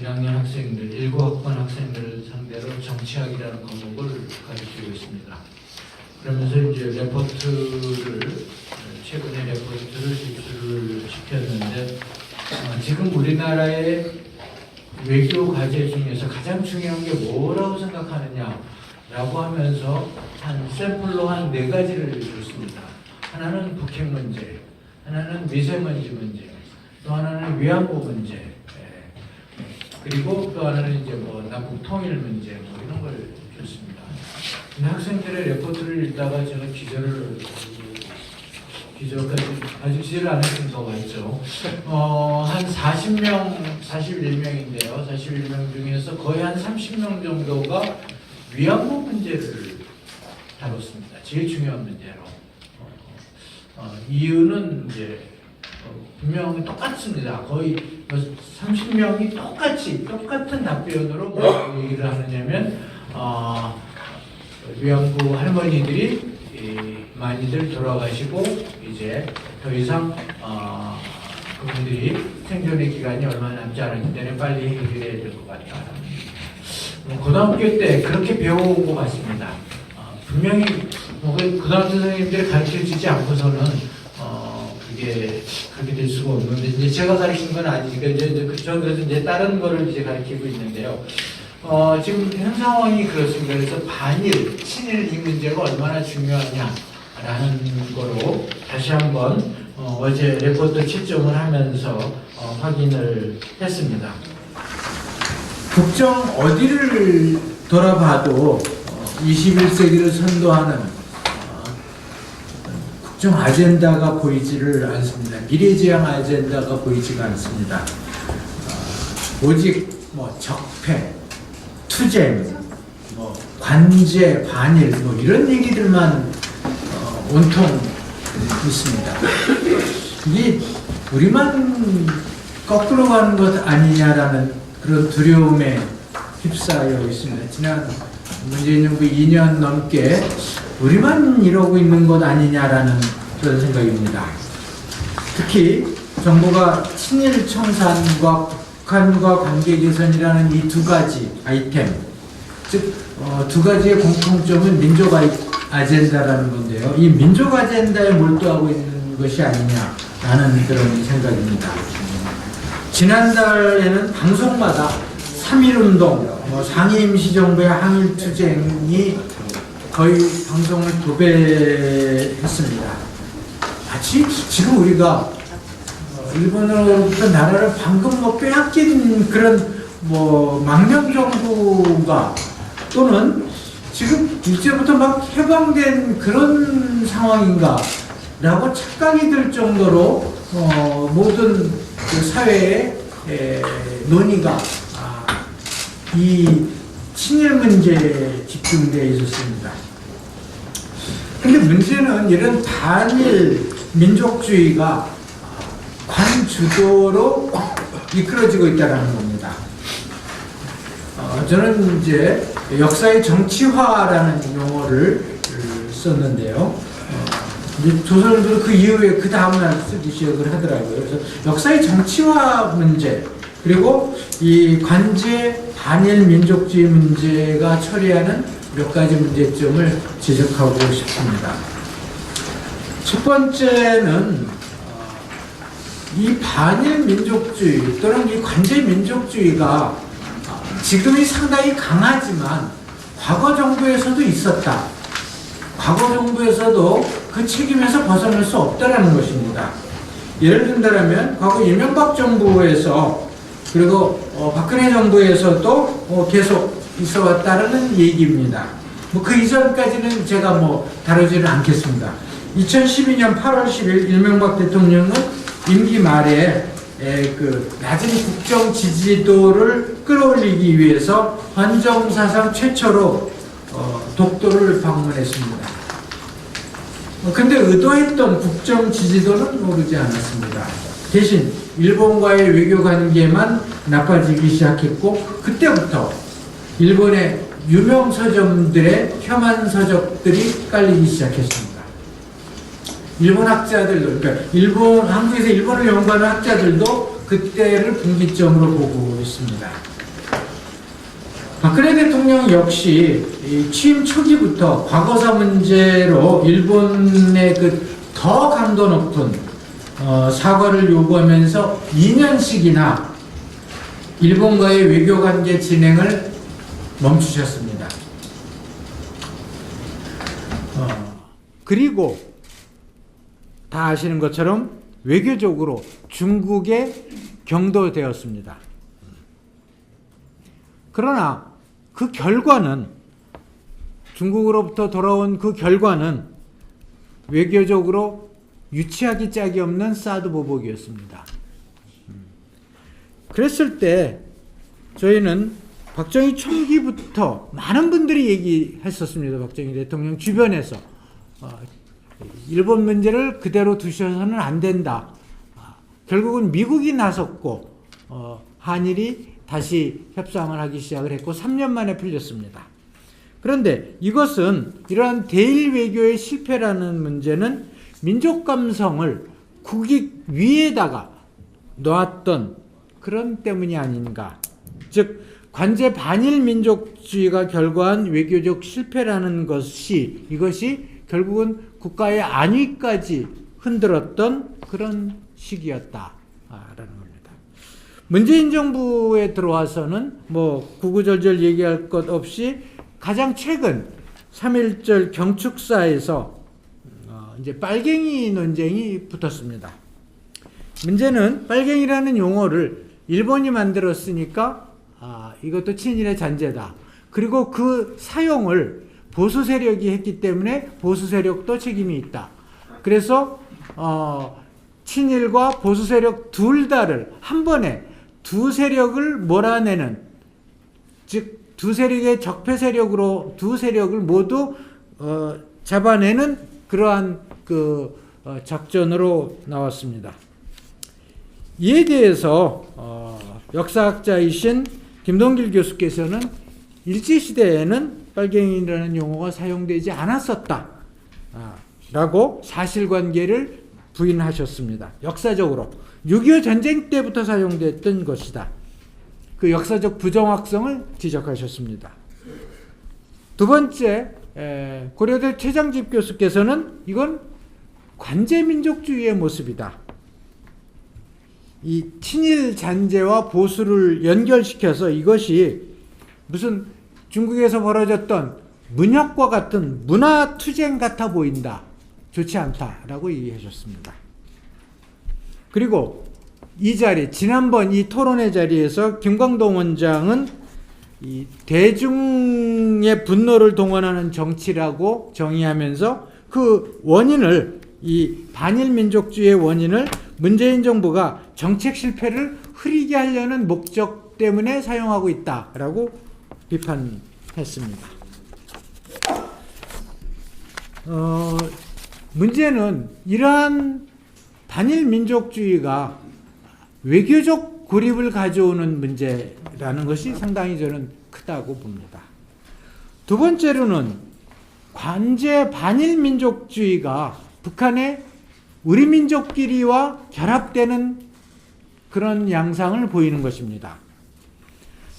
1학년 학생들, 19학번 학생들을 상대로 정치학이라는 과목을 가르치고 있습니다. 그러면서 이제 최근에 레포트를 입수를 시켰는데, 지금 우리나라의 외교 과제 중에서 가장 중요한 게 뭐라고 생각하느냐라고 하면서 한 샘플로 한 4가지를 줬습니다. 하나는 북핵 문제, 하나는 미세먼지 문제, 또 하나는 위안부 문제, 그리고 또 하나는 이제 뭐 남북 통일 문제, 뭐 이런 걸 줬습니다. 근데 학생들의 레포트를 읽다가 저는 기절까지 아직 기절을 안 했던 거 같죠. 한 41명인데요. 41명 중에서 거의 한 30명 정도가 위안부 문제를 다뤘습니다. 제일 중요한 문제로. 이유는 이제 분명히 똑같습니다. 거의 30명이 똑같은 답변으로 뭐 얘기를 하느냐면 위안부 할머니들이 많이들 돌아가시고 이제 더 이상 그분들이 생존의 기간이 얼마 남지 않았기 때문에 빨리 해결해야 될 것 같다. 고등학교 때 그렇게 배워온 것 같습니다. 분명히 고등학교 선생님들이 가르쳐주지 않고서는 그게 그렇게 될 수가 없는데 이제 제가 가르치는 건 아니니까 저는 그래서 이제 다른 거를 이제 가르치고 있는데요. 지금 현 상황이 그렇습니다. 그래서 반일, 친일 이 문제가 얼마나 중요하냐라는 거로 다시 한번 어제 레포트 채점을 하면서 확인을 했습니다. 국정 어디를 돌아봐도 21세기를 선도하는 국정 아젠다가 보이지를 않습니다. 미래지향 아젠다가 보이지가 않습니다. 오직 뭐 적폐, 투쟁, 뭐 관제, 반일 뭐 이런 얘기들만 온통 있습니다. 이게 우리만 거꾸로 가는 것 아니냐라는 그런 두려움에 휩싸여 있습니다. 지난 문재인 정부 2년 넘게 우리만 이러고 있는 것 아니냐라는 그런 생각입니다. 특히 정부가 친일 청산과 북한과 관계 개선이라는 이 2가지 아이템, 즉 2가지의 공통점은 민족 아젠다라는 건데요. 이 민족 아젠다에 몰두하고 있는 것이 아니냐라는 그런 생각입니다. 지난달에는 방송마다 3.1운동, 상해임시정부의 항일투쟁이 거의 방송을 도배했습니다. 마치 지금 우리가 일본으로부터 나라를 방금 빼앗긴 그런 망명정부가 또는 지금 이제부터 막 해방된 그런 상황인가 라고 착각이 들 정도로 모든 그 사회의 논의가 이 친일 문제에 집중되어 있었습니다. 근데 문제는 이런 반일 민족주의가 관주도로 이끌어지고 있다는 겁니다. 저는 이제 역사의 정치화라는 용어를 썼는데요. 조선도 그 이후에 그 다음날 쓰기 시작을 하더라고요. 그래서 역사의 정치화 문제 그리고 이 관제 반일 민족주의 문제가 처리하는 몇 가지 문제점을 지적하고 싶습니다. 첫 번째는 이 반일 민족주의 또는 이 관제 민족주의가 지금이 상당히 강하지만 과거 정부에서도 있었다. 과거 정부에서도 그 책임에서 벗어날 수 없다는 것입니다. 예를 든다면 과거 이명박 정부에서 그리고 박근혜 정부에서도 계속 있어왔다는 얘기입니다. 그 이전까지는 제가 다루지는 않겠습니다. 2012년 8월 10일 이명박 대통령은 임기 말에 그 낮은 국정 지지도를 끌어올리기 위해서 헌정사상 최초로 독도를 방문했습니다. 근데 의도했던 국정 지지도는 오르지 않았습니다. 대신 일본과의 외교 관계만 나빠지기 시작했고 그때부터 일본의 유명 서점들의 혐한 서적들이 깔리기 시작했습니다. 일본 학자들도, 그러니까 한국에서 일본을 연구하는 학자들도 그때를 분기점으로 보고 있습니다. 박근혜 대통령 역시 이 취임 초기부터 과거사 문제로 일본의 그 더 강도 높은 사과를 요구하면서 2년씩이나 일본과의 외교관계 진행을 멈추셨습니다. 그리고 다 아시는 것처럼 외교적으로 중국에 경도되었습니다. 그러나 그 결과는, 중국으로부터 돌아온 그 결과는 외교적으로 유치하기 짝이 없는 사드 보복이었습니다. 그랬을 때 저희는 박정희 총기부터 많은 분들이 얘기했었습니다. 박정희 대통령 주변에서 일본 문제를 그대로 두셔서는 안 된다. 결국은 미국이 나섰고 한일이 다시 협상을 하기 시작을 했고 3년 만에 풀렸습니다. 그런데 이것은 이러한 대일 외교의 실패라는 문제는 민족 감성을 국익 위에다가 놓았던 그런 때문이 아닌가. 즉 관제 반일 민족주의가 결과한 외교적 실패라는 것이, 이것이 결국은 국가의 안위까지 흔들었던 그런 시기였다라는 겁니다. 문재인 정부에 들어와서는 뭐 구구절절 얘기할 것 없이 가장 최근 3.1절 경축사에서 이제 빨갱이 논쟁이 붙었습니다. 문제는 빨갱이라는 용어를 일본이 만들었으니까 이것도 친일의 잔재다. 그리고 그 사용을 보수 세력이 했기 때문에 보수 세력도 책임이 있다. 그래서 친일과 보수 세력 둘 다를 한 번에 두 세력을 몰아내는, 즉 두 세력의 적폐 세력으로 두 세력을 모두 잡아내는 그러한 그 작전으로 나왔습니다. 이에 대해서 역사학자이신 김동길 교수께서는 일제시대에는 빨갱이라는 용어가 사용되지 않았었다 라고 사실관계를 부인하셨습니다. 역사적으로 6.25 전쟁 때부터 사용됐던 것이다. 그 역사적 부정확성을 지적하셨습니다. 두 번째, 고려대 최장집 교수께서는 이건 관제민족주의의 모습이다. 이 친일 잔재와 보수를 연결시켜서 이것이 무슨 중국에서 벌어졌던 문혁과 같은 문화투쟁 같아 보인다. 좋지 않다라고 얘기하셨습니다. 그리고 이 자리, 지난번 이 토론회 자리에서 김광동 원장은 이 대중의 분노를 동원하는 정치라고 정의하면서 그 원인을, 이 반일민족주의의 원인을 문재인 정부가 정책 실패를 흐리게 하려는 목적 때문에 사용하고 있다라고 비판했습니다. 문제는 이러한 반일민족주의가 외교적 고립을 가져오는 문제라는 것이 상당히 저는 크다고 봅니다. 두 번째로는 관제 반일민족주의가 북한의 우리 민족끼리와 결합되는 그런 양상을 보이는 것입니다.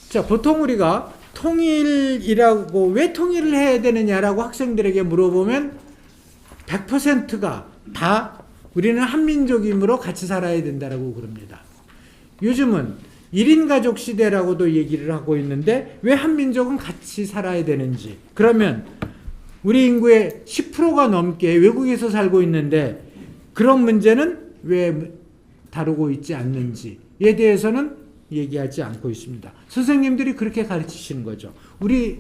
자, 보통 우리가 통일이라고, 왜 통일을 해야 되느냐라고 학생들에게 물어보면 100%가 다 우리는 한민족이므로 같이 살아야 된다라고 그럽니다. 요즘은 1인 가족 시대라고도 얘기를 하고 있는데 왜 한민족은 같이 살아야 되는지, 그러면 우리 인구의 10%가 넘게 외국에서 살고 있는데 그런 문제는 왜 다루고 있지 않는지에 대해서는 얘기하지 않고 있습니다. 선생님들이 그렇게 가르치시는 거죠. 우리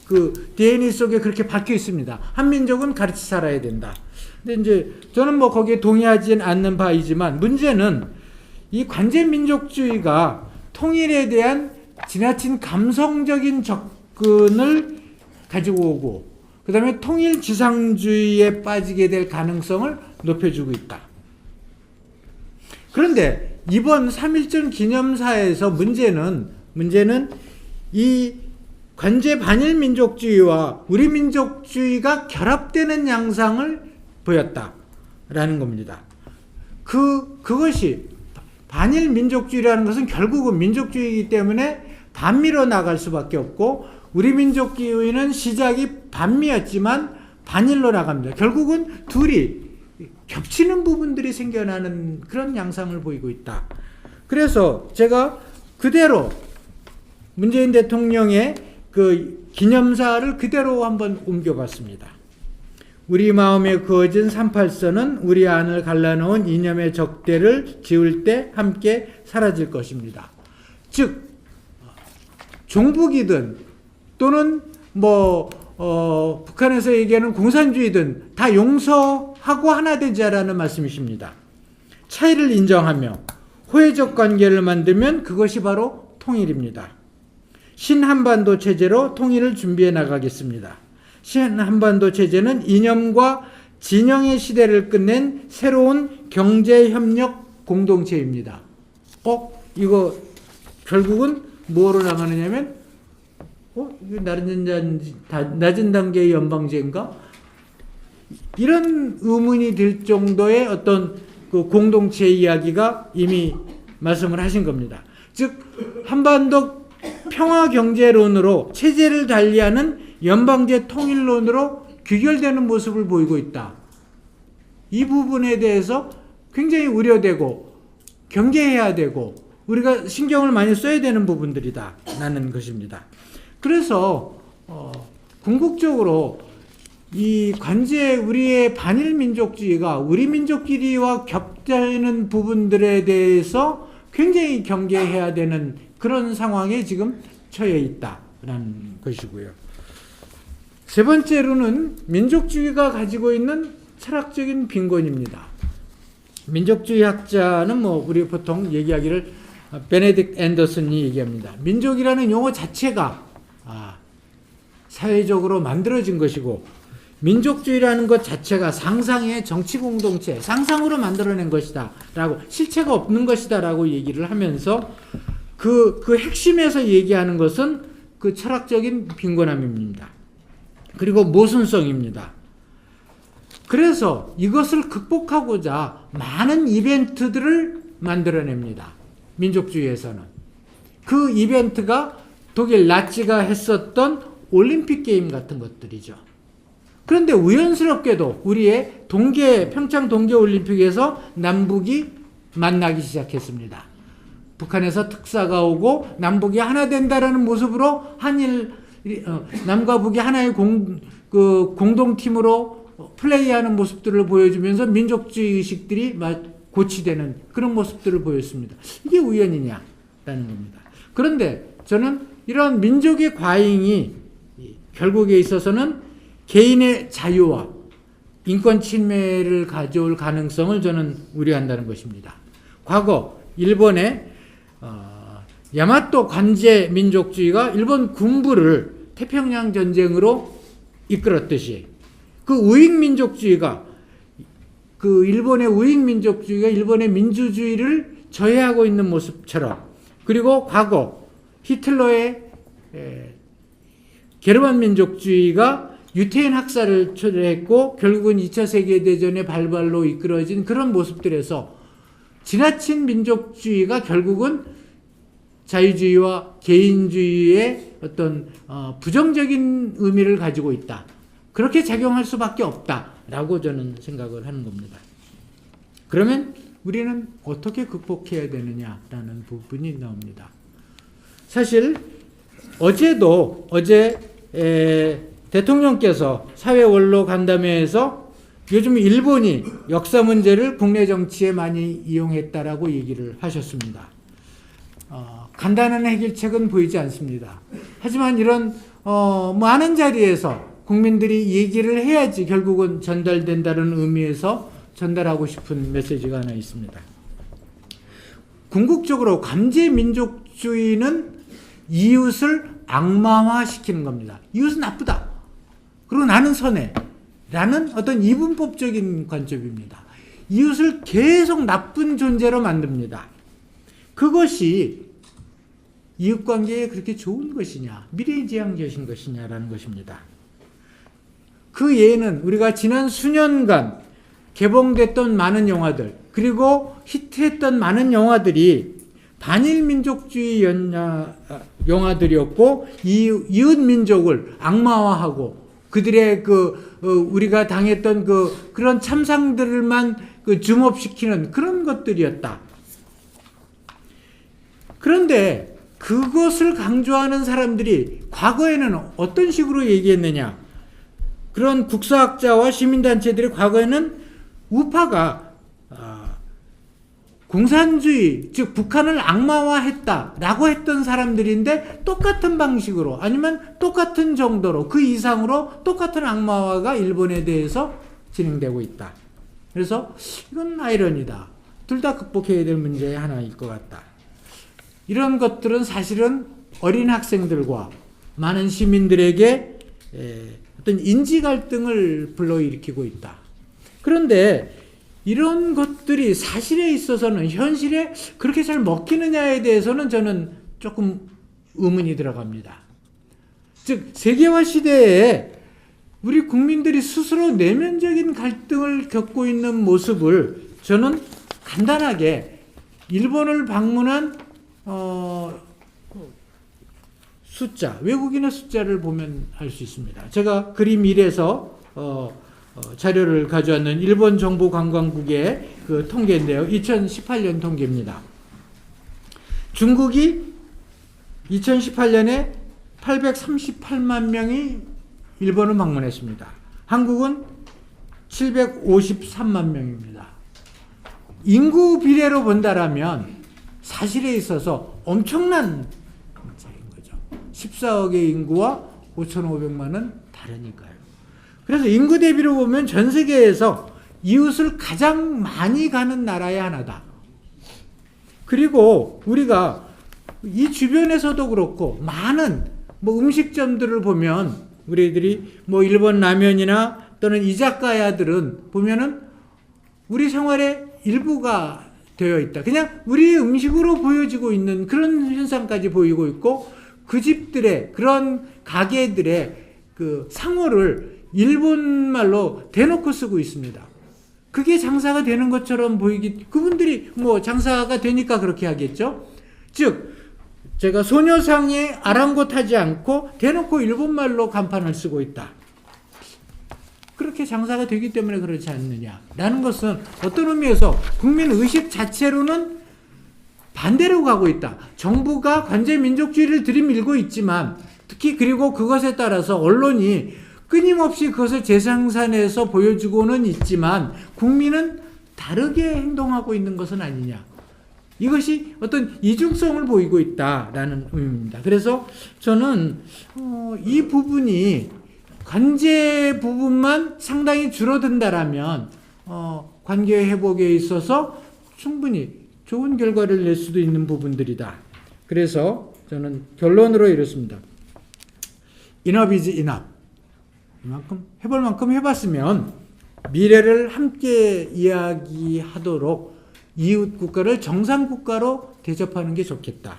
그 DNA 속에 그렇게 박혀 있습니다. 한민족은 같이 살아야 된다. 근데 이제 저는 뭐 거기에 동의하지는 않는 바이지만, 문제는 이 관제민족주의가 통일에 대한 지나친 감성적인 접근을 가지고 오고, 그 다음에 통일지상주의에 빠지게 될 가능성을 높여주고 있다. 그런데 이번 3.1절 기념사에서 문제는 이 관제 반일민족주의와 우리 민족주의가 결합되는 양상을 보였다라는 겁니다. 그것이 반일민족주의라는 것은 결국은 민족주의이기 때문에 반미로 나갈 수밖에 없고 우리 민족주의는 시작이 반미였지만 반일로 나갑니다. 결국은 둘이 겹치는 부분들이 생겨나는 그런 양상을 보이고 있다. 그래서 제가 그대로 문재인 대통령의 그 기념사를 그대로 한번 옮겨봤습니다. 우리 마음에 그어진 38선은 우리 안을 갈라놓은 이념의 적대를 지울 때 함께 사라질 것입니다. 즉 종북이든 또는 북한에서 얘기하는 공산주의든 다 용서하고 하나 되자라는 말씀이십니다. 차이를 인정하며 호혜적 관계를 만들면 그것이 바로 통일입니다. 신한반도 체제로 통일을 준비해 나가겠습니다. 신한반도 체제는 이념과 진영의 시대를 끝낸 새로운 경제협력 공동체입니다. 이거 결국은 뭐로 나가느냐면 이거 낮은 단계의 연방제인가? 이런 의문이 들 정도의 어떤 그 공동체 이야기가 이미 말씀을 하신 겁니다. 즉 한반도 평화경제론으로 체제를 달리하는 연방제 통일론으로 귀결되는 모습을 보이고 있다. 이 부분에 대해서 굉장히 우려되고 경계해야 되고 우리가 신경을 많이 써야 되는 부분들이다 라는 것입니다. 그래서 궁극적으로 이 관제 우리의 반일 민족주의가 우리 민족끼리와 겹치는 부분들에 대해서 굉장히 경계해야 되는 그런 상황에 지금 처해 있다라는 것이고요. 세 번째로는 민족주의가 가지고 있는 철학적인 빈곤입니다. 민족주의 학자는 우리 보통 얘기하기를 베네딕트 앤더슨이 얘기합니다. 민족이라는 용어 자체가 사회적으로 만들어진 것이고 민족주의라는 것 자체가 상상의 정치 공동체, 상상으로 만들어낸 것이다 라고, 실체가 없는 것이다 라고 얘기를 하면서 그 핵심에서 얘기하는 것은 그 철학적인 빈곤함입니다. 그리고 모순성입니다. 그래서 이것을 극복하고자 많은 이벤트들을 만들어냅니다. 민족주의에서는. 그 이벤트가 독일 나치가 했었던 올림픽 게임 같은 것들이죠. 그런데 우연스럽게도 우리의 평창 동계올림픽에서 남북이 만나기 시작했습니다. 북한에서 특사가 오고 남북이 하나 된다라는 모습으로 남과 북이 하나의 공동팀으로 플레이하는 모습들을 보여주면서 민족주의 의식들이 고취되는 그런 모습들을 보였습니다. 이게 우연이냐라는 겁니다. 그런데 저는 이런 민족의 과잉이 결국에 있어서는 개인의 자유와 인권 침해를 가져올 가능성을 저는 우려한다는 것입니다. 과거 일본의 야마토 관제 민족주의가 일본 군부를 태평양 전쟁으로 이끌었듯이 그 우익 민족주의가 일본의 우익 민족주의가 일본의 민주주의를 저해하고 있는 모습처럼, 그리고 과거 히틀러의 게르만 민족주의가 유태인 학살을 초래했고 결국은 2차 세계대전의 발발로 이끌어진 그런 모습들에서 지나친 민족주의가 결국은 자유주의와 개인주의의 어떤 부정적인 의미를 가지고 있다. 그렇게 작용할 수밖에 없다라고 저는 생각을 하는 겁니다. 그러면 우리는 어떻게 극복해야 되느냐라는 부분이 나옵니다. 사실 어제 대통령께서 사회원로 간담회에서 요즘 일본이 역사 문제를 국내 정치에 많이 이용했다라고 얘기를 하셨습니다. 간단한 해결책은 보이지 않습니다. 하지만 이런 많은 자리에서 국민들이 얘기를 해야지 결국은 전달된다는 의미에서 전달하고 싶은 메시지가 하나 있습니다. 궁극적으로 강제민족주의는 이웃을 악마화시키는 겁니다. 이웃은 나쁘다. 그리고 나는 선해. 라는 어떤 이분법적인 관점입니다. 이웃을 계속 나쁜 존재로 만듭니다. 그것이 이웃관계에 그렇게 좋은 것이냐, 미래지향적인 것이냐라는 것입니다. 그 예는 우리가 지난 수년간 개봉됐던 많은 영화들, 그리고 히트했던 많은 영화들이 반일 민족주의 영화들이었고 이웃 민족을 악마화하고 그들의 우리가 당했던 그런 참상들만 줌업시키는 그런 것들이었다. 그런데 그것을 강조하는 사람들이 과거에는 어떤 식으로 얘기했느냐? 그런 국사학자와 시민단체들이 과거에는 우파가 공산주의, 즉 북한을 악마화했다라고 했던 사람들인데 똑같은 방식으로 아니면 똑같은 정도로 그 이상으로 똑같은 악마화가 일본에 대해서 진행되고 있다. 그래서 이건 아이러니다. 둘 다 극복해야 될 문제의 하나일 것 같다. 이런 것들은 사실은 어린 학생들과 많은 시민들에게 어떤 인지 갈등을 불러일으키고 있다. 그런데 이런 것들이 사실에 있어서는 현실에 그렇게 잘 먹히느냐에 대해서는 저는 조금 의문이 들어갑니다. 즉 세계화 시대에 우리 국민들이 스스로 내면적인 갈등을 겪고 있는 모습을 저는 간단하게 일본을 방문한 숫자, 외국인의 숫자를 보면 알 수 있습니다. 제가 그림 1에서 자료를 가져왔는 일본 정보관광국의 그 통계인데요. 2018년 통계입니다. 중국이 2018년에 838만 명이 일본을 방문했습니다. 한국은 753만 명입니다. 인구 비례로 본다라면 사실에 있어서 엄청난 차이인 거죠. 14억의 인구와 5,500만은 다르니까요. 그래서 인구 대비로 보면 전 세계에서 이웃을 가장 많이 가는 나라의 하나다. 그리고 우리가 이 주변에서도 그렇고 많은 음식점들을 보면 우리들이 일본 라면이나 또는 이자카야들은 보면은 우리 생활의 일부가 되어 있다. 그냥 우리의 음식으로 보여지고 있는 그런 현상까지 보이고 있고 그 집들의 그런 가게들의 그 상호를 일본말로 대놓고 쓰고 있습니다. 그게 장사가 되는 것처럼 그분들이 장사가 되니까 그렇게 하겠죠. 즉 제가 소녀상에 아랑곳하지 않고 대놓고 일본말로 간판을 쓰고 있다. 그렇게 장사가 되기 때문에 그렇지 않느냐라는 것은 어떤 의미에서 국민의식 자체로는 반대로 가고 있다. 정부가 관제민족주의를 들이밀고 있지만 특히 그리고 그것에 따라서 언론이 끊임없이 그것을 재생산해서 보여주고는 있지만 국민은 다르게 행동하고 있는 것은 아니냐. 이것이 어떤 이중성을 보이고 있다라는 의미입니다. 그래서 저는 이 부분이 관제 부분만 상당히 줄어든다라면 관계 회복에 있어서 충분히 좋은 결과를 낼 수도 있는 부분들이다. 그래서 저는 결론으로 이렇습니다. Enough is enough. 이만큼 해볼 만큼 해봤으면 미래를 함께 이야기하도록 이웃 국가를 정상 국가로 대접하는 게 좋겠다.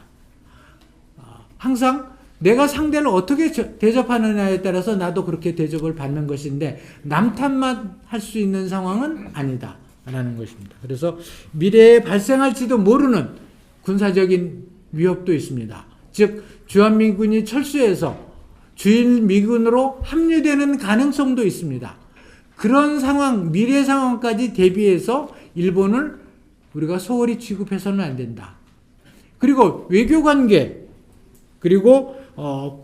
항상 내가 상대를 어떻게 대접하느냐에 따라서 나도 그렇게 대접을 받는 것인데 남 탓만 할 수 있는 상황은 아니다 라는 것입니다. 그래서 미래에 발생할지도 모르는 군사적인 위협도 있습니다. 즉 주한미군이 철수해서 주일미군으로 합류되는 가능성도 있습니다. 그런 상황, 미래 상황까지 대비해서 일본을 우리가 소홀히 취급해서는 안 된다. 그리고 외교관계, 그리고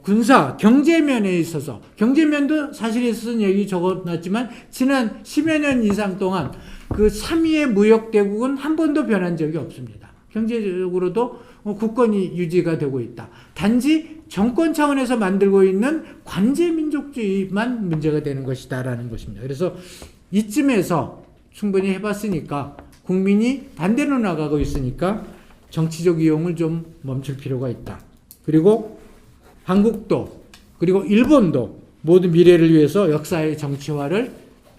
군사, 경제면에 있어서, 경제면도 사실에 있어서는 여기 적어놨지만 지난 10여 년 이상 동안 그 3위의 무역대국은 한 번도 변한 적이 없습니다. 경제적으로도 국권이 유지가 되고 있다. 단지 정권 차원에서 만들고 있는 관제민족주의만 문제가 되는 것이다라는 것입니다. 그래서 이쯤에서 충분히 해봤으니까 국민이 반대로 나가고 있으니까 정치적 이용을 좀 멈출 필요가 있다. 그리고 한국도 그리고 일본도 모두 미래를 위해서 역사의 정치화를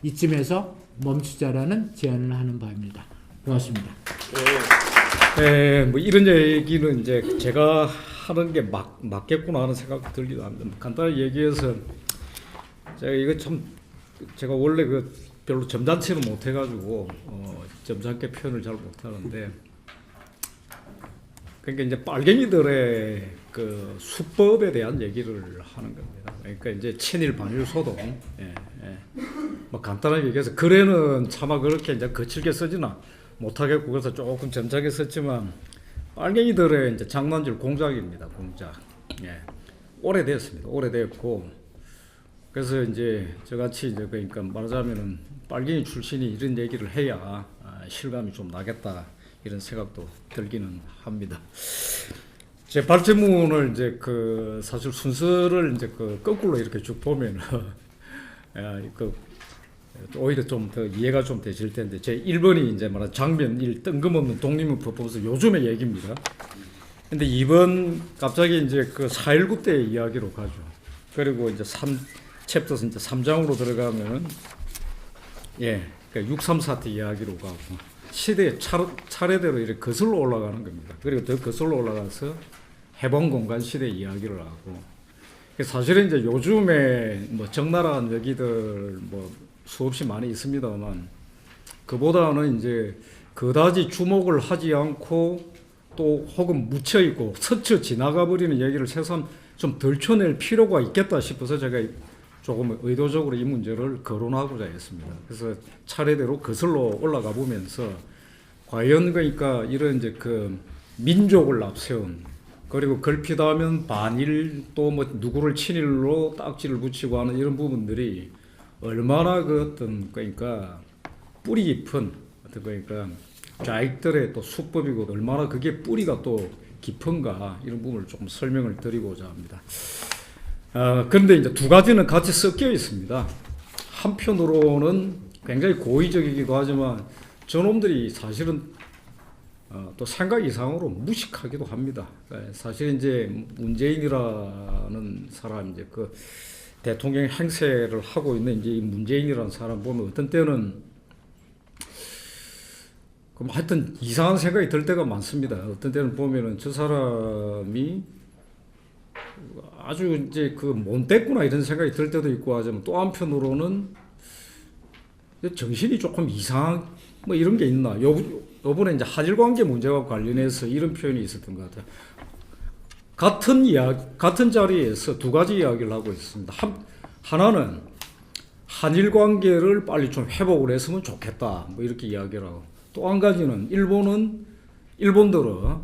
이쯤에서 멈추자라는 제안을 하는 바입니다. 고맙습니다. 네, 이런 얘기는 이제 제가 하는 게 맞겠구나 하는 생각도 들기도 합니다. 간단히 얘기해서 제가 원래 별로 점잖지는 못해가지고 점잖게 표현을 잘 못하는데 그러니까 이제 빨갱이들의 그 수법에 대한 얘기를 하는 겁니다. 그러니까 이제 친일 반일 소동. 예, 예. 뭐 간단하게 얘기해서 글에는 차마 그렇게 이제 거칠게 쓰지는 못하겠고 그래서 조금 점잖게 썼지만 빨갱이들의 이제 장난질 공작입니다. 공작. 예. 오래됐습니다. 오래됐고 그래서 이제 저같이 이제 그러니까 말하자면은 빨갱이 출신이 이런 얘기를 해야 실감이 좀 나겠다 이런 생각도 들기는 합니다. 제 발제문을 이제 그 사실 순서를 이제 그 거꾸로 이렇게 쭉 보면은 그 오히려 좀 더 이해가 좀 되실 텐데 제 1번이 이제 말한 장면 1 뜬금없는 독립문 퍼포먼스 요즘의 얘기입니다. 근데 2번 갑자기 이제 그 4.19 때 이야기로 가죠. 그리고 이제 챕터에서 이제 3장으로 들어가면은 예, 그러니까 6.3 사태 이야기로 가고 시대의 차례대로 이렇게 거슬러 올라가는 겁니다. 그리고 더 거슬러 올라가서 해방공간 시대 이야기를 하고 사실은 이제 요즘에 뭐 적나라한 얘기들 뭐 수없이 많이 있습니다만 그보다는 이제 그다지 주목을 하지 않고 또 혹은 묻혀 있고 스쳐 지나가 버리는 얘기를 최소한 좀 덜 쳐낼 필요가 있겠다 싶어서 제가 조금 의도적으로 이 문제를 거론하고자 했습니다. 그래서 차례대로 거슬러 올라가 보면서 과연 그러니까 이런 이제 그 민족을 앞세운 그리고 걸핏하면 반일 또 뭐 누구를 친일로 딱지를 붙이고 하는 이런 부분들이 얼마나 그 어떤 그러니까 뿌리 깊은 어떤 그러니까 좌익들의 또 수법이고 얼마나 그게 뿌리가 또 깊은가 이런 부분을 좀 설명을 드리고자 합니다. 그런데 이제 두 가지는 같이 섞여 있습니다. 한편으로는 굉장히 고의적이기도 하지만 저놈들이 사실은 또 생각 이상으로 무식하기도 합니다. 사실 이제 문재인이라는 사람 이제 그 대통령 행세를 하고 있는 이제 이 문재인이라는 사람 보면 어떤 때는 그럼 하여튼 이상한 생각이 들 때가 많습니다. 어떤 때는 보면은 저 사람이 아주 이제 그 못됐구나 이런 생각이 들 때도 있고 하지만 또 한편으로는 정신이 조금 이상 뭐 이런 게 있나. 요번에 이제 한일 관계 문제와 관련해서 이런 표현이 있었던 것 같아요. 같은 자리에서 두 가지 이야기를 하고 있습니다. 하나는 한일 관계를 빨리 좀 회복을 했으면 좋겠다. 뭐 이렇게 이야기를 하고 또 한 가지는 일본들은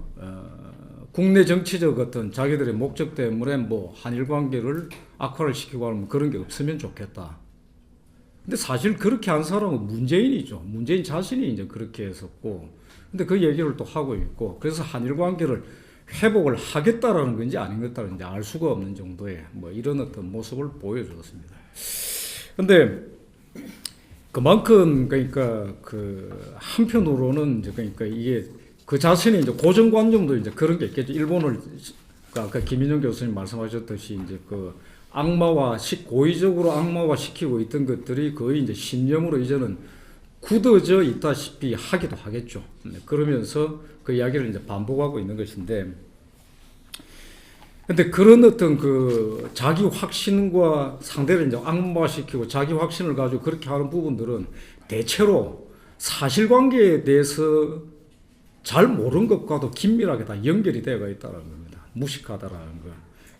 국내 정치적 어떤 자기들의 목적 때문에 뭐 한일 관계를 악화를 시키고 하면 그런 게 없으면 좋겠다. 근데 사실 그렇게 한 사람은 문재인이죠. 문재인 자신이 이제 그렇게 했었고, 근데 그 얘기를 또 하고 있고, 그래서 한일 관계를 회복을 하겠다라는 건지 아니겠다는지 알 수가 없는 정도의 뭐 이런 어떤 모습을 보여주었습니다. 근데 그만큼 그러니까 그 한편으로는 이제 그러니까 이게 그 자신이 이제 고정관념도 이제 그런 게 있겠죠. 일본을 아까 김인영 교수님 말씀하셨듯이 이제 그 고의적으로 악마화 시키고 있던 것들이 거의 이제 신념으로 이제는 굳어져 있다시피 하기도 하겠죠. 그러면서 그 이야기를 이제 반복하고 있는 것인데, 근데 그런 어떤 그 자기 확신과 상대를 이제 악마화시키고 자기 확신을 가지고 그렇게 하는 부분들은 대체로 사실관계에 대해서 잘 모르는 것과도 긴밀하게 다 연결이 되어 있다는 겁니다. 무식하다라는 거.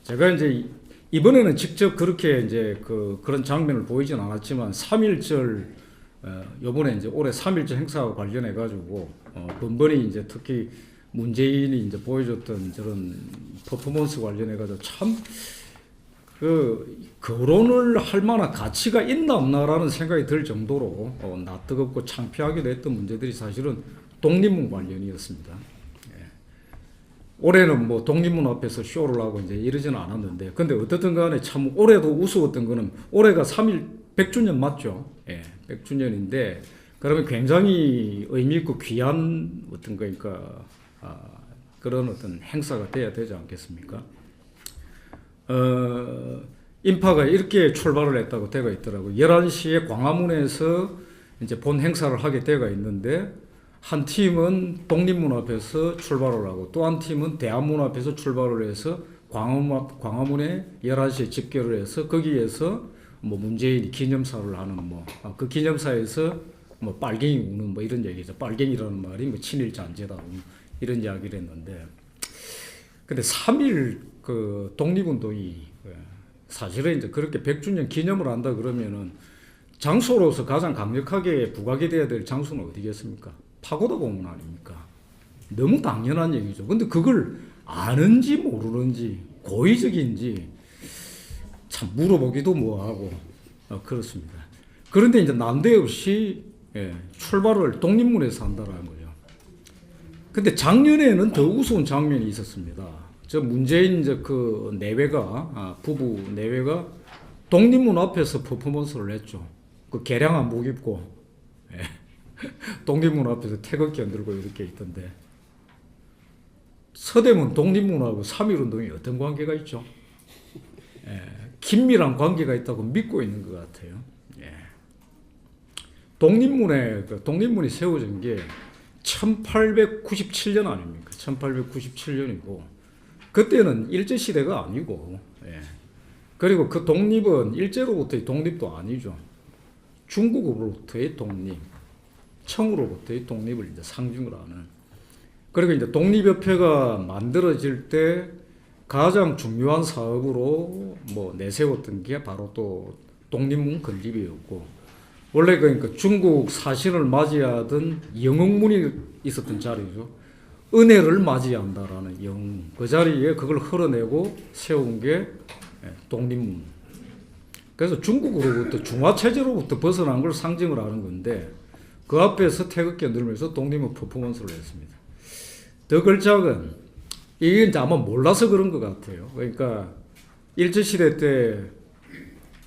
제가 이제 이번에는 직접 그렇게 이제 그런 장면을 보이진 않았지만 3.1절 요번에 이제 올해 3.1절 행사와 관련해 가지고 번번이 이제 특히 문재인이 이제 보여줬던 저런 퍼포먼스 관련해 가지고 참 거론을 할 만한 가치가 있나 없나라는 생각이 들 정도로 낯뜨겁고 창피하기도 했던 문제들이 사실은 독립문 관련이었습니다. 예. 올해는 뭐 독립문 앞에서 쇼를 하고 이제 이러지는 않았는데, 근데 어떻든 간에 참 올해도 우스웠던 거는 올해가 100주년 맞죠? 예, 100주년인데, 그러면 굉장히 의미있고 귀한 어떤 거니까, 그런 어떤 행사가 돼야 되지 않겠습니까? 인파가 이렇게 출발을 했다고 되어 있더라고요. 11시에 광화문에서 이제 본 행사를 하게 되어 있는데, 한 팀은 독립문 앞에서 출발을 하고 또 한 팀은 대한문 앞에서 출발을 해서 광화문에 11시에 집결을 해서 거기에서 뭐 문재인이 기념사를 하는 그 기념사에서 뭐 빨갱이 우는 뭐 이런 얘기죠. 빨갱이라는 말이 뭐 친일 잔재다 이런 이야기를 했는데, 근데 3.1 그 독립운동이 사실은 이제 그렇게 100주년 기념을 한다 그러면은 장소로서 가장 강력하게 부각이 돼야 될 장소는 어디겠습니까? 파고다 공원 아닙니까? 너무 당연한 얘기죠. 근데 그걸 아는지 모르는지 고의적인지 참 물어보기도 뭐하고 그렇습니다. 그런데 이제 난데없이 출발을 독립문에서 한다라는 거죠. 근데 작년에는 더 우스운 장면이 있었습니다. 저 문재인 이제 그 내외가 부부 내외가 독립문 앞에서 퍼포먼스를 했죠. 그 개량한 목 입고 독립문 앞에서 태극기 흔들고 이렇게 있던데 서대문 독립문하고 3.1 운동이 어떤 관계가 있죠? 긴밀한 관계가 있다고 믿고 있는 것 같아요. 독립문이 세워진 게 1897년 아닙니까? 1897년이고 그때는 일제시대가 아니고 그리고 그 독립은 일제로부터의 독립도 아니죠. 중국으로부터의 독립, 청으로부터의 독립을 이제 상징을 하는. 그리고 이제 독립협회가 만들어질 때 가장 중요한 사업으로 뭐 내세웠던 게 바로 또 독립문 건립이었고, 원래 그러니까 중국 사신을 맞이하던 영흥문이 있었던 자리죠. 은혜를 맞이한다라는 영흥. 그 자리에 그걸 흘러내고 세운 게 독립문. 그래서 중국으로부터 중화체제로부터 벗어난 걸 상징을 하는 건데 그 앞에서 태극기 흔들면서 독립문 퍼포먼스를 했습니다. 더 걸작은 이게 이제 아마 몰라서 그런 것 같아요. 그러니까 일제시대 때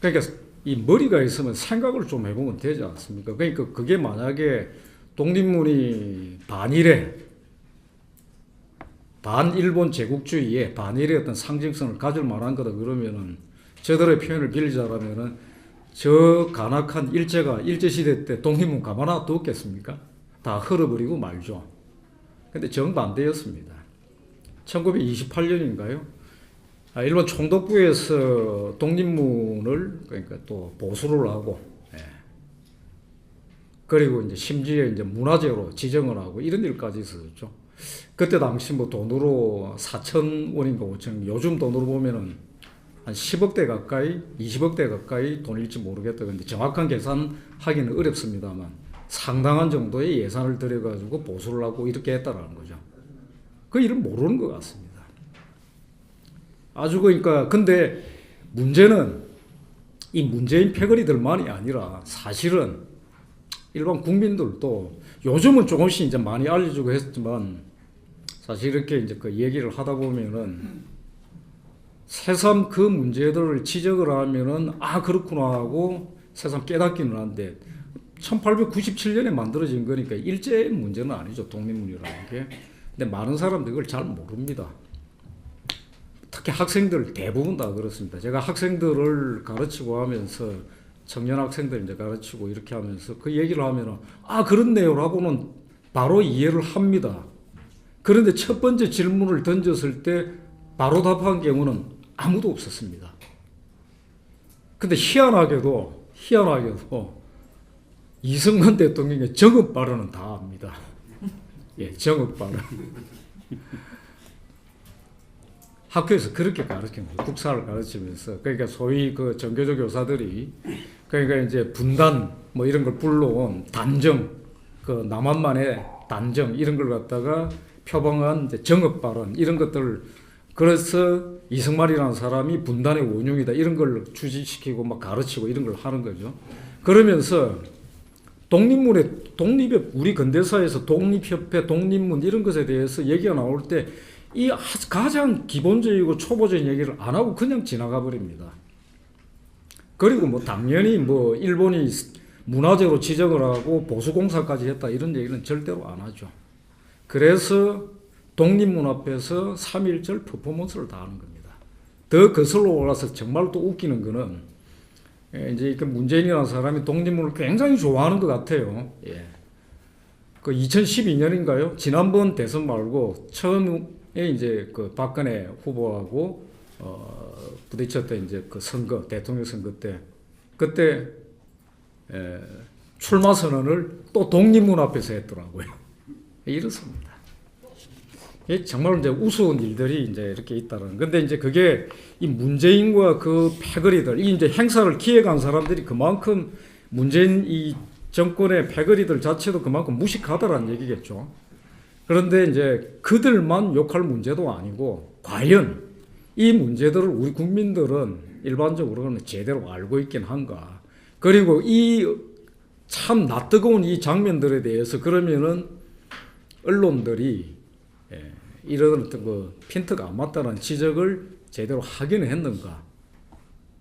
그러니까 이 머리가 있으면 생각을 좀 해보면 되지 않습니까? 그러니까 그게 만약에 독립문이 반일본 제국주의에 반일의 어떤 상징성을 가질 만한 거다 그러면은 저들의 표현을 빌리자라면은 저 간악한 일제가 일제시대 때 독립문 가만 하나 뒀겠습니까? 다 흘러버리고 말죠. 근데 정반대였습니다. 1928년인가요? 일본 총독부에서 독립문을 그러니까 또 보수를 하고, 그리고 이제 심지어 이제 문화재로 지정을 하고 이런 일까지 있었죠. 그때 당시 뭐 돈으로 4,000원인가 5,000원, 요즘 돈으로 보면은 한 10억대 가까이, 20억대 가까이 돈일지 모르겠다. 근데 정확한 계산하기는 어렵습니다만 상당한 정도의 예산을 들여가지고 보수를 하고 이렇게 했다라는 거죠. 그 일을 모르는 것 같습니다. 아주 그러니까 근데 문제는 이 문재인 패거리들만이 아니라 사실은 일반 국민들도 요즘은 조금씩 이제 많이 알려주고 했지만 사실 이렇게 이제 그 얘기를 하다 보면은 새삼 그 문제들을 지적을 하면은 그렇구나 하고 새삼 깨닫기는 한데 1897년에 만들어진 거니까 일제의 문제는 아니죠. 독립문이라는 게. 근데 많은 사람들이 그걸 잘 모릅니다. 특히 학생들 대부분 다 그렇습니다. 제가 학생들을 가르치고 하면서 청년 학생들 이제 가르치고 이렇게 하면서 그 얘기를 하면은 그렇네요라고는 바로 이해를 합니다. 그런데 첫 번째 질문을 던졌을 때 바로 답한 경우는 아무도 없었습니다. 근데 희한하게도 이승만 대통령의 정읍 발언은 다 압니다. 정읍 발언. 학교에서 그렇게 가르치는 거예요. 국사를 가르치면서. 그러니까 소위 그 전교조 교사들이 그러니까 이제 분단 뭐 이런 걸 불러온 단정, 그 남한만의 단정 이런 걸 갖다가 표방한 이제 정읍 발언 이런 것들을 그래서 이승만이라는 사람이 분단의 원흉이다 이런 걸 주지시키고 막 가르치고 이런 걸 하는 거죠. 그러면서 독립협 우리 근대사에서 독립협회, 독립문 이런 것에 대해서 얘기가 나올 때 이 가장 기본적이고 초보적인 얘기를 안 하고 그냥 지나가 버립니다. 그리고 뭐 당연히 뭐 일본이 문화재로 지정을 하고 보수공사까지 했다 이런 얘기는 절대로 안 하죠. 그래서 독립문 앞에서 3.1절 퍼포먼스를 다 하는 겁니다. 더 거슬러 올라서 정말 또 웃기는 거는 이제 그 문재인이라는 사람이 독립문을 굉장히 좋아하는 것 같아요. 그 2012년인가요? 지난번 대선 말고 처음에 이제 그 박근혜 후보하고 부딪혔던 이제 그 선거, 대통령 선거 때 그때 출마 선언을 또 독립문 앞에서 했더라고요. 이렇습니다. 이게 정말 이제 우스운 일들이 이제 이렇게 있다는. 근데 이제 그게 이 문재인과 그 패거리들, 이 이제 행사를 기획한 사람들이 그만큼 문재인 이 정권의 패거리들 자체도 그만큼 무식하다라는 얘기겠죠. 그런데 이제 그들만 욕할 문제도 아니고 과연 이 문제들을 우리 국민들은 일반적으로는 제대로 알고 있긴 한가. 그리고 이 참 낯뜨거운 이 장면들에 대해서 그러면은 언론들이 이런 어떤 그 핀트가 안 맞다는 지적을 제대로 하긴 했는가.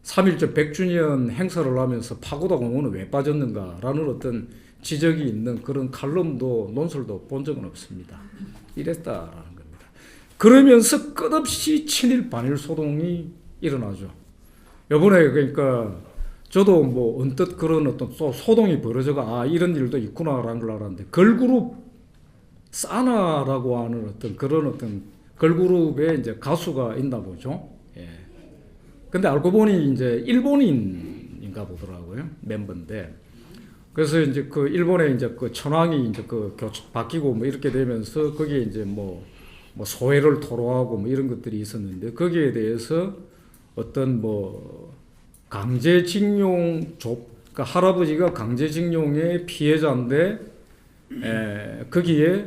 3.1절 100주년 행사를 하면서 파고다 공원은 왜 빠졌는가라는 어떤 지적이 있는 그런 칼럼도 논설도 본 적은 없습니다. 이랬다라는 겁니다. 그러면서 끝없이 친일 반일 소동이 일어나죠. 요번에 그러니까 저도 뭐 언뜻 그런 어떤 소동이 벌어져가 이런 일도 있구나라는 걸 알았는데 걸그룹 사나라고 하는 어떤 그런 어떤 걸그룹에 이제 가수가 있나 보죠. 예. 근데 알고 보니 이제 일본인인가 보더라고요. 멤버인데. 그래서 이제 그 일본에 이제 그 천황이 이제 그 바뀌고 뭐 이렇게 되면서 거기에 이제 뭐 소회를 토로하고 뭐 이런 것들이 있었는데 거기에 대해서 어떤 뭐 강제징용 그러니까 할아버지가 강제징용의 피해자인데 거기에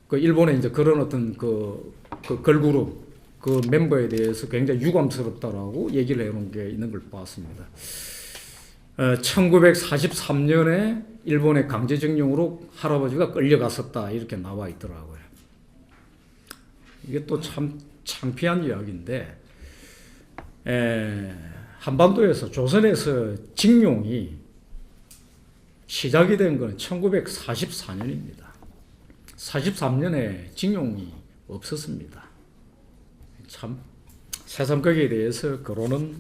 그 일본에 이제 그런 어떤 그 걸그룹 그 멤버에 대해서 굉장히 유감스럽다라고 얘기를 해놓은 게 있는 걸 봤습니다. 1943년에 일본의 강제징용으로 할아버지가 끌려갔었다 이렇게 나와 있더라고요. 이게 또 참 창피한 이야기인데 한반도에서 조선에서 징용이 시작이 된 건 1944년입니다. 43년에 징용이 없었습니다. 참 새삼 거기에 대해서 거론은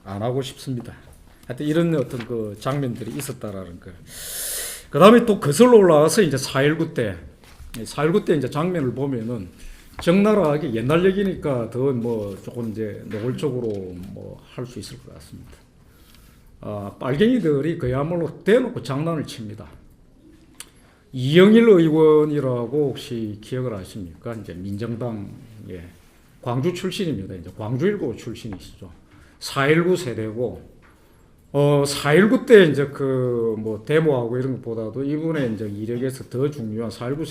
안 하고 싶습니다. 하여튼 이런 어떤 그 장면들이 있었다라는 거. 그 다음에 또 거슬러 올라와서 이제 4.19 때 이제 장면을 보면은 적나라하게 옛날 얘기니까 더 뭐 조금 이제 노골적으로 뭐 할 수 있을 것 같습니다. 빨갱이들이 그야말로 대놓고 장난을 칩니다. 이영일 의원이라고 혹시 기억을 하십니까? 이제 민정당 광주 출신입니다. 이제 광주일고 출신이시죠. 4.19 세대고 4.19 때 이제 그 뭐 데모하고 이런 것보다도 이분의 이제 이력에서 더 중요한 4.19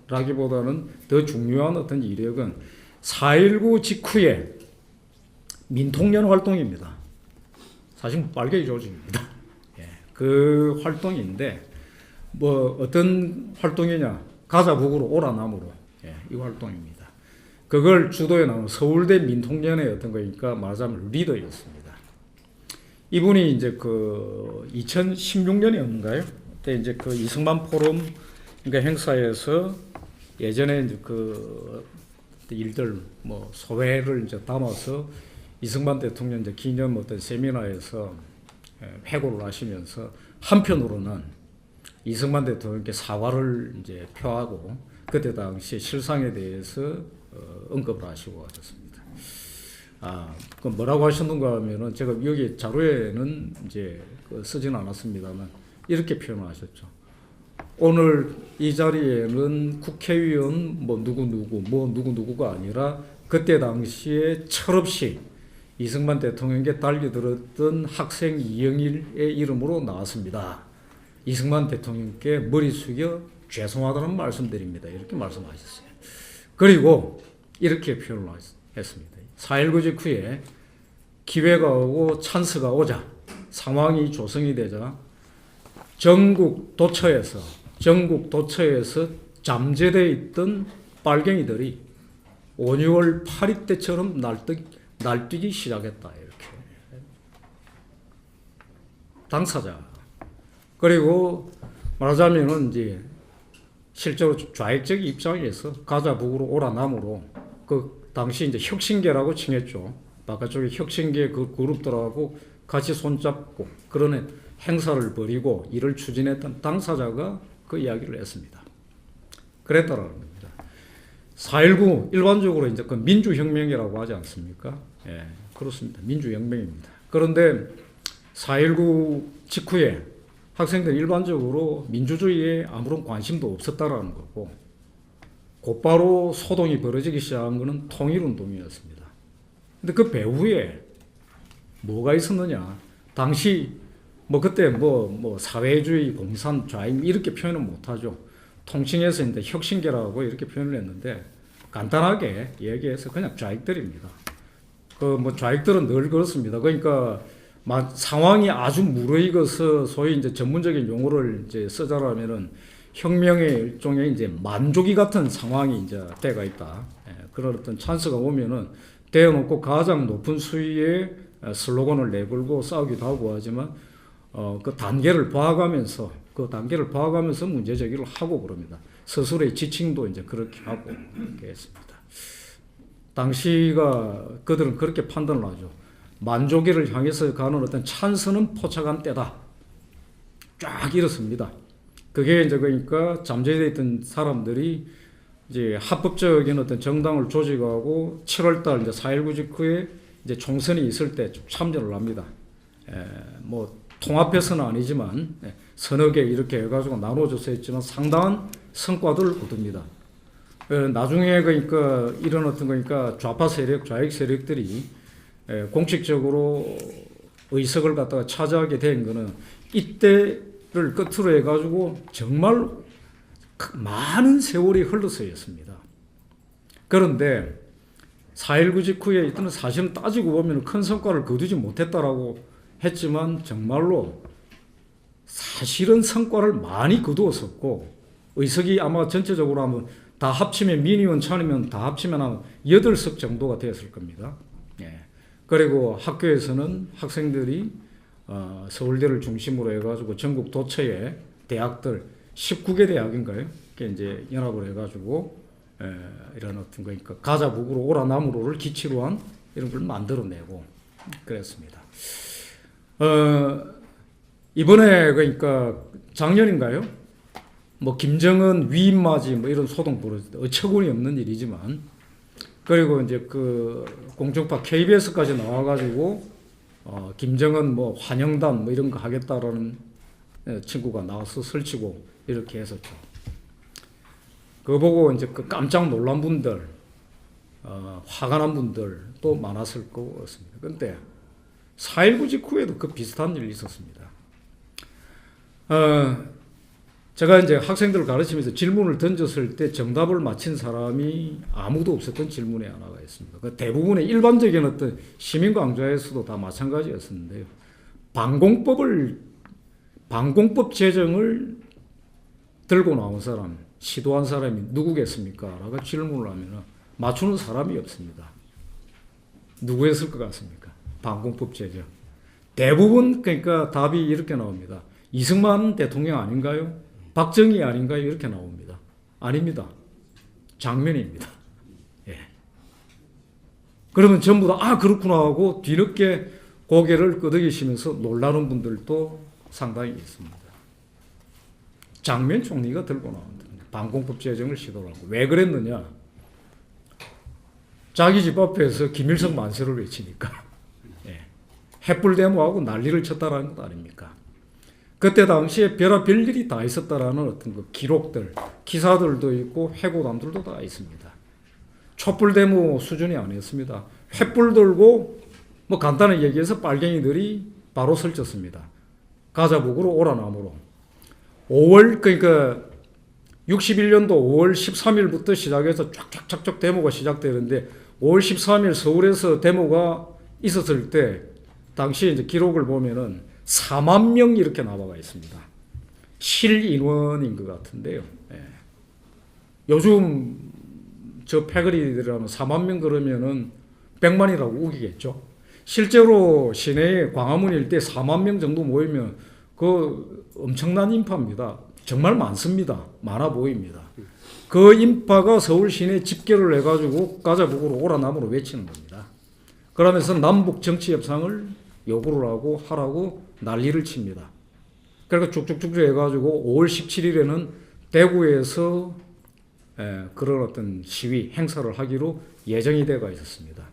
세대라기보다는 더 중요한 어떤 이력은 4.19 직후에 민통련 활동입니다. 사실 빨갱이 조직입니다. 그 활동인데 뭐 어떤 활동이냐? 가자 북으로 오라 남으로 이 활동입니다. 그걸 주도해 나온 서울대 민통련의 어떤 거니까 말하자면 리더였습니다. 이분이 이제 그 2016년이었는가요? 그때 이제 그 이승만 포럼 그러니까 행사에서 예전에 이제 그 일들 뭐 소회를 이제 담아서 이승만 대통령 이제 기념 어떤 세미나에서 회고를 하시면서 한편으로는 이승만 대통령께 사과를 이제 표하고 그때 당시 실상에 대해서 언급을 하시고 하셨습니다. 그 뭐라고 하셨는가 하면은 제가 여기 자료에는 이제 쓰지는 않았습니다만 이렇게 표현하셨죠. 오늘 이 자리에는 국회의원 뭐 누구누구가 아니라 그때 당시에 철없이 이승만 대통령께 달려들었던 학생 이영일의 이름으로 나왔습니다. 이승만 대통령께 머리 숙여 죄송하다는 말씀드립니다. 이렇게 말씀하셨어요. 그리고 이렇게 표현을 했습니다. 4.19 직후에 기회가 오고 찬스가 오자 상황이 조성이 되자 전국 도처에서 잠재되어 있던 빨갱이들이 5, 6월 8.2 때처럼 날뛰기 시작했다. 이렇게 당사자 그리고 말하자면은 이제 실제로 좌익적 입장에서 가자 북으로 오라 남으로 그 당시 이제 혁신계라고 칭했죠. 바깥쪽에 혁신계 그 그룹들하고 같이 손잡고 그런 행사를 벌이고 이를 추진했던 당사자가 그 이야기를 했습니다. 그랬다라는 겁니다. 4.19 일반적으로 이제 그 민주혁명이라고 하지 않습니까? 그렇습니다. 민주혁명입니다. 그런데 4.19 직후에 학생들 일반적으로 민주주의에 아무런 관심도 없었다라는 거고 곧바로 소동이 벌어지기 시작한 것은 통일운동이었습니다. 근데 그 배후에 뭐가 있었느냐? 당시 뭐 그때 뭐 사회주의, 공산, 좌익 이렇게 표현은 못하죠. 통칭해서 이제 혁신계라고 이렇게 표현을 했는데 간단하게 얘기해서 그냥 좌익들입니다. 그 뭐 좌익들은 늘 그렇습니다. 그러니까 상황이 아주 무르익어서 소위 이제 전문적인 용어를 이제 쓰자라면은 혁명의 일종의 이제 만조기 같은 상황이 이제 때가 있다. 그런 어떤 찬스가 오면은 대어놓고 가장 높은 수위의 슬로건을 내걸고 싸우기도 하고 하지만 그 단계를 봐가면서 문제 제기를 하고 그럽니다. 스스로의 지칭도 이제 그렇게 하고 그렇게 했습니다. 당시가 그들은 그렇게 판단을 하죠. 만조기를 향해서 가는 어떤 찬스는 포착한 때다. 쫙 이렇습니다. 그게 이제 그러니까 잠재되어 있던 사람들이 이제 합법적인 어떤 정당을 조직하고 7월달 이제 4.19 직후에 이제 총선이 있을 때 참여를 합니다. 뭐 통합해서는 아니지만 서너 개 이렇게 해가지고 나눠져서 했지만 상당한 성과들을 거둡니다. 나중에 그러니까 이런 어떤 그러니까 좌파 세력, 좌익 세력들이 공식적으로 의석을 갖다가 차지하게 된 거는 이때를 끝으로 해가지고 정말 많은 세월이 흘러서였습니다. 그런데 4.19 직후에 이때는 사실은 따지고 보면 큰 성과를 거두지 못했다라고 했지만 정말로 사실은 성과를 많이 거두었었고 의석이 아마 전체적으로 하면 다 합치면 민의원 찬이면 다 합치면 한 8석 정도가 되었을 겁니다. 그리고 학교에서는 학생들이 서울대를 중심으로 해가지고 전국 도처의 대학들 19개 대학인가요? 이제 연합을 해가지고 이런 어떤 거니까 가자북으로 오라나무로를 기치로 한 이런 걸 만들어내고 그랬습니다. 이번에 그러니까 작년인가요? 뭐 김정은 위임맞이 뭐 이런 소동 벌어졌다. 어처구니 없는 일이지만 그리고 이제 그 공중파 KBS까지 나와가지고 김정은 뭐 환영단 뭐 이런 거 하겠다라는 친구가 나와서 설치고 이렇게 했었죠. 그거 보고 이제 그 깜짝 놀란 분들, 화가 난 분들도 많았을 것 같습니다. 근데 4.19 직후에도 그 비슷한 일이 있었습니다. 제가 이제 학생들을 가르치면서 질문을 던졌을 때 정답을 맞힌 사람이 아무도 없었던 질문이 하나가 있습니다. 그 대부분의 일반적인 어떤 시민강좌에서도 다 마찬가지였었는데요. 방공법 제정을 들고 나온 사람, 시도한 사람이 누구겠습니까? 라고 질문을 하면 맞추는 사람이 없습니다. 누구였을 것 같습니까? 방공법 제정. 대부분 그러니까 답이 이렇게 나옵니다. 이승만 대통령 아닌가요? 박정희 아닌가요? 이렇게 나옵니다. 아닙니다. 장면입니다. 예. 그러면 전부 다 그렇구나 하고 뒤늦게 고개를 끄덕이시면서 놀라는 분들도 상당히 있습니다. 장면 총리가 들고 나온다. 방공법 제정을 시도를 하고 왜 그랬느냐? 자기 집 앞에서 김일성 만세를 외치니까 예. 햇불 데모하고 난리를 쳤다라는 것 아닙니까? 그때 당시에 별의별 일이 다 있었다라는 어떤 그 기록들, 기사들도 있고 해고담들도 다 있습니다. 촛불 데모 수준이 아니었습니다. 횃불 들고 뭐 간단하게 얘기해서 빨갱이들이 바로 설쳤습니다. 가자북으로 오라나무로. 5월 그러니까 61년도 5월 13일부터 시작해서 쫙쫙쫙쫙 데모가 시작되는데 5월 13일 서울에서 데모가 있었을 때 당시 이제 기록을 보면은 4만 명 이렇게 나와가 있습니다. 실인원인 것 같은데요. 예. 요즘 저 패거리들하면 4만 명 그러면은 100만이라고 우기겠죠. 실제로 시내에 광화문 일대 4만 명 정도 모이면 그 엄청난 인파입니다. 정말 많습니다. 많아 보입니다. 그 인파가 서울 시내 집결을 해가지고 가자북으로 오라나무로 외치는 겁니다. 그러면서 남북 정치 협상을 요구를 하고 하라고 난리를 칩니다. 그러니까 쭉쭉쭉 해가지고 5월 17일에는 대구에서 그런 어떤 시위 행사를 하기로 예정이 되어 있었습니다.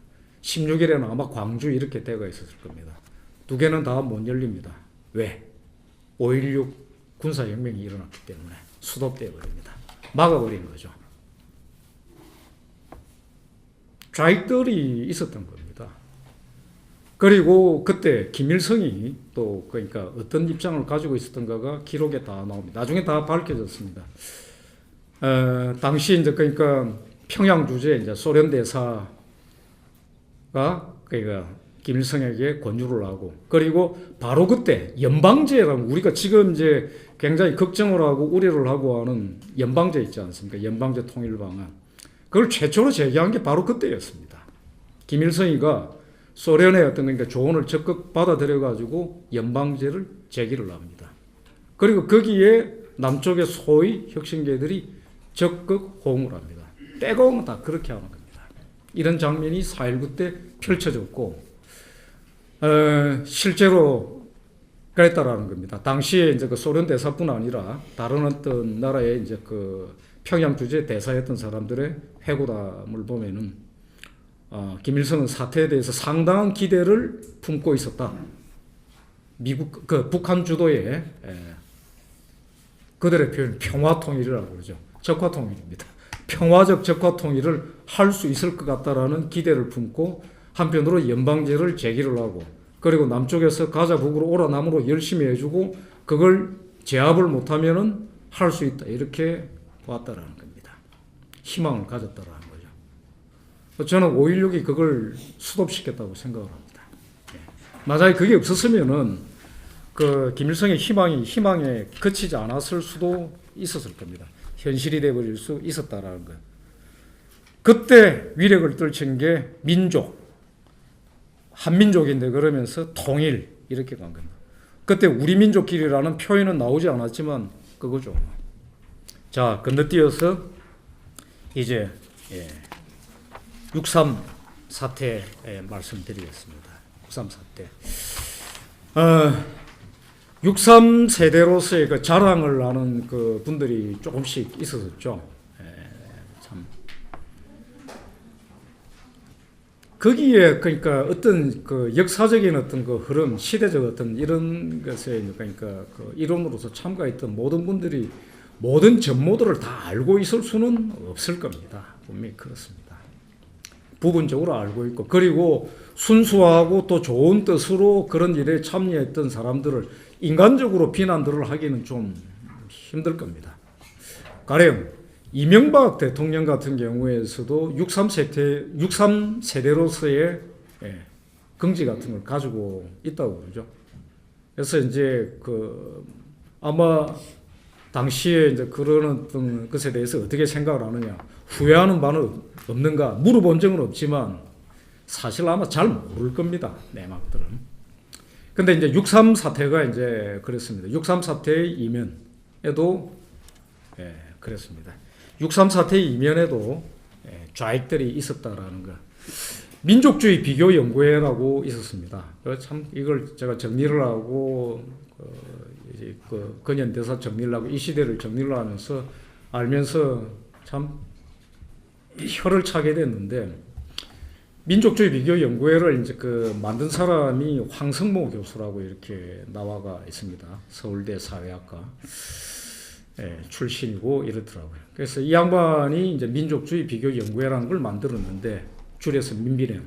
16일에는 아마 광주 이렇게 되어 있었을 겁니다. 두 개는 다 못 열립니다. 왜? 5.16 군사혁명이 일어났기 때문에 수도되어 버립니다. 막아버린 거죠. 좌익들이 있었던 겁니다. 그리고 그때 김일성이 또 그러니까 어떤 입장을 가지고 있었던가가 기록에 다 나옵니다. 나중에 다 밝혀졌습니다. 당시 이제 그러니까 평양 주재 이제 소련 대사가 그러니까 김일성에게 권유를 하고, 그리고 바로 그때 연방제라는, 우리가 지금 이제 굉장히 걱정을 하고 우려를 하고 하는 연방제 있지 않습니까? 연방제 통일 방안. 그걸 최초로 제기한 게 바로 그때였습니다. 김일성이가 소련의 어떤 그러니까 조언을 적극 받아들여 가지고 연방제를 제기를 합니다. 그리고 거기에 남쪽의 소위 혁신계들이 적극 호응을 합니다. 빼고는 다 그렇게 하는 겁니다. 이런 장면이 4.19 때 펼쳐졌고, 실제로 그랬다라는 겁니다. 당시에 이제 그 소련 대사뿐 아니라 다른 어떤 나라의 이제 그 평양 주재 대사였던 사람들의 회고담을 보면은 김일성은 사태에 대해서 상당한 기대를 품고 있었다. 미국 그 북한 주도의 그들의 표현 평화 통일이라고 그러죠. 적화 통일입니다. 평화적 적화 통일을 할 수 있을 것 같다라는 기대를 품고 한편으로 연방제를 제기를 하고, 그리고 남쪽에서 가자 북으로 오라 남으로 열심히 해주고 그걸 제압을 못하면은 할 수 있다, 이렇게 왔다라는 겁니다. 희망을 가졌다라는 거죠. 저는 5.16이 그걸 수습시켰다고 생각을 합니다. 만약에 그게 없었으면은 그 김일성의 희망에 그치지 않았을 수도 있었을 겁니다. 현실이 되어버릴 수 있었다라는 거예요. 그때 위력을 떨친 게 민족, 한민족인데 그러면서 통일, 이렇게 간 겁니다. 그때 우리 민족끼리라는 표현은 나오지 않았지만 그거죠. 자, 건너뛰어서 이제 6.3 사태 말씀드리겠습니다. 6.3 사태. 6.3 세대로서의 그 자랑을 하는 그 분들이 조금씩 있었죠. 참. 거기에 그러니까 어떤 그 역사적인 어떤 그 흐름, 시대적 어떤 이런 것에 그러니까 그 이론으로서 참가했던 모든 분들이 모든 전모들을 다 알고 있을 수는 없을 겁니다. 분명히 그렇습니다. 부분적으로 알고 있고, 그리고 순수하고 또 좋은 뜻으로 그런 일에 참여했던 사람들을 인간적으로 비난들을 하기는 좀 힘들 겁니다. 가령 이명박 대통령 같은 경우에서도 6.3 세대로서의 긍지 같은 걸 가지고 있다고 그러죠. 그래서 이제 그 아마 당시에 이제 그런 어떤 것에 대해서 어떻게 생각을 하느냐, 후회하는 바는 없는가 물어본 적은 없지만 사실 아마 잘 모를 겁니다. 내막들은. 근데 이제 6.3 사태가 이제 그랬습니다. 6.3 사태의 이면에도 그랬습니다. 6.3 사태의 이면에도 좌익들이 있었다라는 거. 민족주의 비교 연구회라고 있었습니다. 참 이걸 제가 정리를 하고 이제 그 근현대사 정리를 하고 이 시대를 정리를 하면서 알면서 참 혀를 차게 됐는데, 민족주의 비교 연구회를 이제 그 만든 사람이 황성모 교수라고 이렇게 나와가 있습니다. 서울대 사회학과 출신이고 이렇더라고요. 그래서 이 양반이 이제 민족주의 비교 연구회라는 걸 만들었는데, 줄여서 민비련.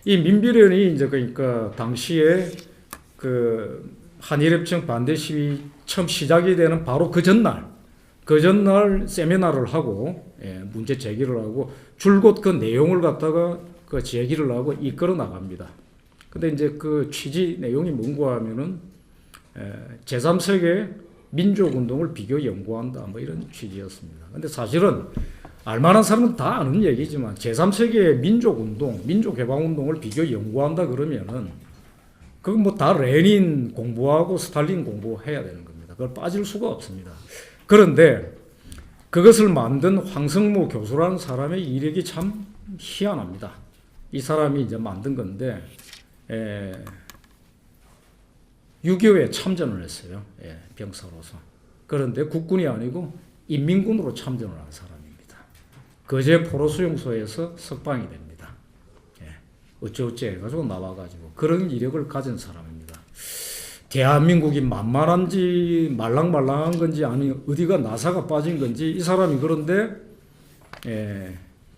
이 민비련이 이제 그러니까 당시에 그 한일협정 반대 시위 처음 시작이 되는 바로 그 전날 세미나를 하고 문제 제기를 하고 줄곧 그 내용을 갖다가 그 제기를 하고 이끌어 나갑니다. 근데 이제 그 취지 내용이 뭔가 하면은 제3세계 민족운동을 비교 연구한다, 뭐 이런 취지였습니다. 근데 사실은 알만한 사람은 다 아는 얘기지만 제3세계 민족운동, 민족해방운동을 비교 연구한다 그러면은 그건 뭐 다 레닌 공부하고 스탈린 공부해야 되는 겁니다. 그걸 빠질 수가 없습니다. 그런데 그것을 만든 황성모 교수라는 사람의 이력이 참 희한합니다. 이 사람이 이제 만든 건데 6.25에 참전을 했어요. 병사로서. 그런데 국군이 아니고 인민군으로 참전을 한 사람입니다. 거제 포로수용소에서 석방이 됩니다. 어쩌어째 해가지고 나와가지고 그런 이력을 가진 사람입니다. 대한민국이 만만한지 말랑말랑한 건지 아니면 어디가 나사가 빠진 건지 이 사람이 그런데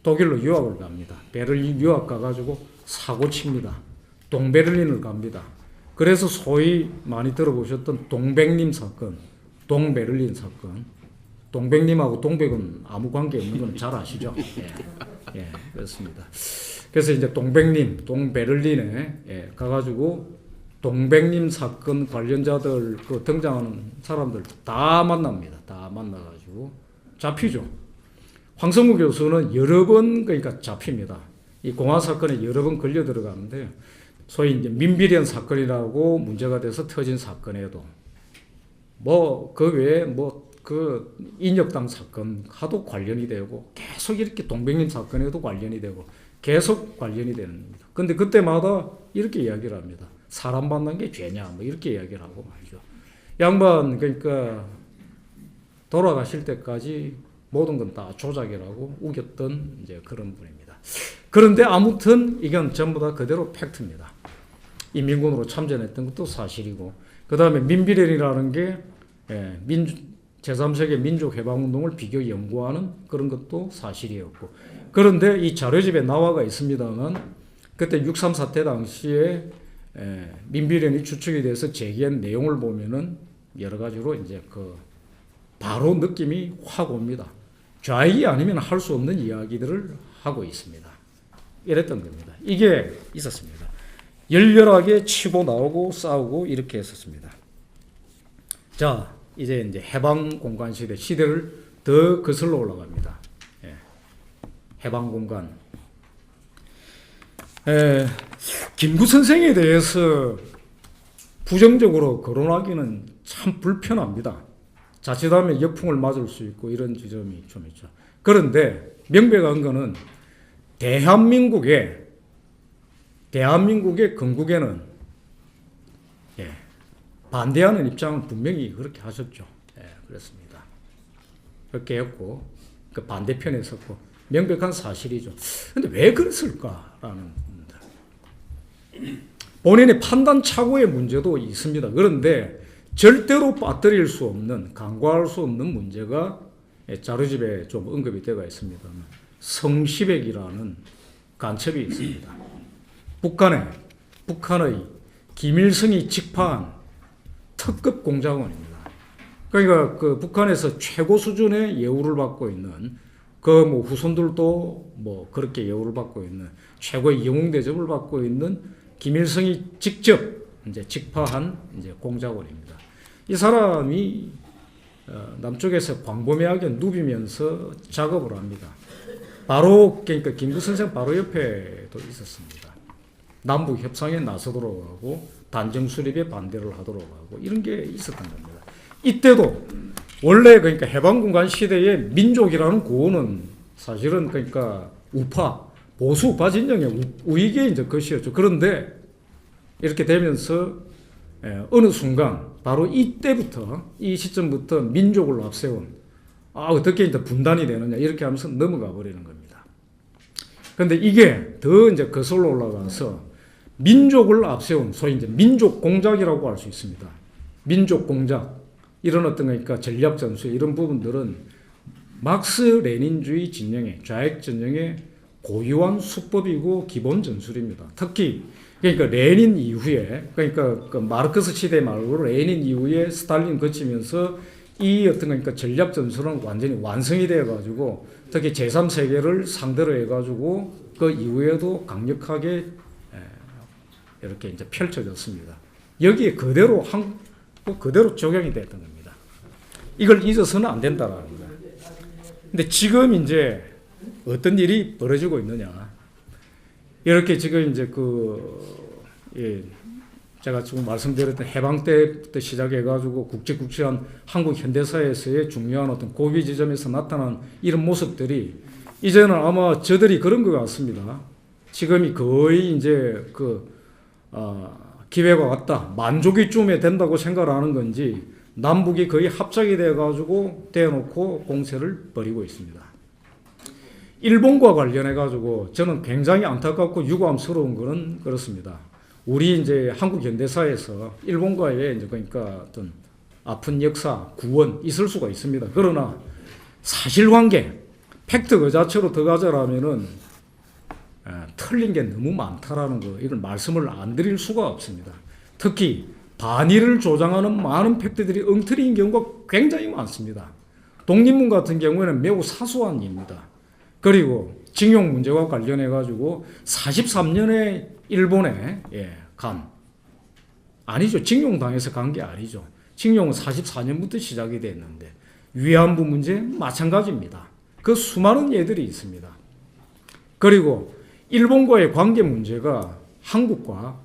독일로 유학을 갑니다. 베를린 유학 가가지고 사고 칩니다. 동베를린을 갑니다. 그래서 소위 많이 들어보셨던 동백님 사건, 동베를린 사건. 동백님하고 동백은 아무 관계 없는 건 잘 아시죠? 예, 예, 그렇습니다. 그래서 이제 동백님, 동베를린에 가가지고 동백님 사건 관련자들 그 등장하는 사람들 다 만납니다. 다 만나가지고 잡히죠. 황성우 교수는 여러 번 그러니까 잡힙니다. 이 공화 사건에 여러 번 걸려 들어가는데 소위 이제 민비련 사건이라고 문제가 돼서 터진 사건에도 뭐 그 외에 뭐 그 인혁당 사건 하도 관련이 되고 계속 이렇게 동백님 사건에도 관련이 되고 계속 관련이 되는 겁니다. 근데 그때마다 이렇게 이야기를 합니다. 사람 만난 게 죄냐 뭐 이렇게 이야기를 하고 말이죠. 양반 그러니까 돌아가실 때까지 모든 건 다 조작이라고 우겼던 이제 그런 분입니다. 그런데 아무튼 이건 전부 다 그대로 팩트입니다. 인민군으로 참전했던 것도 사실이고 그 다음에 민비련이라는 게 제3세계 민족해방운동을 비교 연구하는 그런 것도 사실이었고 그런데 이 자료집에 나와가 있습니다만 그때 6.3 사태 당시에 민비련이 추측이 돼서 제기한 내용을 보면은 여러 가지로 이제 그 바로 느낌이 확 옵니다. 좌익이 아니면 할 수 없는 이야기들을 하고 있습니다. 이랬던 겁니다. 이게 있었습니다. 열렬하게 치고 나오고 싸우고 이렇게 했었습니다. 자, 이제 해방 공간 시대를 더 거슬러 올라갑니다. 예. 해방 공간. 김구 선생에 대해서 부정적으로 거론하기는 참 불편합니다. 자칫하면 역풍을 맞을 수 있고 이런 지점이 좀 있죠. 그런데 명백한 거는 대한민국의 건국에는 반대하는 입장은 분명히 그렇게 하셨죠. 그렇습니다. 그렇게 했고 그 반대편에 섰고 명백한 사실이죠. 그런데 왜 그랬을까라는 본인의 판단 착오의 문제도 있습니다. 그런데 절대로 빠뜨릴 수 없는 간과할 수 없는 문제가 자료집에 좀 언급이 되어 있습니다. 성시백이라는 간첩이 있습니다. 북한의 김일성이 직파한 특급 공작원입니다. 그러니까 그 북한에서 최고 수준의 예우를 받고 있는 그 뭐 후손들도 뭐 그렇게 예우를 받고 있는 최고의 영웅 대접을 받고 있는 김일성이 직접 이제 직파한 이제 공작원입니다. 이 사람이 남쪽에서 광범위하게 누비면서 작업을 합니다. 바로 그러니까 김구 선생 바로 옆에도 있었습니다. 남북 협상에 나서도록 하고 단정 수립에 반대를 하도록 하고 이런 게 있었던 겁니다. 이때도 원래 그러니까 해방공간 시대의 민족이라는 구호는 사실은 그러니까 우파 보수 우파 진영의 우익의 이제 것이었죠. 그런데 이렇게 되면서 어느 순간 바로 이때부터 이 시점부터 민족을 앞세운 어떻게 이제 분단이 되느냐 이렇게 하면서 넘어가 버리는 겁니다. 그런데 이게 더 이제 거슬러 올라가서 민족을 앞세운 소위 이제 민족 공작이라고 할 수 있습니다. 민족 공작 이런 어떤 그러니까 전략 전술 이런 부분들은 막스 레닌주의 진영의 좌익 진영의 고유한 수법이고 기본 전술입니다. 특히 그러니까 레닌 이후에 그러니까 그 마르크스 시대 말고 레닌 이후에 스탈린 거치면서 이 어떤 그러니까 전략 전술은 완전히 완성이 되어 가지고 특히 제3세계를 상대로 해 가지고 그 이후에도 강력하게 이렇게 이제 펼쳐졌습니다. 여기에 그대로 그대로 적용이 됐던 겁니다. 이걸 잊어서는 안 된다라는 거예요. 근데 지금 이제 어떤 일이 벌어지고 있느냐? 이렇게 지금 이제 제가 지금 말씀드렸던 해방 때부터 시작해가지고 굵직굵직한 한국 현대사에서의 중요한 어떤 고비 지점에서 나타난 이런 모습들이 이제는 아마 저들이 그런 것 같습니다. 지금이 거의 이제 기회가 왔다. 만조기쯤에 된다고 생각하는 건지 남북이 거의 합작이 돼가지고 대놓고 공세를 벌이고 있습니다. 일본과 관련해가지고 저는 굉장히 안타깝고 유감스러운 거는 그렇습니다. 우리 이제 한국 현대사에서 일본과의 이제 그러니까 어떤 아픈 역사, 구원 있을 수가 있습니다. 그러나 사실관계, 팩트 그 자체로 들어가자라면은 틀린 게 너무 많다라는 거 이걸 말씀을 안 드릴 수가 없습니다. 특히 반일을 조장하는 많은 팩트들이 엉터리인 경우가 굉장히 많습니다. 독립문 같은 경우에는 매우 사소한 일입니다. 그리고 징용 문제와 관련해 가지고 43년에 일본에 아니죠. 징용당해서 간 게 아니죠. 징용은 44년부터 시작이 됐는데 위안부 문제 마찬가지입니다. 그 수많은 예들이 있습니다. 그리고 일본과의 관계 문제가 한국과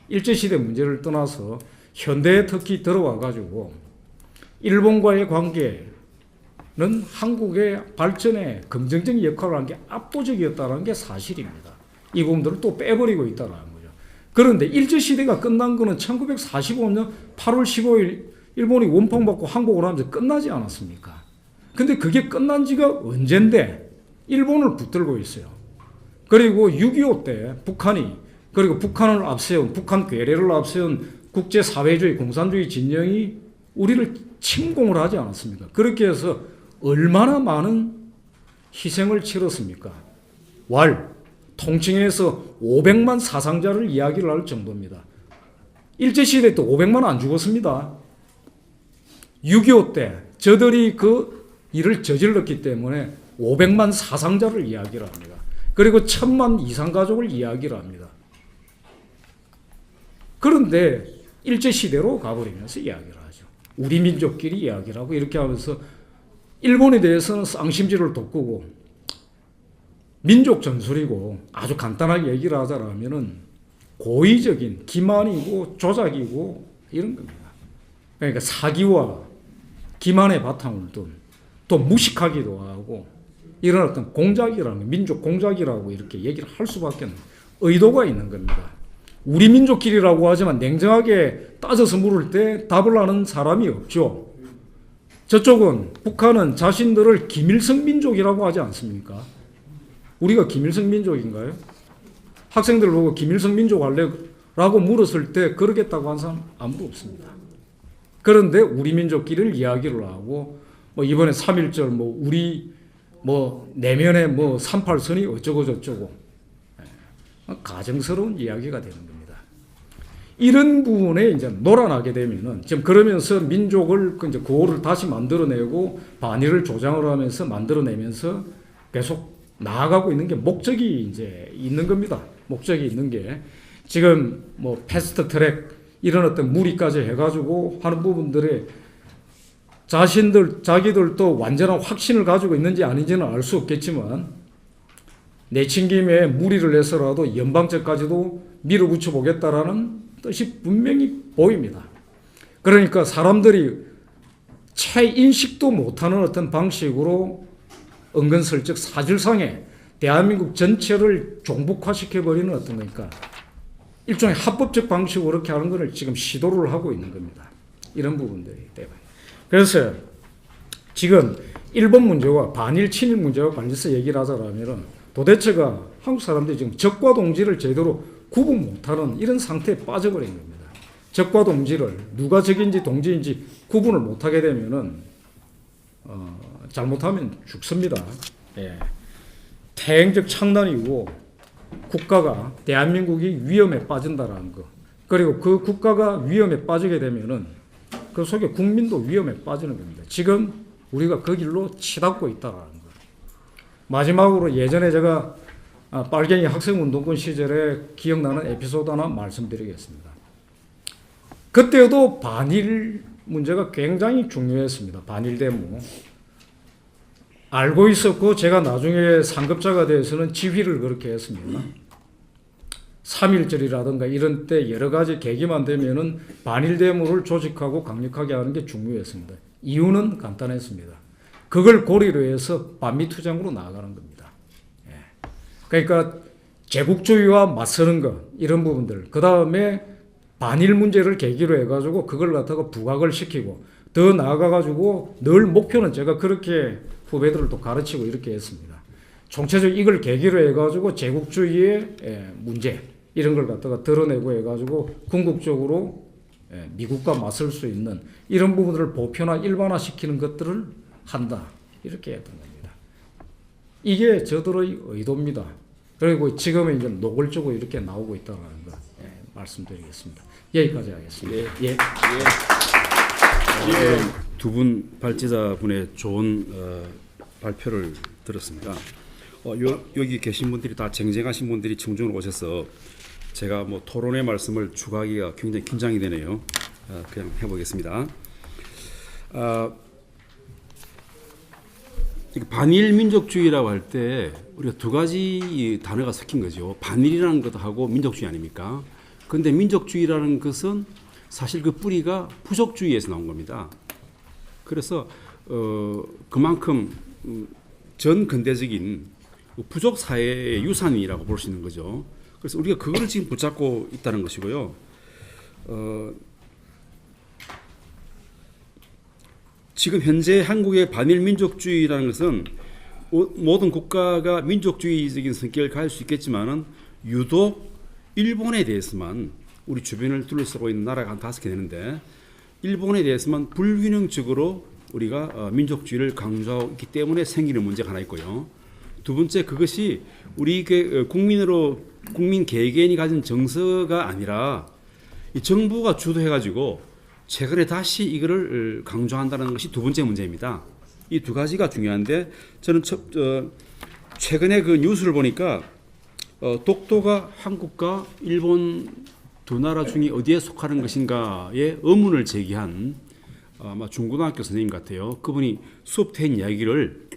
일제시대 문제를 떠나서 현대에 특히 들어와 가지고 일본과의 관계는 한국의 발전에 긍정적인 역할을 한 게 압도적이었다는 게 사실입니다. 이 부분들을 또 빼버리고 있다는 거죠. 그런데 일제시대가 끝난 거는 1945년 8월 15일 일본이 원통받고 항복을 하면서 끝나지 않았습니까? 근데 그게 끝난 지가 언젠데 일본을 붙들고 있어요. 그리고 6.25 때 북한이 그리고 북한을 앞세운 북한 괴뢰를 앞세운 국제사회주의 공산주의 진영이 우리를 침공을 하지 않았습니까? 그렇게 해서 얼마나 많은 희생을 치렀습니까? 통칭해서 500만 사상자를 이야기를 할 정도입니다. 일제시대 때 500만 안 죽었습니다. 6.25 때 저들이 그 일을 저질렀기 때문에 500만 사상자를 이야기를 합니다. 그리고 1000만 이상 가족을 이야기를 합니다. 그런데 일제시대로 가버리면서 이야기를 하죠. 우리 민족끼리 이야기를 하고 이렇게 하면서 일본에 대해서는 쌍심지를 돋구고 민족 전술이고 아주 간단하게 얘기를 하자라면은 고의적인 기만이고 조작이고 이런 겁니다. 그러니까 사기와 기만의 바탕을 둔 또 무식하기도 하고 이런 어떤 공작이라는 민족 공작이라고 이렇게 얘기를 할 수밖에 없는 의도가 있는 겁니다. 우리 민족끼리라고 하지만 냉정하게 따져서 물을 때 답을 하는 사람이 없죠. 저쪽은 북한은 자신들을 김일성 민족이라고 하지 않습니까? 우리가 김일성 민족인가요? 학생들 보고 김일성 민족 할래라고 물었을 때 그러겠다고 한 사람 아무도 없습니다. 그런데 우리 민족끼리를 이야기를 하고 이번에 3.1절 우리 내면에 38선이 어쩌고 저쩌고 가정스러운 이야기가 되는 겁니다. 이런 부분에 이제 놀아나게 되면은 지금 그러면서 민족을 이제 구호를 다시 만들어내고 반일을 조장을 하면서 만들어내면서 계속 나아가고 있는 게 목적이 이제 있는 겁니다. 목적이 있는 게 지금 패스트 트랙 이런 어떤 무리까지 해가지고 하는 부분들에 자기들도 완전한 확신을 가지고 있는지 아닌지는 알 수 없겠지만 내친김에 무리를 해서라도 연방제까지도 밀어붙여 보겠다라는 뜻이 분명히 보입니다. 그러니까 사람들이 채 인식도 못하는 어떤 방식으로 은근슬쩍 사실상에 대한민국 전체를 종북화시켜버리는 어떤 거니까 일종의 합법적 방식으로 그렇게 하는 것을 지금 시도를 하고 있는 겁니다. 이런 부분들이 때문에. 그래서 지금 일본 문제와 반일 친일 문제와 관련해서 얘기를 하자면 도대체가 한국 사람들이 지금 적과 동지를 제대로 구분 못하는 이런 상태에 빠져버린 겁니다. 적과 동지를 누가 적인지 동지인지 구분을 못하게 되면은 잘못하면 죽습니다. 태행적 창난이고 국가가 대한민국이 위험에 빠진다라는 거. 그리고 그 국가가 위험에 빠지게 되면은 그 속에 국민도 위험에 빠지는 겁니다. 지금 우리가 그 길로 치닫고 있다라는 거. 마지막으로 예전에 제가 빨갱이 학생운동권 시절에 기억나는 에피소드 하나 말씀드리겠습니다. 그때도 반일 문제가 굉장히 중요했습니다. 반일 데모. 알고 있었고 제가 나중에 상급자가 되어서는 지휘를 그렇게 했습니다. 3.1절이라든가 이런 때 여러 가지 계기만 되면은 반일 데모를 조직하고 강력하게 하는 게 중요했습니다. 이유는 간단했습니다. 그걸 고리로 해서 반미투쟁으로 나아가는 겁니다. 그러니까 제국주의와 맞서는 것 이런 부분들 그 다음에 반일 문제를 계기로 해가지고 그걸 갖다가 부각을 시키고 더 나아가가지고 늘 목표는 제가 그렇게 후배들을 또 가르치고 이렇게 했습니다. 총체적으로 이걸 계기로 해가지고 제국주의의 문제 이런 걸 갖다가 드러내고 해가지고 궁극적으로 미국과 맞설 수 있는 이런 부분들을 보편화 일반화시키는 것들을 한다 이렇게 했던 겁니다. 이게 저들의 의도입니다. 그리고 지금은 이제 노골적으로 이렇게 나오고 있다는 거 말씀드리겠습니다. 여기까지 하겠습니다. 예. 두 분 발제자분의 좋은 발표를 들었습니다. 여기 계신 분들이 다 쟁쟁하신 분들이 청중으로 오셔서 제가 뭐 토론의 말씀을 추가하기가 굉장히 긴장이 되네요. 그냥 해보겠습니다. 반일 민족주의라고 할 때 우리가 두 가지 단어가 섞인 거죠. 반일이라는 것하고 민족주의 아닙니까? 그런데 민족주의라는 것은 사실 그 뿌리가 부족주의에서 나온 겁니다. 그래서 그만큼 전 근대적인 부족 사회의 유산이라고 볼 수 있는 거죠. 그래서 우리가 그걸 지금 붙잡고 있다는 것이고요. 지금 현재 한국의 반일 민족주의라는 것은 모든 국가가 민족주의적인 성격을 가질 수 있겠지만은 유독 일본에 대해서만 우리 주변을 둘러싸고 있는 나라가 한 5개 되는데 일본에 대해서만 불균형적으로 우리가 민족주의를 강조하고 있기 때문에 생기는 문제가 하나 있고요. 두 번째, 그것이 우리 국민 개개인이 가진 정서가 아니라 이 정부가 주도해가지고 최근에 다시 이거를 강조한다는 것이 두 번째 문제입니다. 이 두 가지가 중요한데 저는 최근에 그 뉴스를 보니까 독도가 한국과 일본 두 나라 중에 어디에 속하는 것인가에 의문을 제기한 아마 중고등학교 선생님 같아요. 그분이 수업된 이야기를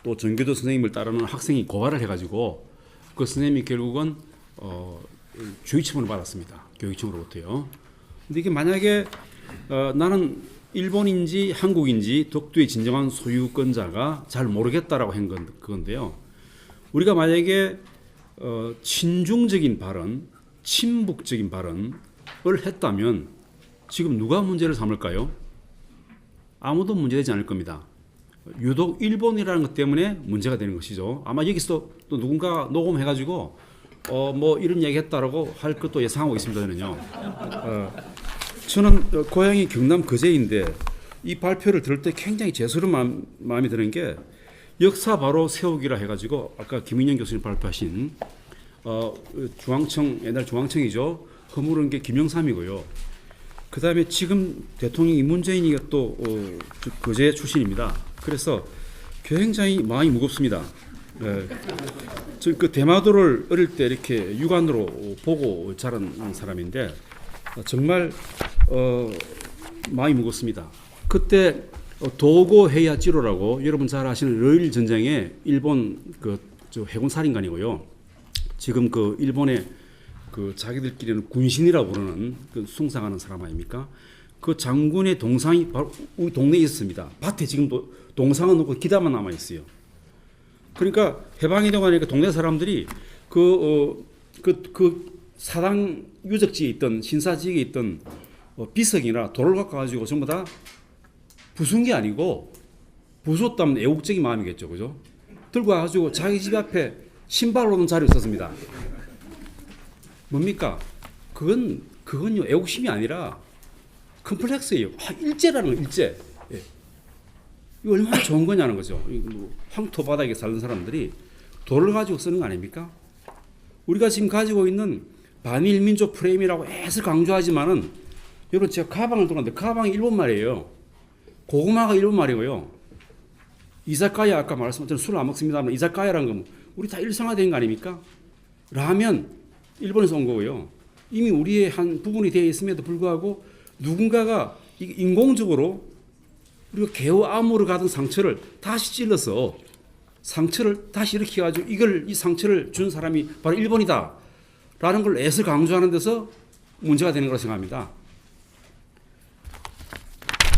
또 전교조 선생님을 따르는 학생이 고발을 해가지고 그 선생님이 결국은 주의처분을 받았습니다. 교육청으로부터요. 근데 이게 만약에 나는 일본인지 한국인지 독도의 진정한 소유권자가 잘 모르겠다라고 한 그건데요. 우리가 만약에 친중적인 발언, 친북적인 발언을 했다면 지금 누가 문제를 삼을까요? 아무도 문제되지 않을 겁니다. 유독 일본이라는 것 때문에 문제가 되는 것이죠. 아마 여기서 또 누군가 녹음해가지고 뭐 이런 얘기 했다라고 할 것도 예상하고 있습니다. 저는 고향이 경남 거제인데 이 발표를 들을 때 굉장히 죄스러운 마음이 드는 게 역사 바로 세우기라 해가지고 아까 김인영 교수님 발표하신 중앙청, 옛날 중앙청이죠. 허물은 게 김영삼이고요. 그 다음에 지금 대통령이 문재인이가 또 거제 출신입니다. 그래서 굉장히 마음이 무겁습니다. 저 그 대마도를 어릴 때 이렇게 육안으로 보고 자란 사람인데 정말 마음이 무겁습니다. 그때 도고 헤이아지로라고 여러분 잘 아시는 러일 전쟁에 일본 저 해군 살인관이고요. 지금 그 일본의 그 자기들끼리는 군신이라고 부르는 그 숭상하는 사람 아닙니까? 그 장군의 동상이 바로 우리 동네에 있습니다. 밭에 지금도 동상은 놓고 기다만 남아 있어요. 그러니까 해방이 되고 나니까 동네 사람들이 그 사당 유적지에 있던 신사지역에 있던 비석이나 돌을 갖고 가지고 전부 다 부순 게 아니고 부쉈다면 애국적인 마음이겠죠, 그죠? 들고 와가지고 자기 집 앞에 신발 놓는 자리에 있었습니다. 뭡니까? 그건요 애국심이 아니라 컴플렉스예요. 일제라는 거, 일제. 예. 이거 얼마나 좋은 거냐는 거죠. 황토 바닥에 사는 사람들이 돌을 가지고 쓰는 거 아닙니까? 우리가 지금 가지고 있는 반일 민족 프레임이라고 애써 강조하지만은 여러분 제가 가방을 들었는데 가방이 일본 말이에요. 고구마가 일본 말이고요. 이자카야 아까 말씀드린 저는 술을 안 먹습니다만 이자카야라는 건 우리 다 일상화된 거 아닙니까? 라면 일본에서 온 거고요. 이미 우리의 한 부분이 되어 있음에도 불구하고 누군가가 인공적으로 우리가 개우 암으로 가던 상처를 다시 찔러서 상처를 다시 일으켜가지고 이 상처를 준 사람이 바로 일본이다 라는 걸 애써 강조하는 데서 문제가 되는 거라고 생각합니다.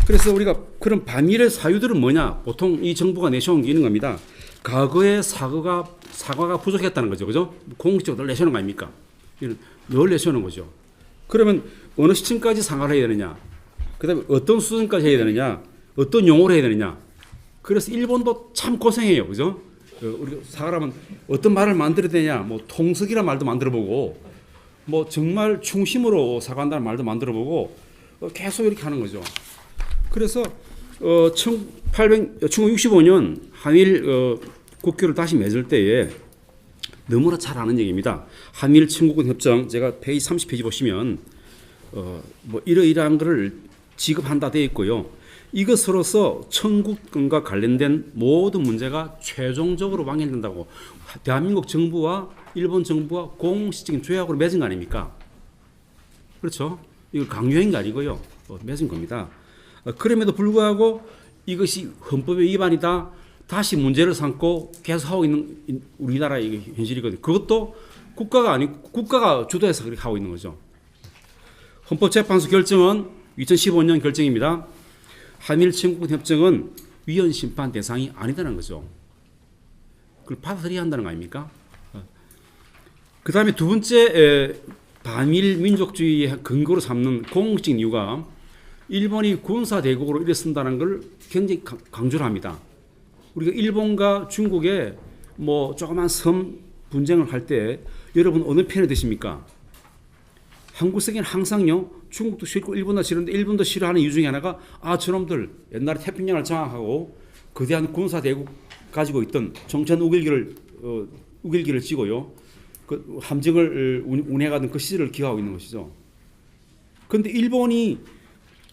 그래서 우리가 그런 반일의 사유들은 뭐냐? 보통 이 정부가 내세운 게 있는 겁니다. 과거의 사과가 부족했다는 거죠. 그죠? 공식적으로 늘 내세우는 거 아닙니까? 늘 내세우는 거죠. 그러면 어느 시점까지 사과를 해야 되느냐? 그 다음에 어떤 수준까지 해야 되느냐? 어떤 용어를 해야 되느냐? 그래서 일본도 참 고생해요. 그죠? 우리가 사과하면 어떤 말을 만들어야 되냐? 뭐 통석이란 말도 만들어보고 뭐 정말 충심으로 사과한다는 말도 만들어보고 계속 이렇게 하는 거죠. 그래서 1965년 한일 국교를 다시 맺을 때에 너무나 잘 아는 얘기입니다. 한일 청구권 협정 제가 페이지 30페이지 보시면 뭐 이러이러한 것을 지급한다 되어 있고요. 이것으로서 청구권과 관련된 모든 문제가 최종적으로 완결된다고 대한민국 정부와 일본 정부와 공식적인 조약으로 맺은 거 아닙니까? 그렇죠? 이걸 강요한 게 아니고요. 맺은 겁니다. 그럼에도 불구하고 이것이 헌법의 위반이다. 다시 문제를 삼고 계속 하고 있는 우리나라의 현실이거든요. 그것도 국가가 아니고 국가가 주도해서 그렇게 하고 있는 거죠. 헌법재판소 결정은 2015년 결정입니다. 한일 청구권 협정은 위헌 심판 대상이 아니다는 거죠. 그걸 받아들여야 한다는 거 아닙니까? 그 다음에 두 번째 반일 민족주의의 근거로 삼는 공식적인 이유가 일본이 군사 대국으로 일어선다는 걸 굉장히 강조를 합니다. 우리가 일본과 중국의 뭐 조그만 섬 분쟁을 할 때 여러분 어느 편에 드십니까? 한국에서는 항상요 중국도 싫고 일본도 싫은데 일본도 싫어하는 이유 중에 하나가 저놈들 옛날에 태평양을 장악하고 거대한 군사 대국 가지고 있던 정천 우길기를 쥐고요 그 함정을 운행하던 그 시절을 기억하고 있는 것이죠. 그런데 일본이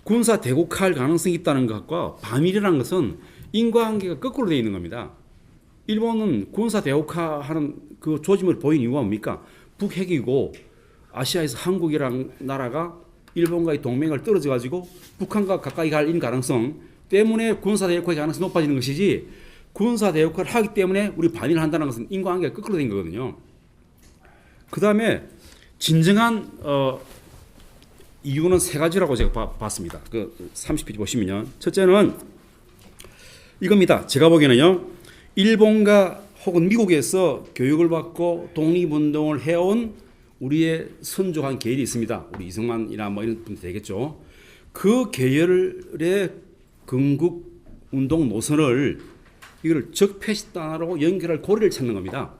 군사 대국할 가능성이 있다는 것과 반일이라는 것은 인과관계가 거꾸로 되어 있는 겁니다. 일본은 군사 대국화하는 그 조짐을 보인 이유가 뭡니까? 북핵이고 아시아에서 한국이라는 나라가 일본과의 동맹을 떨어져 가지고 북한과 가까이 갈 가능성 때문에 군사 대국화의 가능성이 높아지는 것이지 군사 대국화를 하기 때문에 우리 반일을 한다는 것은 인과관계가 거꾸로 된 거거든요. 그 다음에 진정한 이유는 세 가지라고 제가 봤습니다. 그 30페이지 보시면요. 첫째는 이겁니다. 제가 보기에는요. 일본과 혹은 미국에서 교육을 받고 독립운동을 해온 우리의 선조한 계열이 있습니다. 우리 이승만이나 뭐 이런 분들 되겠죠. 그 계열의 건국운동 노선을 이걸 적폐시단으로 연결할 고리를 찾는 겁니다.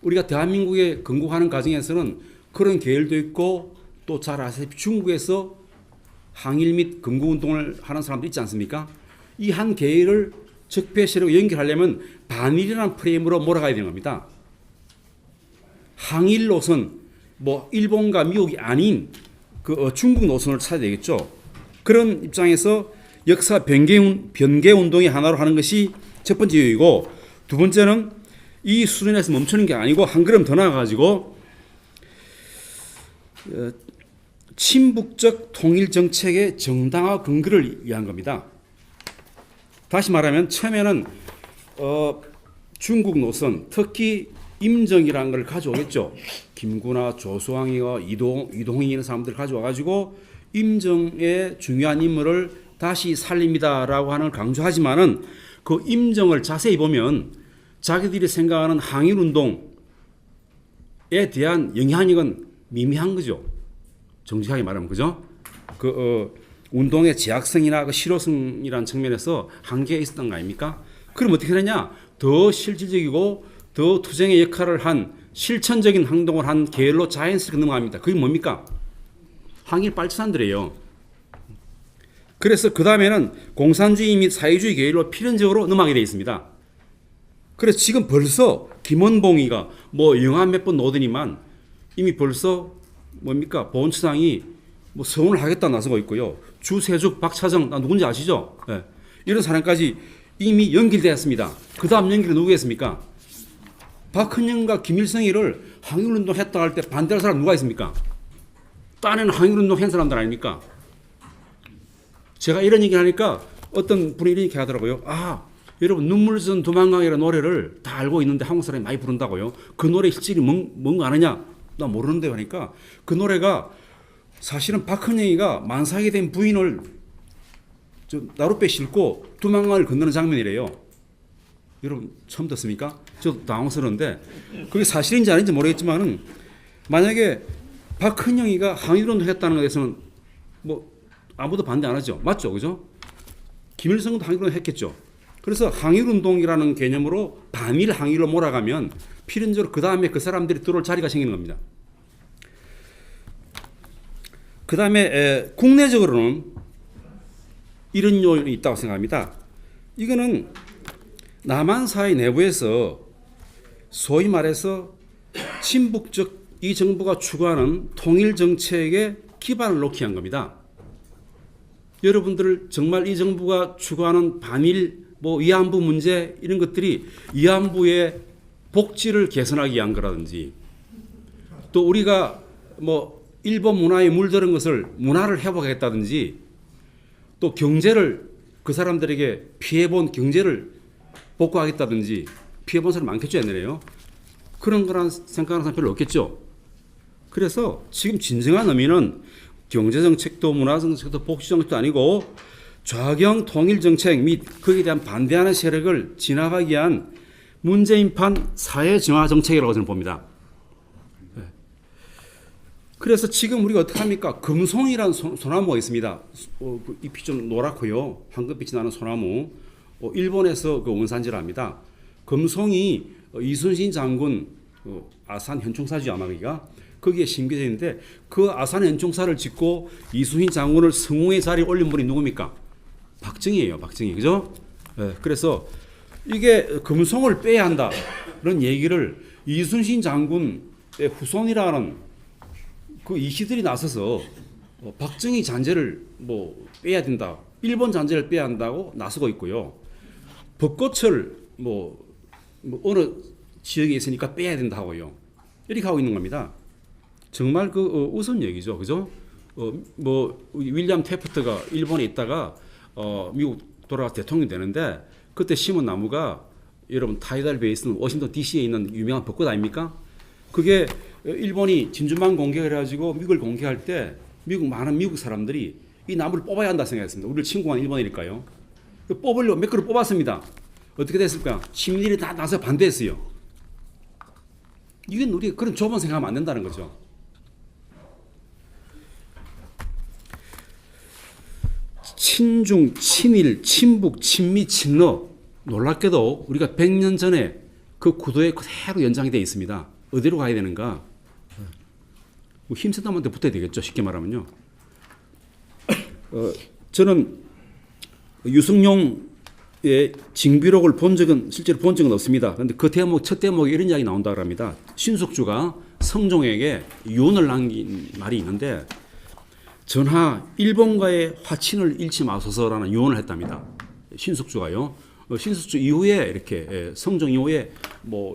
우리가 대한민국에 건국하는 과정에서는 그런 계열도 있고 또 잘 아시다시피 중국에서 항일 및 건국운동을 하는 사람도 있지 않습니까? 이 한 계열을 적폐시로 연결하려면 반일이라는 프레임으로 몰아가야 되는 겁니다. 항일 노선, 뭐 일본과 미국이 아닌 그 중국 노선을 찾아야 되겠죠. 그런 입장에서 역사 변개 운동의 하나로 하는 것이 첫 번째 이유이고 두 번째는 이 수준에서 멈추는 게 아니고 한 걸음 더 나아가지고 친북적 통일 정책의 정당화 근거를 위한 겁니다. 다시 말하면 처음에는 중국 노선, 특히 임정이라는 걸 가져오겠죠. 김구나 조수왕이와 이동희 이런 사람들 가져와가지고 임정의 중요한 인물을 다시 살립니다라고 하는 걸 강조하지만은 그 임정을 자세히 보면 자기들이 생각하는 항일운동에 대한 영향력은 미미한 거죠. 정직하게 말하면 그죠? 운동의 제약성이나 그 실효성이라는 측면에서 한계가 있었던 거 아닙니까? 그럼 어떻게 되냐? 더 실질적이고 더 투쟁의 역할을 한 실천적인 행동을 한 계열로 자연스럽게 넘어갑니다. 그게 뭡니까? 항일 빨치산들이에요. 그래서 그 다음에는 공산주의 및 사회주의 계열로 필연적으로 넘어가게 되어 있습니다. 그래서 지금 벌써 김원봉이가 뭐 영화 몇 번 나오더니만 이미 벌써 뭡니까? 보훈처장이 뭐 서운을 하겠다 나서고 있고요. 주세죽, 박차정, 나 누군지 아시죠? 네. 이런 사람까지 이미 연결되었습니다. 그 다음 연결이 누구겠습니까? 박헌영과 김일성이를 항일운동 했다 할 때 반대할 사람 누가 있습니까? 딴에는 항일운동 한 사람들 아닙니까? 제가 이런 얘기 하니까 어떤 분이 이렇게 하더라고요. 여러분 눈물선 도망강이라는 노래를 다 알고 있는데 한국 사람이 많이 부른다고요. 그 노래 실질이 뭔가 아느냐? 나 모르는데 하니까 그 노래가 사실은 박헌영이가 만삭이 된 부인을 나룻배 싣고 두만강을 건너는 장면이래요. 여러분 처음 듣습니까? 저도 당황스러운데 그게 사실인지 아닌지 모르겠지만은 만약에 박헌영이가 항일운동 했다는 것에 대해서는 뭐 아무도 반대 안 하죠. 맞죠? 그죠? 김일성도 항일운동 했겠죠. 그래서 항일운동이라는 개념으로 반일 항일로 몰아가면 필연적으로 그 다음에 그 사람들이 들어올 자리가 생기는 겁니다. 그 다음에 국내적으로는 이런 요인이 있다고 생각합니다. 이거는 남한 사회 내부에서 소위 말해서 친북적 이 정부가 추구하는 통일 정책에 기반을 놓기 한 겁니다. 여러분들 정말 이 정부가 추구하는 반일 위안부 문제 이런 것들이 위안부의 복지를 개선하기 위한 거라든지 또 우리가 일본 문화에 물들은 것을 문화를 회복하겠다든지 또 경제를 그 사람들에게 피해본 경제를 복구하겠다든지 피해본 사람 많겠죠 옛날에요. 그런 거란 생각하는 사람 별로 없겠죠. 그래서 지금 진정한 의미는 경제정책도 문화정책도 복지정책도 아니고 좌경 통일정책 및 거기에 대한 반대하는 세력을 진압하기 위한 문재인판 사회정화정책이라고 저는 봅니다. 그래서 지금 우리가 어떻게 합니까? 금송이라는 소나무가 있습니다. 잎이 좀 노랗고요. 황금빛이 나는 소나무. 일본에서 그 원산지랍니다. 금송이 이순신 장군 아산 현충사지 아마 거기에 심겨져 있는데 그 아산 현충사를 짓고 이순신 장군을 성웅의 자리에 올린 분이 누굽니까? 박정희예요. 박정희. 그죠? 네, 그래서 이게 금송을 빼야 한다. 그런 얘기를 이순신 장군의 후손이라는 그 이시들이 나서서 박정희 잔재를 빼야 된다. 일본 잔재를 빼야 한다고 나서고 있고요. 벚꽃을 어느 지역에 있으니까 빼야 된다고요. 이렇게 하고 있는 겁니다. 정말 우스운 얘기죠. 그죠? 윌리엄 태프트가 일본에 있다가 미국 돌아가서 대통령이 되는데 그때 심은 나무가 여러분 타이달 베이스는 워싱턴 DC에 있는 유명한 벚꽃 아닙니까? 그게 일본이 진주만 공격을 해가지고 미국을 공격할 때 많은 미국 사람들이 이 나무를 뽑아야 한다 생각했습니다. 우리를 침공한 일본이니까요. 뽑으려고 몇 그루 뽑았습니다. 어떻게 됐을까? 시민들이 다 나서 반대했어요. 이건 우리 그런 좁은 생각하면 안 된다는 거죠. 친중, 친일, 친북, 친미, 친러 놀랍게도 우리가 100년 전에 그 구도에 그대로 연장이 되어 있습니다. 어디로 가야 되는가? 힘센 놈한테 붙어야 되겠죠. 쉽게 말하면요. 저는 유승용의 징비록을 실제로 본 적은 없습니다. 그런데 그 첫 대목에 이런 이야기 나온다고 합니다. 신숙주가 성종에게 유언을 남긴 말이 있는데 전하 일본과의 화친을 잃지 마소서라는 유언을 했답니다. 신숙주가요. 신숙주 이후에 이렇게 성종 이후에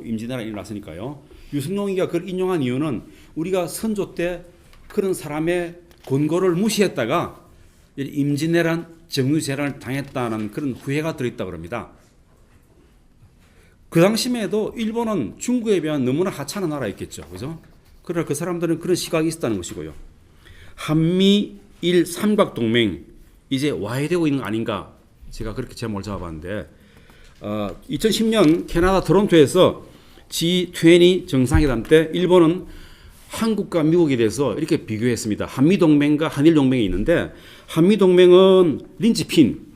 임진왜란이 일어났으니까요. 유승용이가 그걸 인용한 이유는 우리가 선조 때 그런 사람의 권고를 무시했다가 임진왜란 정유재란을 당했다는 그런 후회가 들어있다고 합니다. 그 당시에도 일본은 중국에 비하면 너무나 하찮은 나라였겠죠. 그죠? 그러나 그 사람들은 그런 시각이 있었다는 것이고요. 한미일 삼각동맹 이제 와야 되고 있는 거 아닌가 제가 그렇게 제목을 잡아봤는데 2010년 캐나다 토론토에서 G20 정상회담 때 일본은 한국과 미국에 대해서 이렇게 비교했습니다. 한미동맹과 한일동맹이 있는데 한미동맹은 린치핀,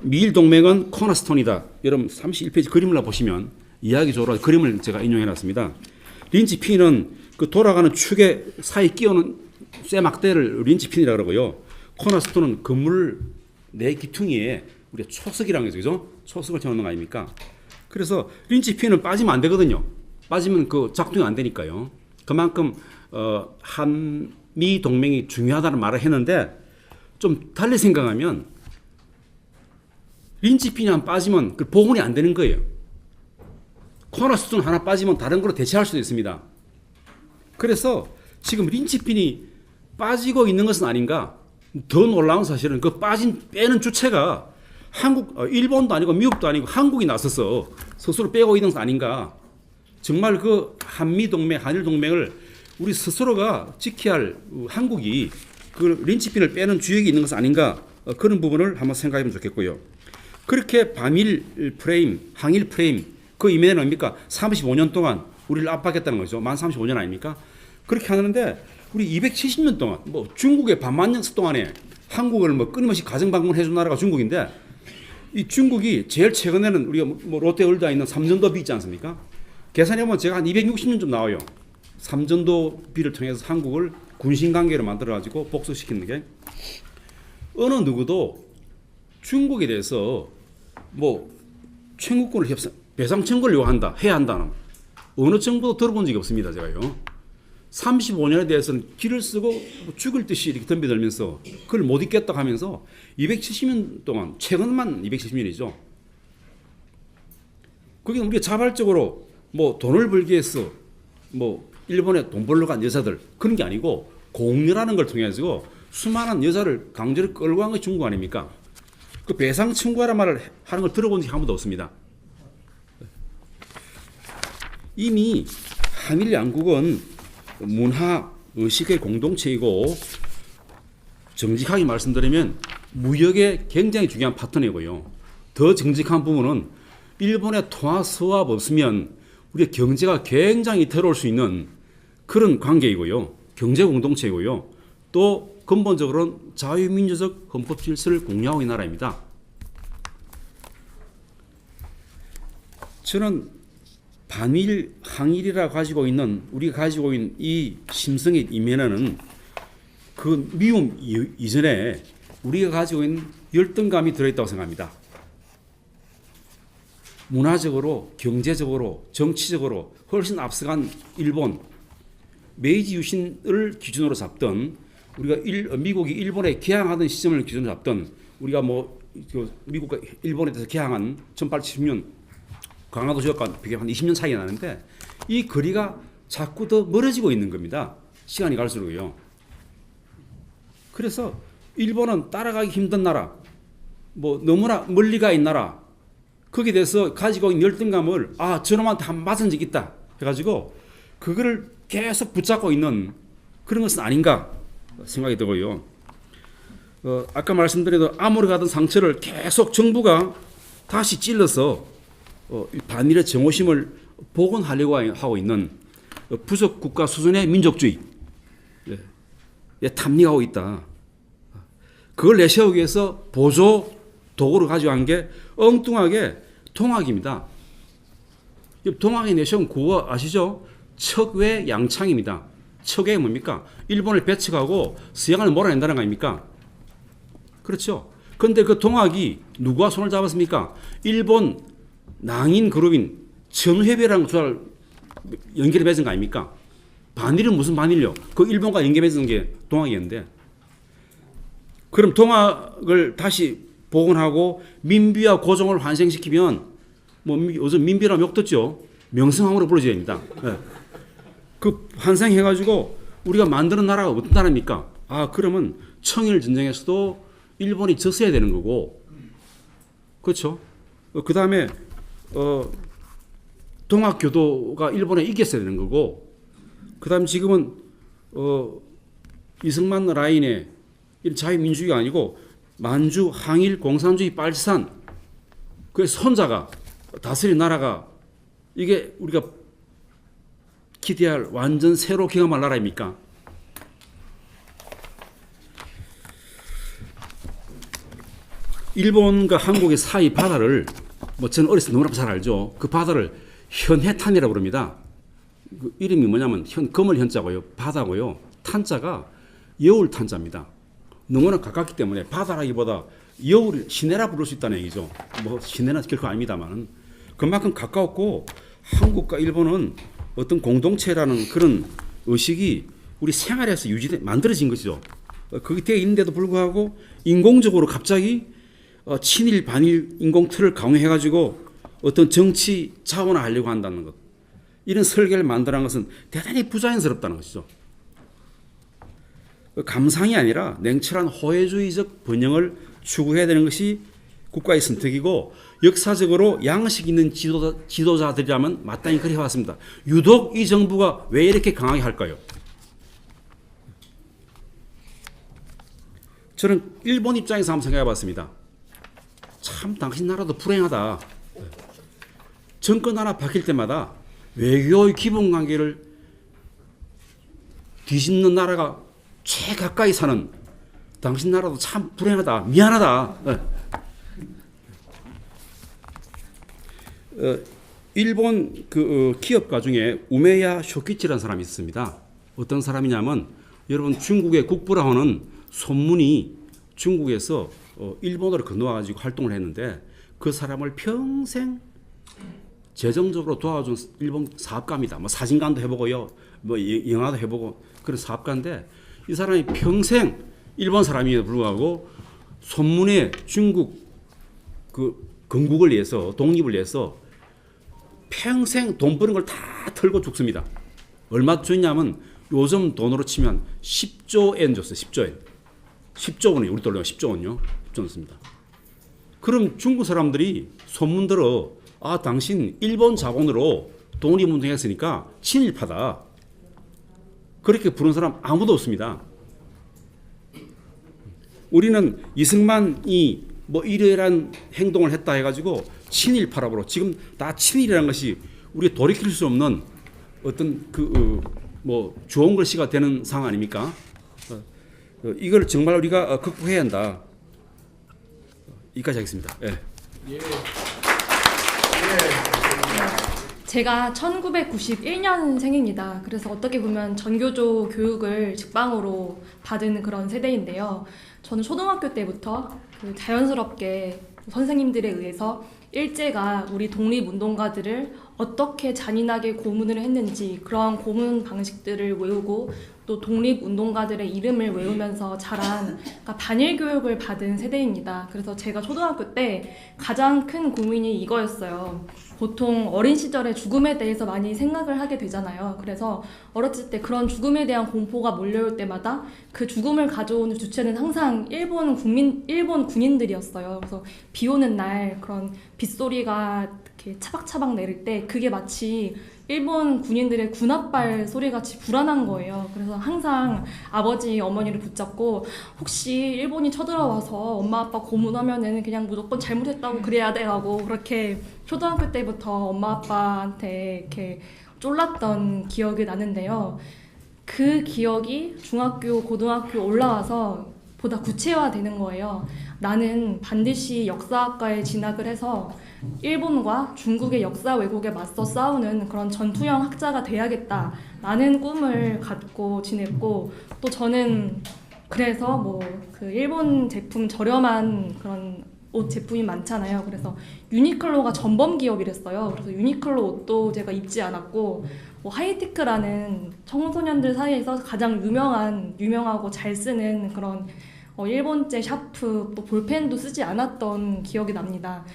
미일동맹은 코너스톤이다. 여러분 31페이지 그림을 보시면 이야기적으로 그림을 제가 인용해놨습니다. 린치핀은 그 돌아가는 축에 사이 끼우는 쇠막대를 린치핀이라고 그러고요. 코너스톤은 건물 내 기퉁이에 우리가 초석이라는 거죠. 그죠? 초석을 쳐놓는 거 아닙니까? 그래서 린치핀은 빠지면 안 되거든요. 빠지면 그 작동이 안 되니까요. 그만큼 한미 동맹이 중요하다는 말을 했는데 좀 달리 생각하면 린치핀이 한 빠지면 그 복원이 안 되는 거예요. 코너스톤 하나 빠지면 다른 걸로 대체할 수도 있습니다. 그래서 지금 린치핀이 빠지고 있는 것은 아닌가? 더 놀라운 사실은 그 빼는 주체가 일본도 아니고 미국도 아니고 한국이 나서서 스스로 빼고 있는 것은 아닌가? 정말 그 한미동맹, 한일동맹을 우리 스스로가 지켜야 할 한국이 그 린치핀을 빼는 주역이 있는 것은 아닌가? 그런 부분을 한번 생각해 보면 좋겠고요. 그렇게 반일 프레임, 항일 프레임, 그 의미는 뭡니까? 35년 동안 우리를 압박했다는 거죠. 만 35년 아닙니까? 그렇게 하는데 우리 270년 동안 중국의 반만 년 동안에 한국을 끊임없이 가정 방문해준 나라가 중국인데 이 중국이 제일 최근에는 우리가 롯데월드에 있는 삼전도비 있지 않습니까? 계산해보면 제가 한 260년 좀 나와요. 삼전도비를 통해서 한국을 군신관계로 만들어가지고 복수시키는 게 어느 누구도 중국에 대해서 청구권을 배상 청구를 요한다, 해야 한다는 어느 정부도 들어본 적이 없습니다. 제가요. 35년에 대해서는 길을 쓰고 죽을 듯이 이렇게 덤벼들면서 그걸 못 잊겠다 하면서 270년 동안, 최근만 270년이죠. 거기는 우리가 자발적으로 뭐 돈을 벌기 위해서 뭐 일본에 돈 벌러 간 여자들 그런 게 아니고 공여라는 걸 통해 가지고 수많은 여자를 강제로 끌고 간 것이 중국 아닙니까? 그 배상 청구하라는 말을 하는 걸 들어본 적이 한 번도 없습니다. 이미 한일 양국은 문화 의식의 공동체이고 정직하게 말씀드리면 무역에 굉장히 중요한 파트너이고요. 더 정직한 부분은 일본의 통화 서합 없으면 우리의 경제가 굉장히 더러울 수 있는 그런 관계이고요. 경제 공동체이고요. 또 근본적으로는 자유민주적 헌법 질서를 공유하고 있는 나라입니다. 저는 반일 항일이라 가지고 있는 우리가 가지고 있는 이 심성의 이면에는 그 미움 이전에 우리가 가지고 있는 열등감이 들어있다고 생각합니다. 문화적으로, 경제적으로, 정치적으로 훨씬 앞서간 일본, 메이지 유신을 기준으로 잡던 우리가 미국이 일본에 개항하던 시점을 기준으로 잡던 우리가 뭐 미국과 일본에 대해서 개항한 1870년 강화도 지역과 비교 한 20년 차이가 나는데 이 거리가 자꾸 더 멀어지고 있는 겁니다. 시간이 갈수록요. 그래서 일본은 따라가기 힘든 나라, 뭐 너무나 멀리 가 있는 나라, 거기에 대해서 가지고 있는 열등감을 저놈한테 한 맞은 적 있다 해가지고 그거를 계속 붙잡고 있는 그런 것은 아닌가 생각이 들고요. 아까 말씀드린 아무리 가던 상처를 계속 정부가 다시 찔러서 반일의 정오심을 복원하려고 하고 있는 부속 국가 수준의 민족주의 탐닉하고 있다. 그걸 내세우기 위해서 보조 도구를 가져간 게 엉뚱하게 통학입니다. 통학이 내세운 구호 아시죠? 척외 양창입니다. 척외가 뭡니까? 일본을 배척하고 서양을 몰아낸다는 거 아닙니까? 그렇죠. 그런데 그 통학이 누구와 손을 잡았습니까? 일본 낭인 그룹인 전회배라는 조사를 연결해 맺은 거 아닙니까? 반일은 무슨 반일요? 그 일본과 연결해 맺은 게 동학이었는데 그럼 동학을 다시 복원하고 민비와 고종을 환생시키면 뭐 요즘 민비라 욕 듣죠? 명성황후로 불러줘야 됩니다. 네. 그 환생해가지고 우리가 만드는 나라가 어떤 나라입니까? 그러면 청일 전쟁에서도 일본이 졌어야 되는 거고, 그렇죠? 그 다음에 동학교도가 일본에 이겼어야 되는 거고, 그 다음 지금은 이승만 라인의 자유민주주의가 아니고 만주 항일 공산주의 빨치산 그 손자가 다스린 나라가 이게 우리가 기대할 완전 새로 경험할 나라입니까? 일본과 한국의 사이 바다를 뭐 저는 어렸을 때 너무나 잘 알죠. 그 바다를 현해탄이라고 부릅니다. 그 이름이 뭐냐면 금을 현자고요, 바다고요, 탄자가 여울 탄자입니다. 너무나 가깝기 때문에 바다라기보다 여울 시내라 부를 수 있다는 얘기죠. 뭐 시내는 결코 아닙니다만 그만큼 가까웠고 한국과 일본은 어떤 공동체라는 그런 의식이 우리 생활에서 만들어진 것이죠. 그게 되어 있는데도 불구하고 인공적으로 갑자기 친일 반일 인공 틀을 강요해가지고 어떤 정치 자원화하려고 한다는 것, 이런 설계를 만들어낸 것은 대단히 부자연스럽다는 것이죠. 감상이 아니라 냉철한 호혜주의적 번영을 추구해야 되는 것이 국가의 선택이고 역사적으로 양식 있는 지도자들이라면 마땅히 그리 해왔습니다. 유독 이 정부가 왜 이렇게 강하게 할까요? 저는 일본 입장에서 한번 생각해 봤습니다. 참 당신 나라도 불행하다. 정권 하나 바뀔 때마다 외교의 기본 관계를 뒤집는 나라가 최 가까이 사는 당신 나라도 참 불행하다, 미안하다. 일본 그 기업가 중에 우메야 쇼키치라는 사람이 있습니다. 어떤 사람이냐면 여러분 중국의 국부라고는 손문이 중국에서 일본어로 건너와가지고 활동을 했는데 그 사람을 평생 재정적으로 도와준 일본 사업가입니다. 뭐 사진관도 해보고요, 뭐 영화도 해보고 그런 사업가인데 이 사람이 평생 일본 사람임에도 불구하고 손문에 중국 그 건국을 위해서 독립을 위해서 평생 돈 버는 걸 다 털고 죽습니다. 얼마 줬냐면 요즘 돈으로 치면 10조 엔 줬어요. 10조 엔. 10조 원이 우리 돈으로 10조 원요. 10조 원 씁니다. 그럼 중국 사람들이 소문들어 아 당신 일본 자본으로 독립운동했으니까 친일파다. 그렇게 부른 사람 아무도 없습니다. 우리는 이승만이 뭐 이러한 행동을 했다 해가지고 친일파라고 지금 다 친일이라는 것이 우리 돌이킬 수 없는 어떤 뭐 좋은 글씨가 되는 상황 아닙니까? 이걸 정말 우리가 극복해야 한다. 여기까지 하겠습니다. 예. 제가 1991년생입니다. 그래서 어떻게 보면 전교조 교육을 직방으로 받은 그런 세대인데요. 저는 초등학교 때부터 그 자연스럽게 선생님들에 의해서 일제가 우리 독립운동가들을 어떻게 잔인하게 고문을 했는지 그러한 고문 방식들을 외우고 또 독립운동가들의 이름을 외우면서 자란 그러니까 반일 교육을 받은 세대입니다. 그래서 제가 초등학교 때 가장 큰 고민이 이거였어요. 보통 어린 시절에 죽음에 대해서 많이 생각을 하게 되잖아요. 그래서 어렸을 때 그런 죽음에 대한 공포가 몰려올 때마다 그 죽음을 가져오는 주체는 항상 일본 군인들이었어요. 그래서 비 오는 날 그런 빗소리가 이렇게 차박차박 내릴 때 그게 마치 일본 군인들의 군합발 소리같이 불안한 거예요. 그래서 항상 아버지, 어머니를 붙잡고 혹시 일본이 쳐들어와서 엄마, 아빠 고문하면은 그냥 무조건 잘못했다고 그래야 돼 하고 그렇게 초등학교 때부터 엄마, 아빠한테 이렇게 쫄랐던 기억이 나는데요. 그 기억이 중학교, 고등학교 올라와서 보다 구체화되는 거예요. 나는 반드시 역사학과에 진학을 해서 일본과 중국의 역사 왜곡에 맞서 싸우는 그런 전투형 학자가 돼야겠다라는 꿈을 갖고 지냈고 또 저는 그래서 뭐 그 일본 제품 저렴한 그런 옷 제품이 많잖아요. 그래서 유니클로가 전범 기업이랬어요. 그래서 유니클로 옷도 제가 입지 않았고 뭐 하이테크라는 청소년들 사이에서 가장 유명하고 잘 쓰는 그런 일본제 샤프 또 볼펜도 쓰지 않았던 기억이 납니다.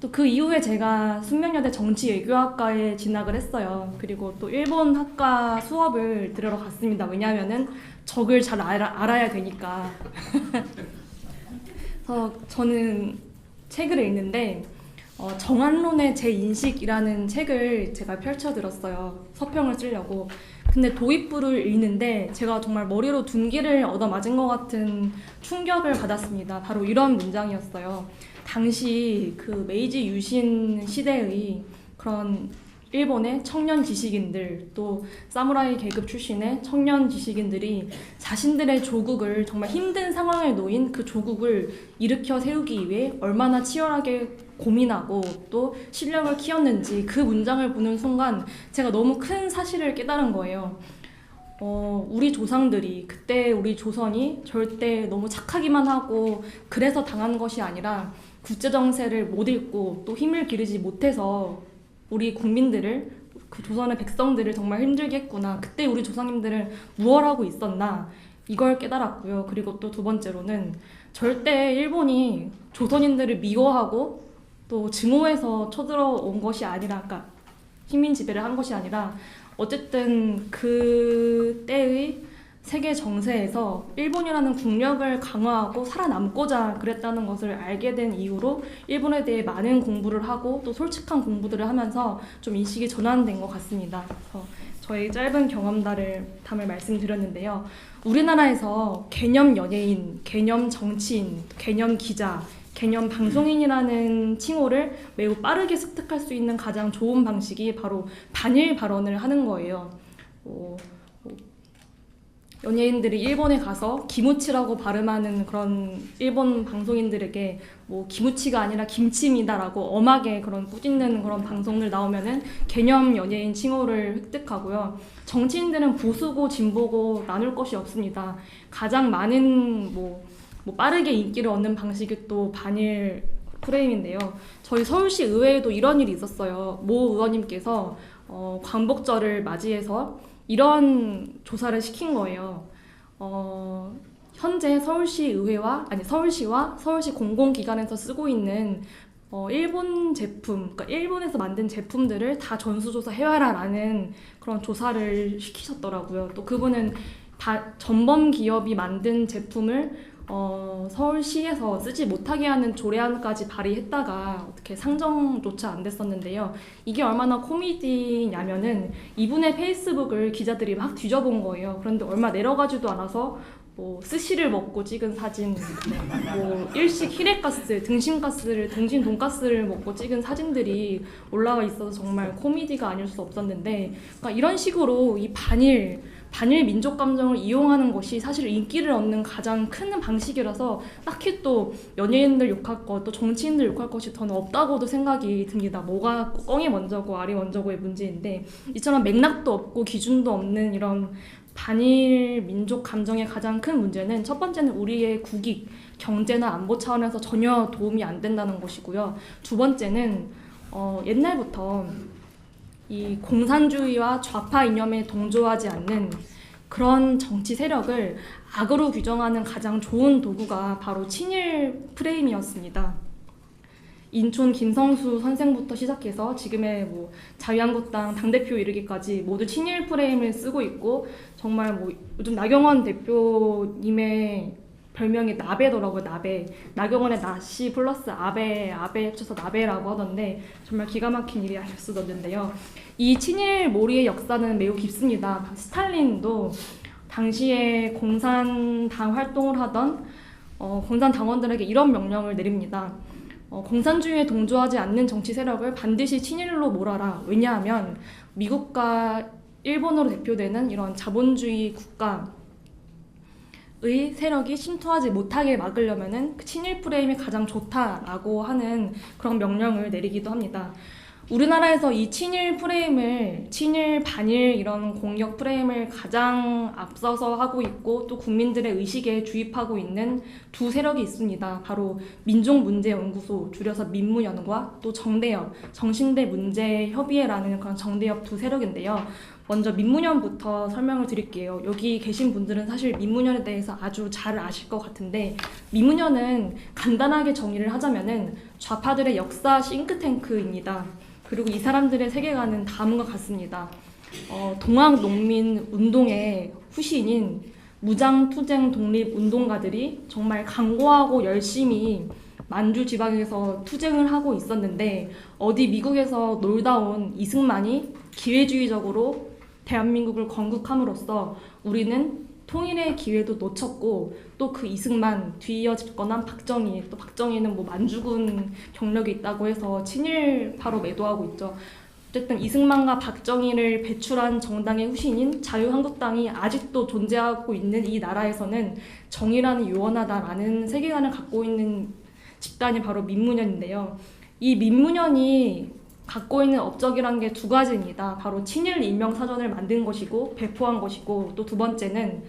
또 그 이후에 제가 숙명여대 정치외교학과에 진학을 했어요. 그리고 또 일본 학과 수업을 들으러 갔습니다. 왜냐하면은 적을 잘 알아야 되니까. 그래서 저는 책을 읽는데 정한론의 제 인식이라는 책을 제가 펼쳐들었어요. 서평을 쓰려고. 근데 도입부를 읽는데 제가 정말 머리로 둔기를 얻어맞은 것 같은 충격을 받았습니다. 바로 이런 문장이었어요. 당시 그 메이지 유신 시대의 그런 일본의 청년 지식인들 또 사무라이 계급 출신의 청년 지식인들이 자신들의 조국을 정말 힘든 상황에 놓인 그 조국을 일으켜 세우기 위해 얼마나 치열하게 고민하고 또 실력을 키웠는지 그 문장을 보는 순간 제가 너무 큰 사실을 깨달은 거예요. 우리 조상들이 그때 우리 조선이 절대 너무 착하기만 하고 그래서 당한 것이 아니라 국제정세를 못 읽고 또 힘을 기르지 못해서 우리 국민들을 그 조선의 백성들을 정말 힘들게 했구나. 그때 우리 조상님들은 무엇 하고 있었나 이걸 깨달았고요. 그리고 또 두 번째로는 절대 일본이 조선인들을 미워하고 또 증오해서 쳐들어온 것이 아니라 그러니까 식민 지배를 한 것이 아니라 어쨌든 그때의 세계 정세에서 일본이라는 국력을 강화하고 살아남고자 그랬다는 것을 알게 된 이후로 일본에 대해 많은 공부를 하고 또 솔직한 공부들을 하면서 좀 인식이 전환된 것 같습니다. 그래서 저의 짧은 경험담을 말씀드렸는데요. 우리나라에서 개념 연예인, 개념 정치인, 개념 기자, 개념 방송인이라는 칭호를 매우 빠르게 습득할 수 있는 가장 좋은 방식이 바로 반일 발언을 하는 거예요. 연예인들이 일본에 가서 기무치라고 발음하는 그런 일본 방송인들에게 뭐 기무치가 아니라 김치입니다라고 엄하게 그런 꾸짖는 그런 방송들 나오면은 개념 연예인 칭호를 획득하고요. 정치인들은 보수고 진보고 나눌 것이 없습니다. 가장 많은 뭐 빠르게 인기를 얻는 방식이 또 반일 프레임인데요. 저희 서울시 의회에도 이런 일이 있었어요. 모 의원님께서 광복절을 맞이해서 이런 조사를 시킨 거예요. 현재 서울시와 서울시 공공기관에서 쓰고 있는 일본 제품, 그러니까 일본에서 만든 제품들을 다 전수조사 해와라라는 그런 조사를 시키셨더라고요. 또 그분은 전범 기업이 만든 제품을 서울시에서 쓰지 못하게 하는 조례안까지 발의했다가 어떻게 상정조차 안 됐었는데요. 이게 얼마나 코미디냐면은 이분의 페이스북을 기자들이 막 뒤져본 거예요. 그런데 얼마 내려가지도 않아서 뭐 스시를 먹고 찍은 사진, 뭐 일식 히레가스, 등심 돈가스를 먹고 찍은 사진들이 올라와 있어서 정말 코미디가 아닐 수 없었는데, 그러니까 이런 식으로 이 반일 민족 감정을 이용하는 것이 사실 인기를 얻는 가장 큰 방식이라서 딱히 또 연예인들 욕할 것, 또 정치인들 욕할 것이 더는 없다고도 생각이 듭니다. 뭐가 꽁이 먼저고 알이 먼저고의 문제인데, 이처럼 맥락도 없고 기준도 없는 이런 반일 민족 감정의 가장 큰 문제는 첫 번째는 우리의 국익, 경제나 안보 차원에서 전혀 도움이 안 된다는 것이고요. 두 번째는 옛날부터 이 공산주의와 좌파 이념에 동조하지 않는 그런 정치 세력을 악으로 규정하는 가장 좋은 도구가 바로 친일 프레임이었습니다. 인촌 김성수 선생부터 시작해서 지금의 뭐 자유한국당 당대표 이르기까지 모두 친일 프레임을 쓰고 있고, 정말 뭐 요즘 나경원 대표님의 별명이 나베더라고요. 나베. 나경원의 나씨 플러스 아베 합쳐서 나베라고 하던데 정말 기가 막힌 일이 아니었었는데요. 이 친일 몰이의 역사는 매우 깊습니다. 스탈린도 당시에 공산당 활동을 하던 공산당원들에게 이런 명령을 내립니다. 공산주의에 동조하지 않는 정치 세력을 반드시 친일로 몰아라. 왜냐하면 미국과 일본으로 대표되는 이런 자본주의 국가의 세력이 침투하지 못하게 막으려면은 그 친일 프레임이 가장 좋다라고 하는 그런 명령을 내리기도 합니다. 우리나라에서 이 친일 반일 이런 공격 프레임을 가장 앞서서 하고 있고 또 국민들의 의식에 주입하고 있는 두 세력이 있습니다. 바로 민족문제연구소, 줄여서 민문연과 또 정대협, 정신대 문제협의회라는 그런 정대협 두 세력인데요. 먼저 민문연부터 설명을 드릴게요. 여기 계신 분들은 사실 민문연에 대해서 아주 잘 아실 것 같은데, 민문연은 간단하게 정의를 하자면은 좌파들의 역사 싱크탱크입니다. 그리고 이 사람들의 세계관은 다음과 같습니다. 동학농민운동의 후신인 무장투쟁 독립운동가들이 정말 강고하고 열심히 만주 지방에서 투쟁을 하고 있었는데, 어디 미국에서 놀다 온 이승만이 기회주의적으로 대한민국을 건국함으로써 우리는 통일의 기회도 놓쳤고, 또 그 이승만 뒤이어 집권한 박정희, 또 박정희는 뭐 만주군 경력이 있다고 해서 친일파로 매도하고 있죠. 어쨌든 이승만과 박정희를 배출한 정당의 후신인 자유한국당이 아직도 존재하고 있는 이 나라에서는 정의라는 유언하다라는 세계관을 갖고 있는 집단이 바로 민문연인데요. 이 민문연이 갖고 있는 업적이란 게 두 가지입니다. 바로 친일 인명사전을 만든 것이고 배포한 것이고, 또 두 번째는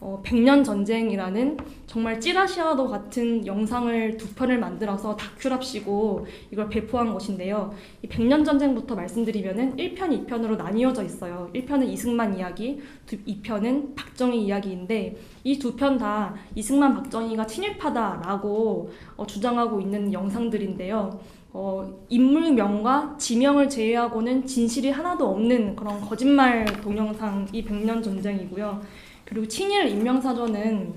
100년 전쟁이라는 정말 찌라시와도 같은 영상을 두 편을 만들어서 다큐랍시고 이걸 배포한 것인데요. 이 100년 전쟁부터 말씀드리면은 1편, 2편으로 나뉘어져 있어요. 1편은 이승만 이야기, 2편은 박정희 이야기인데, 이 두 편 다 이승만, 박정희가 친일파다라고 주장하고 있는 영상들인데요. 인물명과 지명을 제외하고는 진실이 하나도 없는 그런 거짓말 동영상이 100년 전쟁이고요. 그리고 친일 인명사전은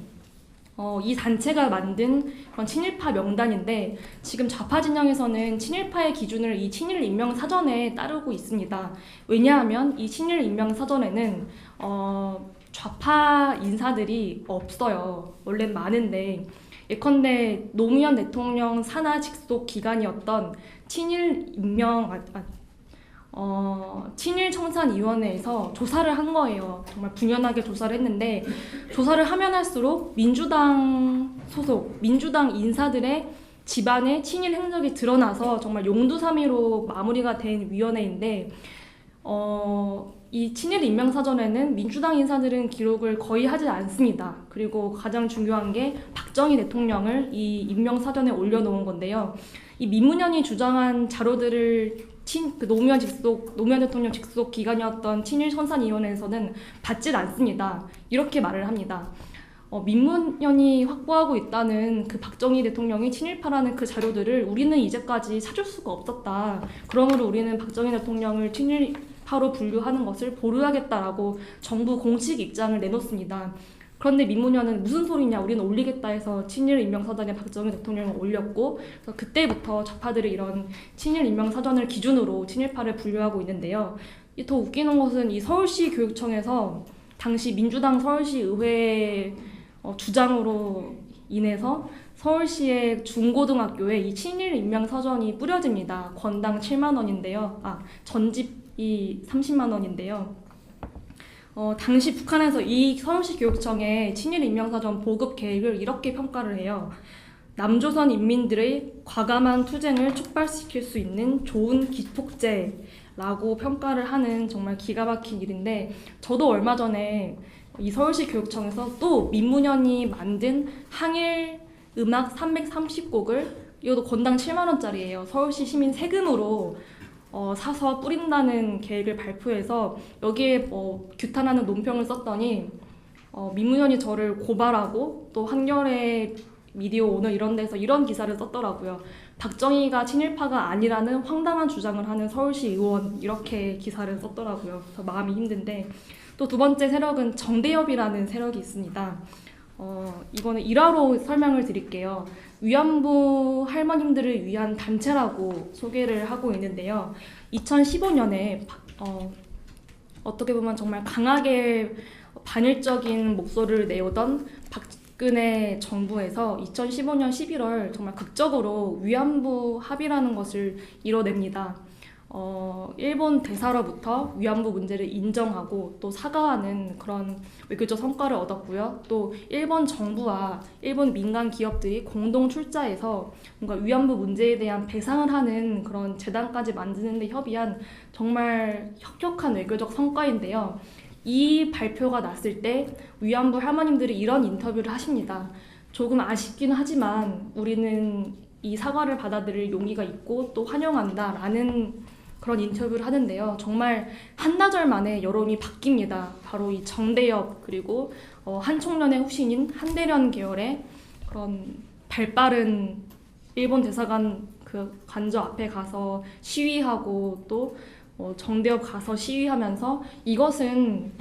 이 단체가 만든 그런 친일파 명단인데, 지금 좌파 진영에서는 친일파의 기준을 이 친일 인명사전에 따르고 있습니다. 왜냐하면 이 친일 인명사전에는 좌파 인사들이 없어요. 원래 많은데, 예컨대 노무현 대통령 산하 직속 기관이었던 친일청산위원회에서 조사를 한 거예요. 정말 분연하게 조사를 했는데, 조사를 하면 할수록 민주당 소속, 민주당 인사들의 집안의 친일 행적이 드러나서 정말 용두사미로 마무리가 된 위원회인데, 이 친일 인명사전에는 민주당 인사들은 기록을 거의 하지 않습니다. 그리고 가장 중요한 게 박정희 대통령을 이 인명사전에 올려놓은 건데요. 이 민문연이 주장한 자료들을 노무현 대통령 직속 기관이었던 친일선산위원회에서는 받질 않습니다. 이렇게 말을 합니다. 민문연이 확보하고 있다는 그 박정희 대통령이 친일파라는 그 자료들을 우리는 이제까지 찾을 수가 없었다. 그러므로 우리는 박정희 대통령을 친일파로 분류하는 것을 보류하겠다라고 정부 공식 입장을 내놓습니다. 그런데 민문연은 무슨 소리냐, 우리는 올리겠다 해서 친일 인명사전에 박정희 대통령을 올렸고, 그래서 그때부터 좌파들이 이런 친일 인명사전을 기준으로 친일파를 분류하고 있는데요. 더 웃기는 것은 이 서울시 교육청에서 당시 민주당 서울시 의회 주장으로 인해서 서울시의 중고등학교에 이 친일 인명사전이 뿌려집니다. 건당 7만 원인데요. 전집이 30만 원인데요. 당시 북한에서 이 서울시 교육청의 친일 인명사전 보급 계획을 이렇게 평가를 해요. 남조선 인민들의 과감한 투쟁을 촉발시킬 수 있는 좋은 기폭제라고 평가를 하는 정말 기가 막힌 일인데, 저도 얼마 전에 이 서울시 교육청에서 또 민문연이 만든 항일 음악 330곡을, 이것도 건당 7만 원짜리예요. 서울시 시민 세금으로 사서 뿌린다는 계획을 발표해서 여기에 규탄하는 논평을 썼더니 민문연이 저를 고발하고 또 한겨레 미디어 오늘 이런 데서 이런 기사를 썼더라고요. 박정희가 친일파가 아니라는 황당한 주장을 하는 서울시 의원, 이렇게 기사를 썼더라고요. 그래서 마음이 힘든데, 또 두 번째 세력은 정대협이라는 세력이 있습니다. 이거는 일화로 설명을 드릴게요. 위안부 할머님들을 위한 단체라고 소개를 하고 있는데요. 2015년에 어떻게 보면 정말 강하게 반일적인 목소리를 내오던 박근혜 정부에서 2015년 11월 정말 극적으로 위안부 합의라는 것을 이뤄냅니다. 일본 대사로부터 위안부 문제를 인정하고 또 사과하는 그런 외교적 성과를 얻었고요. 또 일본 정부와 일본 민간 기업들이 공동 출자해서 뭔가 위안부 문제에 대한 배상을 하는 그런 재단까지 만드는 데 협의한 정말 혁혁한 외교적 성과인데요. 이 발표가 났을 때 위안부 할머님들이 이런 인터뷰를 하십니다. 조금 아쉽긴 하지만 우리는 이 사과를 받아들일 용의가 있고 또 환영한다라는 그런 인터뷰를 하는데요. 정말 한나절 만에 여론이 바뀝니다. 바로 이 정대협 그리고 한총련의 후신인 한대련 계열의 그런 발빠른 일본 대사관 그 관저 앞에 가서 시위하고 또 정대협 가서 시위하면서 이것은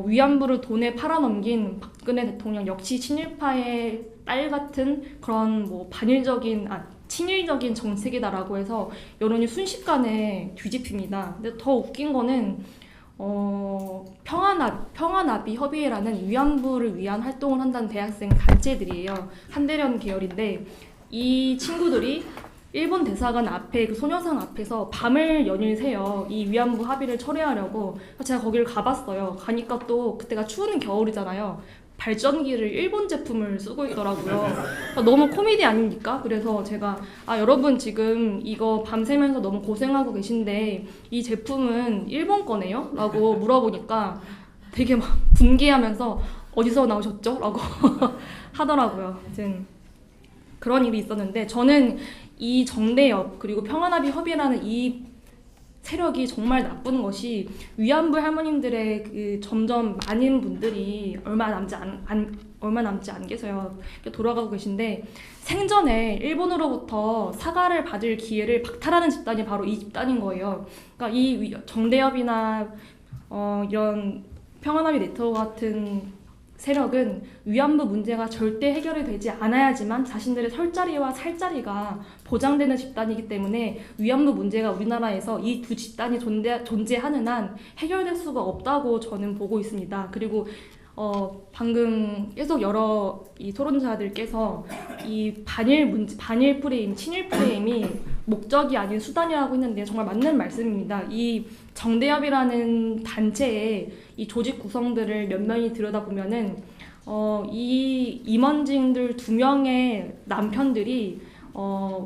위안부를 돈에 팔아넘긴 박근혜 대통령 역시 친일파의 딸 같은 그런 친일적인 정책이다라고 해서 여론이 순식간에 뒤집힙니다. 근데 더 웃긴 거는 평화나비 협의회라는 위안부를 위한 활동을 한다는 대학생 단체들이에요. 한대련 계열인데 이 친구들이 일본 대사관 앞에 그 소녀상 앞에서 밤을 연일 새요. 이 위안부 합의를 철회하려고. 제가 거기를 가봤어요. 가니까 또 그때가 추운 겨울이잖아요. 발전기를 일본 제품을 쓰고 있더라고요. 너무 코미디 아닙니까? 그래서 제가 여러분 지금 이거 밤새면서 너무 고생하고 계신데 이 제품은 일본 거네요? 라고 물어보니까 되게 막 분개하면서 어디서 나오셨죠? 라고 하더라고요. 아무튼 그런 일이 있었는데 저는 이 정대협 그리고 평화나비 협의라는 이 세력이 정말 나쁜 것이 위안부 할머님들의 그 점점 많은 분들이 얼마 남지 안 계세요. 돌아가고 계신데 생전에 일본으로부터 사과를 받을 기회를 박탈하는 집단이 바로 이 집단인 거예요. 그러니까 이 정대협이나 이런 평화나비 네트워크 같은 세력은 위안부 문제가 절대 해결이 되지 않아야지만 자신들의 설 자리와 살 자리가 보장되는 집단이기 때문에 위안부 문제가 우리나라에서 이 두 집단이 존재하는 한 해결될 수가 없다고 저는 보고 있습니다. 그리고 방금 계속 여러 이 토론자들께서 이 반일 프레임, 친일 프레임이 목적이 아닌 수단이라고 했는데 정말 맞는 말씀입니다. 이 정대협이라는 단체의 이 조직 구성들을 면면히 들여다보면은 이 임원진들 2명의 남편들이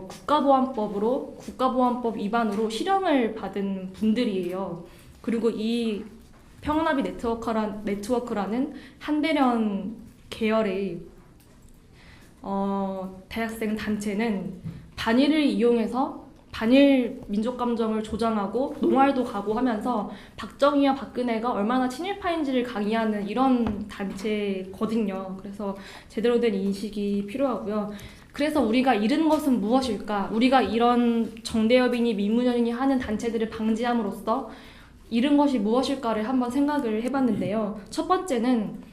국가보안법 위반으로 실형을 받은 분들이에요. 그리고 이 평화나비 네트워크라는 한대련 계열의 대학생 단체는 반일을 이용해서 반일 민족 감정을 조장하고 농활도 가고 하면서 박정희와 박근혜가 얼마나 친일파인지를 강의하는 이런 단체거든요. 그래서 제대로 된 인식이 필요하고요. 그래서 우리가 잃은 것은 무엇일까? 우리가 이런 정대협이니 민문연이니 하는 단체들을 방지함으로써 잃은 것이 무엇일까를 한번 생각을 해봤는데요. 첫 번째는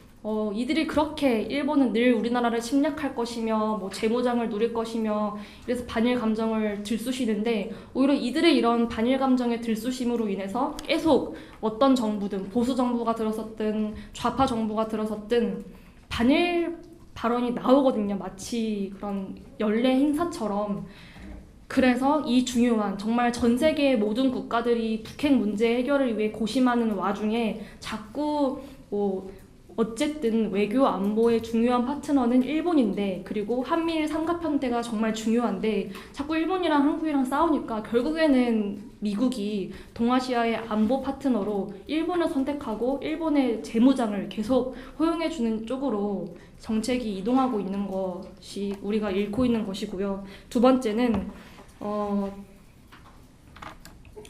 이들이 그렇게 일본은 늘 우리나라를 침략할 것이며 뭐 재무장을 누릴 것이며 이래서 반일 감정을 들쑤시는데 오히려 이들의 이런 반일 감정의 들쑤심으로 인해서 계속 어떤 정부든 보수 정부가 들어섰든 좌파 정부가 들어섰든 반일 발언이 나오거든요. 마치 그런 연례 행사처럼. 그래서 이 중요한 정말 전 세계의 모든 국가들이 북핵 문제 해결을 위해 고심하는 와중에 자꾸 어쨌든 외교 안보의 중요한 파트너는 일본인데 그리고 한미일 삼각편대가 정말 중요한데 자꾸 일본이랑 한국이랑 싸우니까 결국에는 미국이 동아시아의 안보 파트너로 일본을 선택하고 일본의 재무장을 계속 허용해주는 쪽으로 정책이 이동하고 있는 것이 우리가 잃고 있는 것이고요. 두 번째는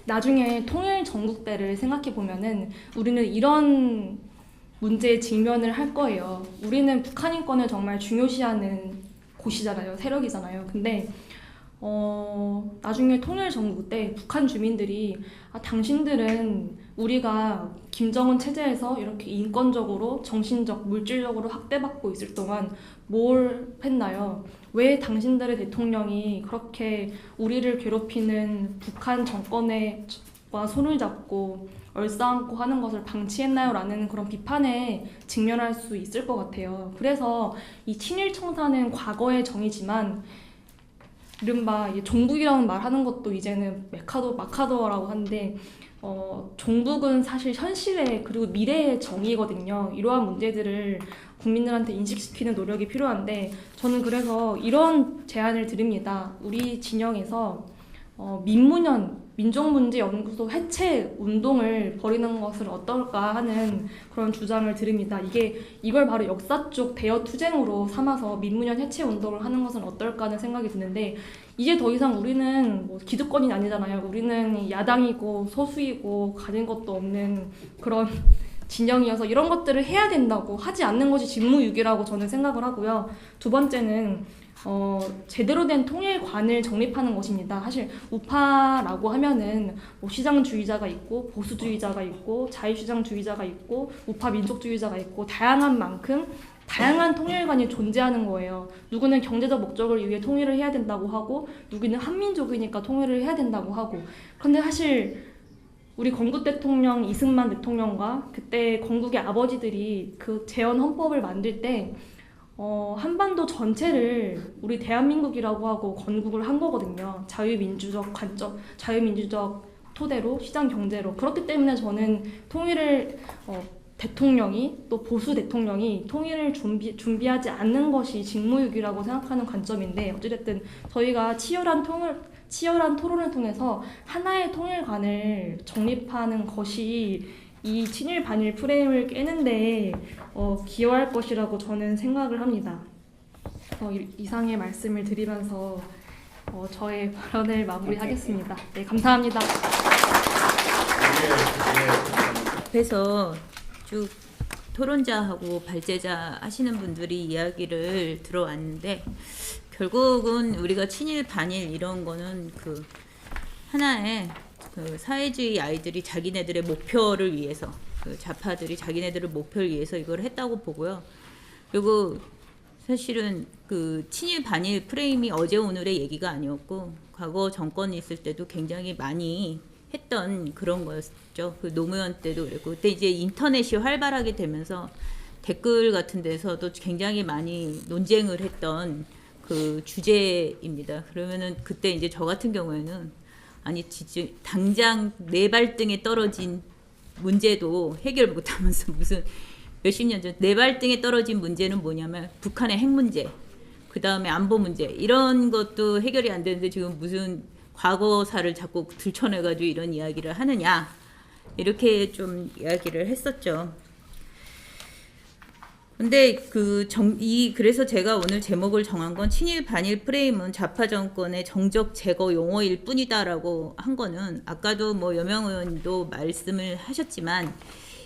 나중에 통일 전국대를 생각해 보면은 우리는 이런 문제에 직면을 할 거예요. 우리는 북한 인권을 정말 중요시하는 곳이잖아요. 세력이잖아요. 근데 나중에 통일 전국 때 북한 주민들이 당신들은 우리가 김정은 체제에서 이렇게 인권적으로 정신적 물질적으로 학대받고 있을 동안 뭘 했나요? 왜 당신들의 대통령이 그렇게 우리를 괴롭히는 북한 정권과 손을 잡고 얼싸안고 하는 것을 방치했나요? 라는 그런 비판에 직면할 수 있을 것 같아요. 그래서 이 친일 청사는 과거의 정이지만 이른바 종북이라는 말 하는 것도 이제는 마카도라고 하는데 종북은 사실 현실의 그리고 미래의 정의거든요. 이러한 문제들을 국민들한테 인식시키는 노력이 필요한데 저는 그래서 이런 제안을 드립니다. 우리 진영에서 민문연 민족문제연구소 해체 운동을 벌이는 것을 어떨까 하는 그런 주장을 드립니다. 이걸 바로 역사 쪽 대여 투쟁으로 삼아서 민문연 해체 운동을 하는 것은 어떨까 하는 생각이 드는데 이제 더 이상 우리는 뭐 기득권이 아니잖아요. 우리는 야당이고 소수이고 가진 것도 없는 그런 진영이어서 이런 것들을 해야 된다고 하지 않는 것이 직무유기라고 저는 생각을 하고요. 두 번째는 제대로 된 통일관을 정립하는 것입니다. 사실 우파라고 하면은 뭐 시장주의자가 있고 보수주의자가 있고 자유시장주의자가 있고 우파 민족주의자가 있고 다양한 만큼 다양한 통일관이 존재하는 거예요. 누구는 경제적 목적을 위해 통일을 해야 된다고 하고 누구는 한민족이니까 통일을 해야 된다고 하고 그런데 사실 우리 건국 대통령 이승만 대통령과 그때 건국의 아버지들이 그 재헌 헌법을 만들 때 한반도 전체를 우리 대한민국이라고 하고 건국을 한 거거든요. 자유민주적 관점, 자유민주적 토대로 시장 경제로. 그렇기 때문에 저는 통일을 대통령이 또 보수 대통령이 통일을 준비하지 않는 것이 직무유기라고 생각하는 관점인데 어찌됐든 저희가 치열한 토론을 통해서 하나의 통일관을 정립하는 것이 이 친일 반일 프레임을 깨는데 기여할 것이라고 저는 생각을 합니다. 이상의 말씀을 드리면서 저의 발언을 마무리하겠습니다. 네, 감사합니다. 앞에서 쭉 토론자하고 발제자 하시는 분들이 이야기를 들어왔는데 결국은 우리가 친일 반일 이런 거는 그 하나의 그 사회주의 아이들이 자기네들의 목표를 위해서 그 좌파들이 자기네들의 목표를 위해서 이걸 했다고 보고요. 그리고 사실은 그 친일 반일 프레임이 어제 오늘의 얘기가 아니었고 과거 정권이 있을 때도 굉장히 많이 했던 그런 거였죠. 그 노무현 때도 그랬고 그때 이제 인터넷이 활발하게 되면서 댓글 같은 데서도 굉장히 많이 논쟁을 했던 그 주제입니다. 그러면은 그때 이제 저 같은 경우에는 아니 진짜 당장 내 발등에 떨어진 문제도 해결 못하면서 무슨 몇십 년 전 내 발등에 떨어진 문제는 뭐냐면 북한의 핵 문제, 그 다음에 안보 문제 이런 것도 해결이 안 되는데 지금 무슨 과거사를 자꾸 들춰내가지고 이런 이야기를 하느냐 이렇게 좀 이야기를 했었죠. 근데 그래서 제가 오늘 제목을 정한 건 친일 반일 프레임은 좌파 정권의 정적 제거 용어일 뿐이다라고 한 거는 아까도 뭐 여명 의원도 말씀을 하셨지만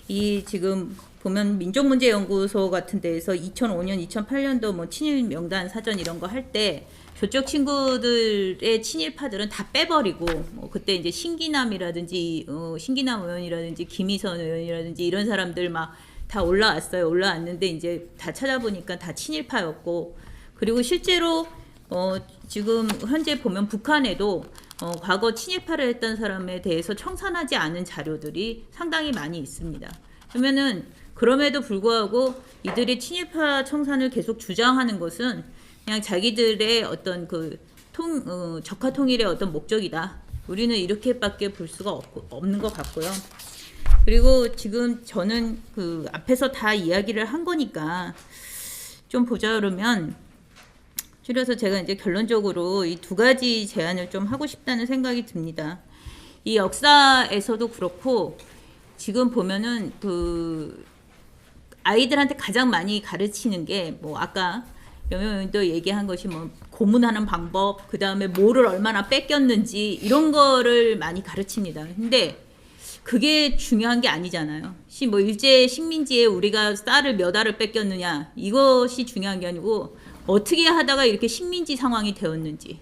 이 지금 보면 민족문제연구소 같은 데에서 2005년, 2008년도 뭐 친일 명단 사전 이런 거 할 때 저쪽 친구들의 친일파들은 다 빼버리고 뭐 그때 이제 신기남이라든지 신기남 의원이라든지 김희선 의원이라든지 이런 사람들 막 다 올라왔어요. 올라왔는데 이제 다 찾아보니까 다 친일파였고 그리고 실제로 지금 현재 보면 북한에도 과거 친일파를 했던 사람에 대해서 청산하지 않은 자료들이 상당히 많이 있습니다. 그러면은 그럼에도 불구하고 이들이 친일파 청산을 계속 주장하는 것은 그냥 자기들의 어떤 적화 통일의 어떤 목적이다. 우리는 이렇게밖에 볼 수가 없는 것 같고요. 그리고 지금 저는 그 앞에서 다 이야기를 한 거니까 좀 보자 그러면 줄여서 제가 이제 결론적으로 이 두 가지 제안을 좀 하고 싶다는 생각이 듭니다. 이 역사에서도 그렇고 지금 보면은 그 아이들한테 가장 많이 가르치는 게 뭐 아까 여명도 얘기한 것이 뭐 고문하는 방법, 그 다음에 뭐를 얼마나 뺏겼는지 이런 거를 많이 가르칩니다. 근데 그게 중요한 게 아니잖아요. 뭐 일제 식민지에 우리가 쌀을 몇 알을 뺏겼느냐 이것이 중요한 게 아니고 어떻게 하다가 이렇게 식민지 상황이 되었는지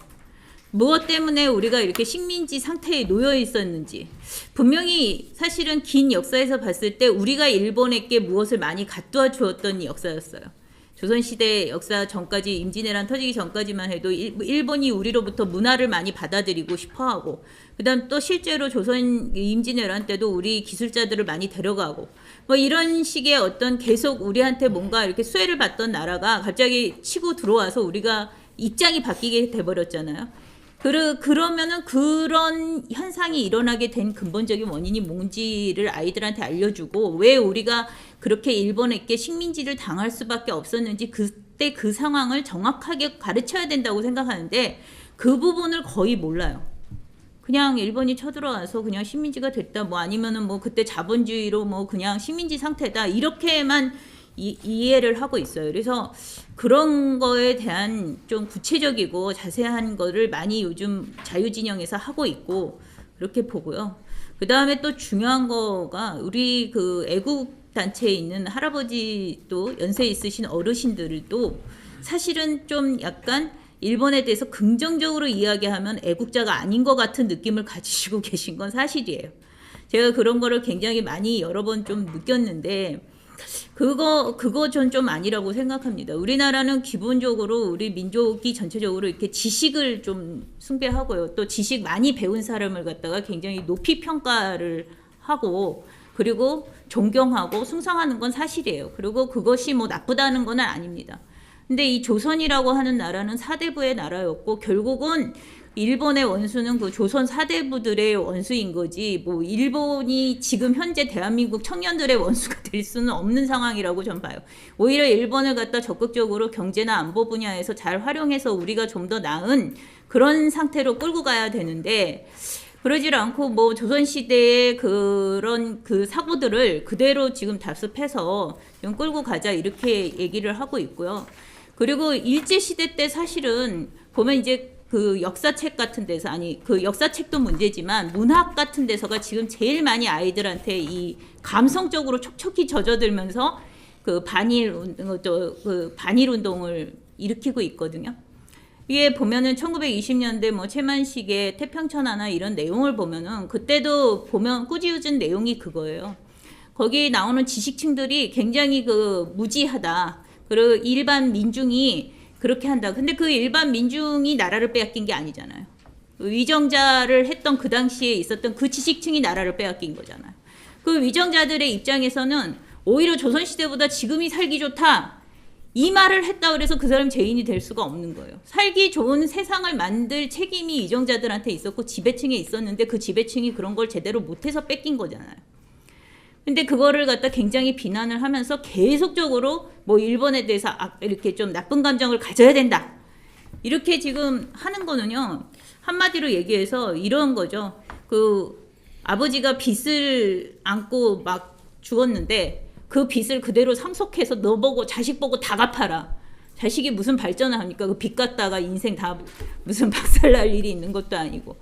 무엇 때문에 우리가 이렇게 식민지 상태에 놓여 있었는지 분명히 사실은 긴 역사에서 봤을 때 우리가 일본에게 무엇을 많이 갖다 주었던 역사였어요. 조선시대 역사 전까지 임진왜란 터지기 전까지만 해도 일본이 우리로부터 문화를 많이 받아들이고 싶어하고 그 다음 또 실제로 조선 임진왜란 때도 우리 기술자들을 많이 데려가고 뭐 이런 식의 어떤 계속 우리한테 뭔가 이렇게 수혜를 받던 나라가 갑자기 치고 들어와서 우리가 입장이 바뀌게 돼버렸잖아요. 그러면은 그런 현상이 일어나게 된 근본적인 원인이 뭔지를 아이들한테 알려주고 왜 우리가 그렇게 일본에게 식민지를 당할 수밖에 없었는지 그때 그 상황을 정확하게 가르쳐야 된다고 생각하는데 그 부분을 거의 몰라요. 그냥 일본이 쳐들어와서 그냥 식민지가 됐다 뭐 아니면은 뭐 그때 자본주의로 뭐 그냥 식민지 상태다 이렇게만 이해를 하고 있어요. 그래서 그런 거에 대한 좀 구체적이고 자세한 거를 많이 요즘 자유진영에서 하고 있고 그렇게 보고요. 그 다음에 또 중요한 거가 우리 그 애국 단체에 있는 할아버지도 연세 있으신 어르신들도 사실은 좀 약간 일본에 대해서 긍정적으로 이야기하면 애국자가 아닌 것 같은 느낌을 가지시고 계신 건 사실이에요. 제가 그런 거를 굉장히 많이 여러 번 좀 느꼈는데 그거 전 좀 아니라고 생각합니다. 우리나라는 기본적으로 우리 민족이 전체적으로 이렇게 지식을 좀 숭배하고요. 또 지식 많이 배운 사람을 갖다가 굉장히 높이 평가를 하고 그리고 존경하고 숭상하는 건 사실이에요. 그리고 그것이 뭐 나쁘다는 건 아닙니다. 근데 이 조선이라고 하는 나라는 사대부의 나라였고 결국은 일본의 원수는 그 조선 사대부들의 원수인 거지 뭐 일본이 지금 현재 대한민국 청년들의 원수가 될 수는 없는 상황이라고 전 봐요. 오히려 일본을 갖다 적극적으로 경제나 안보 분야에서 잘 활용해서 우리가 좀 더 나은 그런 상태로 끌고 가야 되는데 그러질 않고 뭐 조선시대의 그런 그 사고들을 그대로 지금 답습해서 좀 끌고 가자 이렇게 얘기를 하고 있고요. 그리고 일제시대 때 사실은 보면 이제 그 역사책 같은 데서 아니 그 역사책도 문제지만 문학 같은 데서가 지금 제일 많이 아이들한테 이 감성적으로 촉촉히 젖어들면서 그 반일 운동을 일으키고 있거든요. 이게 보면은 1920년대 뭐 최만식의 태평천하나 이런 내용을 보면은 그때도 보면 꾸짖은 내용이 그거예요. 거기 나오는 지식층들이 굉장히 그 무지하다. 그리고 일반 민중이 그렇게 한다. 근데 그 일반 민중이 나라를 빼앗긴 게 아니잖아요. 위정자를 했던 그 당시에 있었던 그 지식층이 나라를 빼앗긴 거잖아요. 그 위정자들의 입장에서는 오히려 조선시대보다 지금이 살기 좋다. 이 말을 했다 그래서 그 사람 죄인이 될 수가 없는 거예요. 살기 좋은 세상을 만들 책임이 위정자들한테 있었고 지배층에 있었는데 그 지배층이 그런 걸 제대로 못해서 뺏긴 거잖아요. 근데 그거를 갖다 굉장히 비난을 하면서 계속적으로 뭐 일본에 대해서 이렇게 좀 나쁜 감정을 가져야 된다. 이렇게 지금 하는 거는요. 한마디로 얘기해서 이런 거죠. 그 아버지가 빚을 안고 막 죽었는데 그 빚을 그대로 상속해서 너 보고 자식 보고 다 갚아라. 자식이 무슨 발전을 합니까? 그 빚 갖다가 인생 다 무슨 박살날 일이 있는 것도 아니고.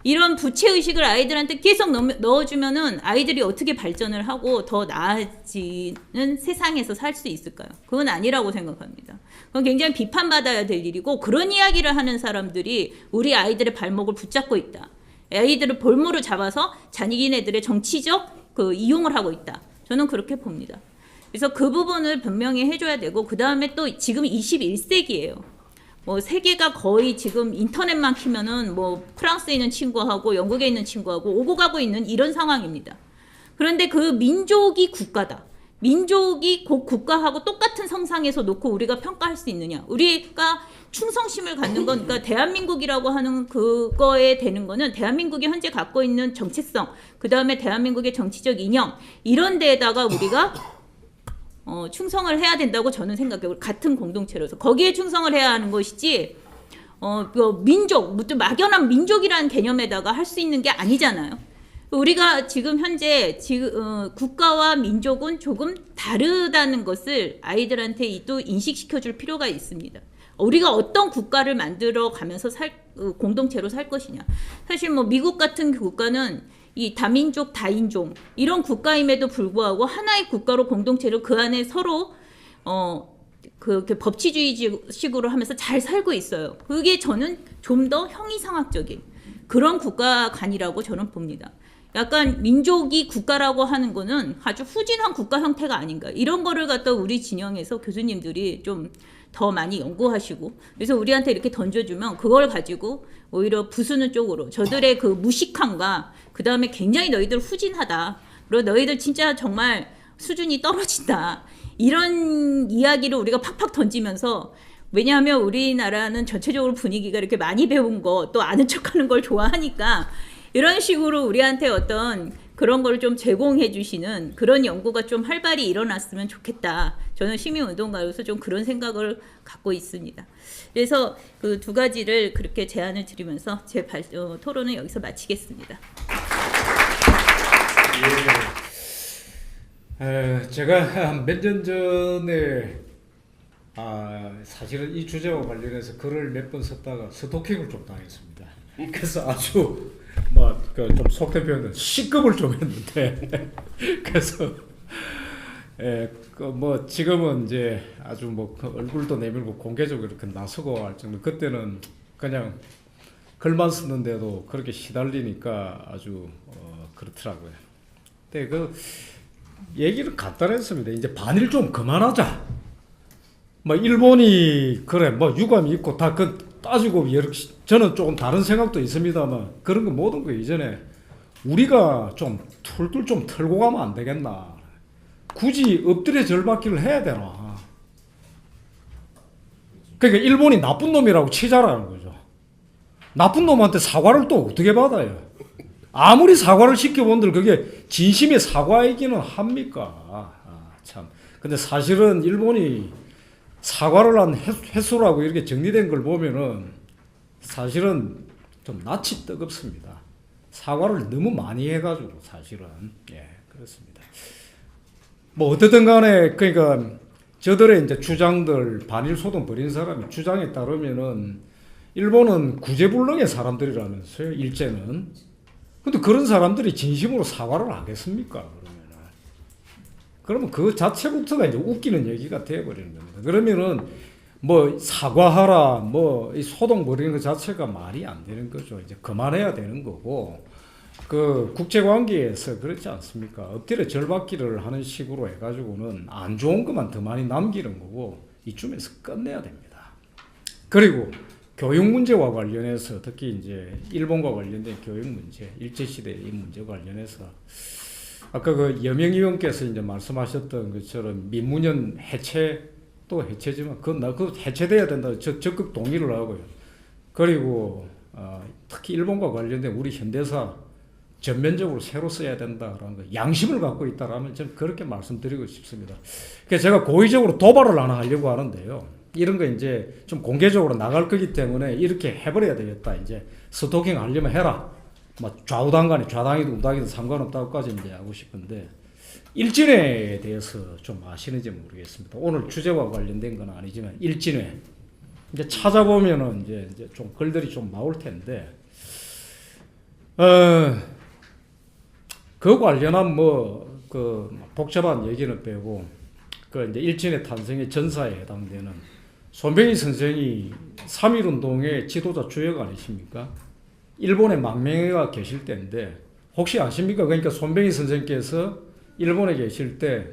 이런 부채의식을 아이들한테 계속 넣어주면은 아이들이 어떻게 발전을 하고 더 나아지는 세상에서 살 수 있을까요? 그건 아니라고 생각합니다. 그건 굉장히 비판받아야 될 일이고, 그런 이야기를 하는 사람들이 우리 아이들의 발목을 붙잡고 있다. 아이들을 볼모로 잡아서 자기네들의 정치적 이용을 하고 있다. 저는 그렇게 봅니다. 그래서 그 부분을 분명히 해줘야 되고, 그 다음에 또 지금 21세기예요. 뭐 세계가 거의 지금 인터넷만 키면은 뭐 프랑스에 있는 친구하고 영국에 있는 친구하고 오고 가고 있는 이런 상황입니다. 그런데 그 민족이 국가다. 민족이 곧 국가하고 똑같은 성상에서 놓고 우리가 평가할 수 있느냐. 우리가 충성심을 갖는 건, 그러니까 대한민국이라고 하는 그거에 되는 거는 대한민국이 현재 갖고 있는 정체성, 그 다음에 대한민국의 정치적 이념, 이런 데에다가 우리가 충성을 해야 된다고 저는 생각해요. 같은 공동체로서 거기에 충성을 해야 하는 것이지 민족, 막연한 민족이라는 개념에다가 할 수 있는 게 아니잖아요. 우리가 지금 현재 국가와 민족은 조금 다르다는 것을 아이들한테 또 인식시켜줄 필요가 있습니다. 우리가 어떤 국가를 만들어 가면서 공동체로 살 것이냐. 사실 뭐 미국 같은 국가는 이 다민족, 다인종 이런 국가임에도 불구하고 하나의 국가로 공동체로 그 안에 서로 그렇게 법치주의식으로 하면서 잘 살고 있어요. 그게 저는 좀 더 형이상학적인 그런 국가관이라고 저는 봅니다. 약간 민족이 국가라고 하는 거는 아주 후진한 국가 형태가 아닌가. 이런 거를 갖다 우리 진영에서 교수님들이 좀 더 많이 연구하시고, 그래서 우리한테 이렇게 던져주면 그걸 가지고 오히려 부수는 쪽으로 저들의 그 무식함과 그 다음에 굉장히 너희들 후진하다, 그리고 너희들 진짜 정말 수준이 떨어진다, 이런 이야기를 우리가 팍팍 던지면서, 왜냐하면 우리나라는 전체적으로 분위기가 이렇게 많이 배운 거 또 아는 척하는 걸 좋아하니까 이런 식으로 우리한테 어떤 그런 걸 좀 제공해 주시는 그런 연구가 좀 활발히 일어났으면 좋겠다. 저는 시민운동가로서 좀 그런 생각을 갖고 있습니다. 그래서 그 두 가지를 그렇게 제안을 드리면서 제 토론은 여기서 마치겠습니다. 제가 몇 년 전에 사실은 이 주제와 관련해서 글을 몇 번 썼다가 스토킹을 좀 당했습니다. 그래서 아주 좀 속된 표현은 C급을 좀 했는데 그래서 지금은 이제 아주 얼굴도 내밀고 공개적으로 이렇게 나서고 할 정도. 그때는 그냥 글만 쓰는데도 그렇게 시달리니까 아주 그렇더라고요. 근데 그 얘기를 간단했습니다. 이제 반일 좀 그만하자. 일본이 그래 유감이 있고 다 따지고 저는 조금 다른 생각도 있습니다만, 그런 거 모든 거 이전에 우리가 좀 툴툴 좀 털고 가면 안 되겠나. 굳이 엎드려 절받기를 해야 되나. 그러니까 일본이 나쁜 놈이라고 치자라는 거죠. 나쁜 놈한테 사과를 또 어떻게 받아요? 아무리 사과를 시켜본들 그게 진심의 사과이기는 합니까? 참. 근데 사실은 일본이 사과를 한 횟수라고 이렇게 정리된 걸 보면은 사실은 좀 낯이 뜨겁습니다. 사과를 너무 많이 해가지고 사실은 그렇습니다. 어쨌든 간에 그러니까 저들의 이제 주장들, 반일 소동 벌인 사람이 주장에 따르면은 일본은 구제불능의 사람들이라면서요, 일제는. 근데 그런 사람들이 진심으로 사과를 하겠습니까? 그러면 그 자체부터가 이제 웃기는 얘기가 되어버리는 겁니다. 그러면은 사과하라, 이 소동 벌이는 것 자체가 말이 안 되는 거죠. 이제 그만해야 되는 거고, 그 국제관계에서 그렇지 않습니까? 엎드려 절받기를 하는 식으로 해가지고는 안 좋은 것만 더 많이 남기는 거고, 이쯤에서 끝내야 됩니다. 그리고 교육 문제와 관련해서, 특히 이제 일본과 관련된 교육 문제, 일제시대 이 문제와 관련해서 아까 그 여명 의원께서 이제 말씀하셨던 것처럼 민문연 해체도 해체지만 그거 해체돼야 된다. 적극 동의를 하고요. 그리고 특히 일본과 관련된 우리 현대사 전면적으로 새로 써야 된다라는 거, 양심을 갖고 있다라면 저는 그렇게 말씀드리고 싶습니다. 그래서 제가 고의적으로 도발을 하나 하려고 하는데요. 이런 거 이제 좀 공개적으로 나갈 거기 때문에 이렇게 해버려야 되겠다. 이제 스토킹 하려면 해라. 좌우당 간에 좌당이든 우당이든 상관없다고까지 이제 하고 싶은데, 일진회에 대해서 좀 아시는지 모르겠습니다. 오늘 주제와 관련된 건 아니지만 일진회 이제 찾아보면은 이제 좀 글들이 좀 나올 텐데 그 관련한 그 복잡한 얘기는 빼고 그 이제 일진회 탄생의 전사에 해당되는 손병희 선생이 3.1운동의 지도자 주역 아니십니까? 일본에 망명해가 계실 때인데 혹시 아십니까? 그러니까 손병희 선생께서 일본에 계실 때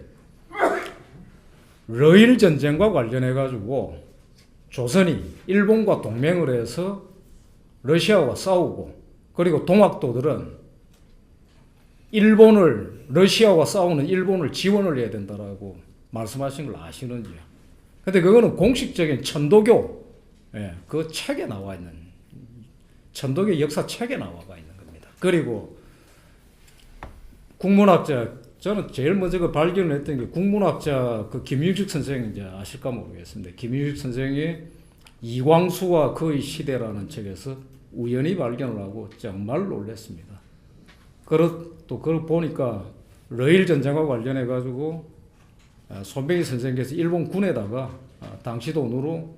러일 전쟁과 관련해 가지고 조선이 일본과 동맹을 해서 러시아와 싸우고 그리고 동학도들은 러시아와 싸우는 일본을 지원을 해야 된다라고 말씀하신 걸 아시는지요? 근데 그거는 공식적인 천도교 그 책에 나와 있는 천도교 역사 책에 나와 있는 겁니다. 그리고 국문학자 저는 제일 먼저 그 발견을 했던 게 국문학자 그 김유식 선생 이제 아실까 모르겠습니다. 김유식 선생이 이광수와 그의 시대라는 책에서 우연히 발견을 하고 정말 놀랐습니다. 또 그걸 보니까 러일 전쟁과 관련해 가지고 손병희 선생께서 일본 군에다가 당시 돈으로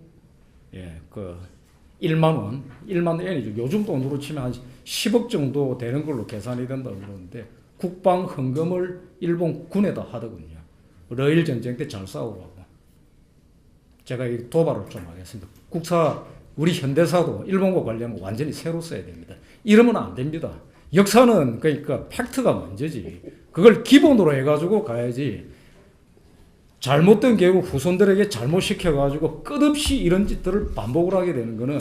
그 1만 엔이죠. 요즘 돈으로 치면 한 10억 정도 되는 걸로 계산이 된다고 그러는데 국방 헌금을 일본 군에다 하더군요. 러일 전쟁 때 잘 싸우라고. 제가 이 도발을 좀 하겠습니다. 우리 현대사도 일본과 관련한 거 완전히 새로 써야 됩니다. 이러면 안 됩니다. 역사는 그러니까 팩트가 먼저지. 그걸 기본으로 해가지고 가야지. 잘못된 계획을 후손들에게 잘못시켜가지고 끝없이 이런 짓들을 반복을 하게 되는 것은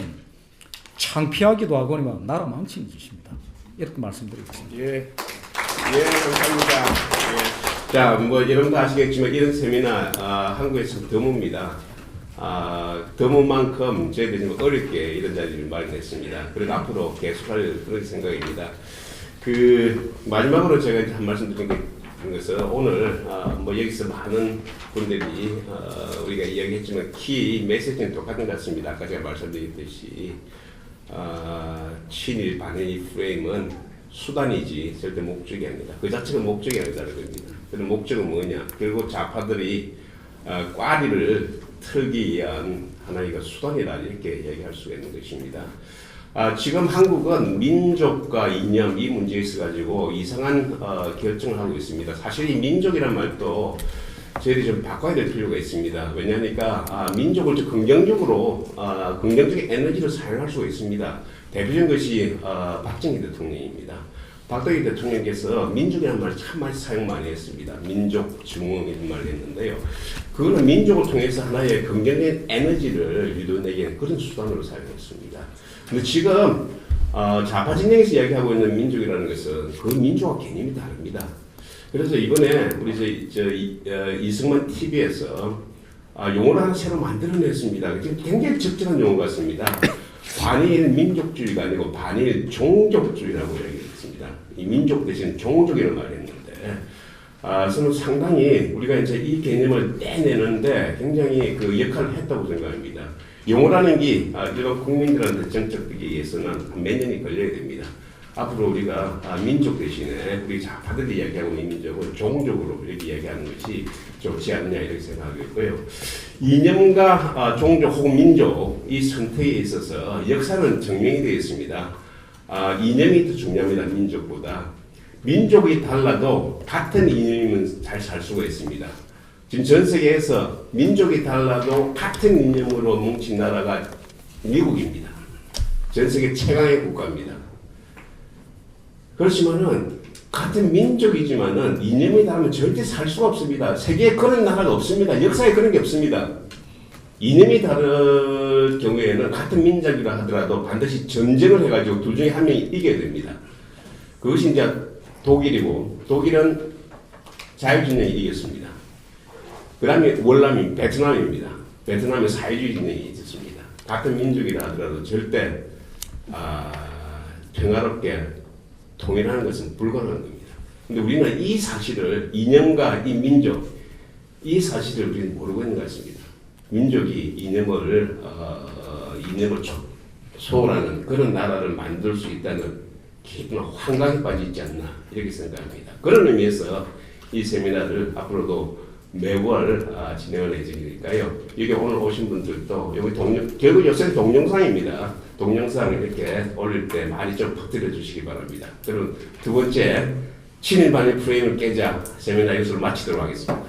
창피하기도 하거니와 나라 망치는 짓입니다. 이렇게 말씀드리겠습니다. 예, 감사합니다. 예. 자, 여러분도 아시겠지만 이런 세미나 한국에서 드뭅니다. 드문 만큼 저희들이 좀 어렵게 이런 자리를 마련했습니다. 그래도 앞으로 계속할 그런 생각입니다. 마지막으로 제가 한 말씀 드린 것은 오늘 여기서 많은 분들이 우리가 이야기했지만 키 메시지는 똑같은 것 같습니다. 아까 제가 말씀드렸듯이 친일 반일 프레임은 수단이지 절대 목적이 아니다. 그 자체가 목적이 아니다는 겁니다. 그런 목적은 뭐냐? 결국 좌파들이 꽈리를 틀기 위한 하나의 수단이다 이렇게 얘기할 수가 있는 것입니다. 지금 한국은 민족과 이념 이 문제에 있어가지고 이상한 결정을 하고 있습니다. 사실 이 민족이란 말도 저희들이 좀 바꿔야 될 필요가 있습니다. 왜냐하니까 민족을 좀 긍정적인 에너지를 사용할 수가 있습니다. 대표적인 것이 박정희 대통령입니다. 박정희 대통령께서 민족이라는 말을 참 많이 사용 많이 했습니다. 민족 증오 이런 말을 했는데요. 그거는 민족을 통해서 하나의 긍정적인 에너지를 유도내기는 그런 수단으로 사용했습니다. 근데 지금 좌파 진영에서 이야기하고 있는 민족이라는 것은 그 민족과 개념이 다릅니다. 그래서 이번에 우리 이승만 TV에서 용어를 하나 새로 만들어냈습니다. 굉장히 적절한 용어 같습니다. 반일 민족주의가 아니고 반일 종족주의라고 얘기했습니다. 이 민족 대신 종족이라는 말을 했는데, 저는 상당히 우리가 이제 이 개념을 떼내는데 굉장히 그 역할을 했다고 생각합니다. 용어라는 게 일반 국민들한테 정착되기 위해서는 몇 년이 걸려야 됩니다. 앞으로 우리가 민족 대신에 우리 좌파들이 이야기하고 있는 민족을 종족으로 이렇게 이야기하는 것이 좋지 않냐 이렇게 생각하고 있고요. 이념과 종족 혹은 민족 이 선택에 있어서 역사는 증명이 되어 있습니다. 이념이 더 중요합니다. 민족보다. 민족이 달라도 같은 이념이면 잘 살 수가 있습니다. 지금 전 세계에서 민족이 달라도 같은 이념으로 뭉친 나라가 미국입니다. 전 세계 최강의 국가입니다. 그렇지만은 같은 민족이지만은 이념이 다르면 절대 살 수가 없습니다. 세계에 그런 나라가 없습니다. 역사에 그런 게 없습니다. 이념이 다를 경우에는 같은 민족이라 하더라도 반드시 전쟁을 해가지고 둘 중에 한 명이 이겨야 됩니다. 그것이 이제 독일이고, 독일은 자유진영이 이겼습니다. 그 다음에 월남이 베트남입니다. 베트남에 사회주의 진영이 있었습니다. 같은 민족이라 하더라도 절대 평화롭게 통일하는 것은 불가능한 겁니다. 근데 우리는 이 사실을, 이념과 이 민족, 이 사실을 우리는 모르고 있는 것 같습니다. 민족이 이념을 소홀하는 그런 나라를 만들 수 있다는 깊은 환각에 빠져 있지 않나 이렇게 생각합니다. 그런 의미에서 이 세미나를 앞으로도 매월 진행을 해드리니까요. 여기 오늘 오신 분들도 여기 결국 요새는 동영상입니다. 동영상 이렇게 올릴 때 많이 좀 퍼뜨려 주시기 바랍니다. 그럼 두 번째 친일 반일 프레임을 깨자 세미나 이것을 마치도록 하겠습니다.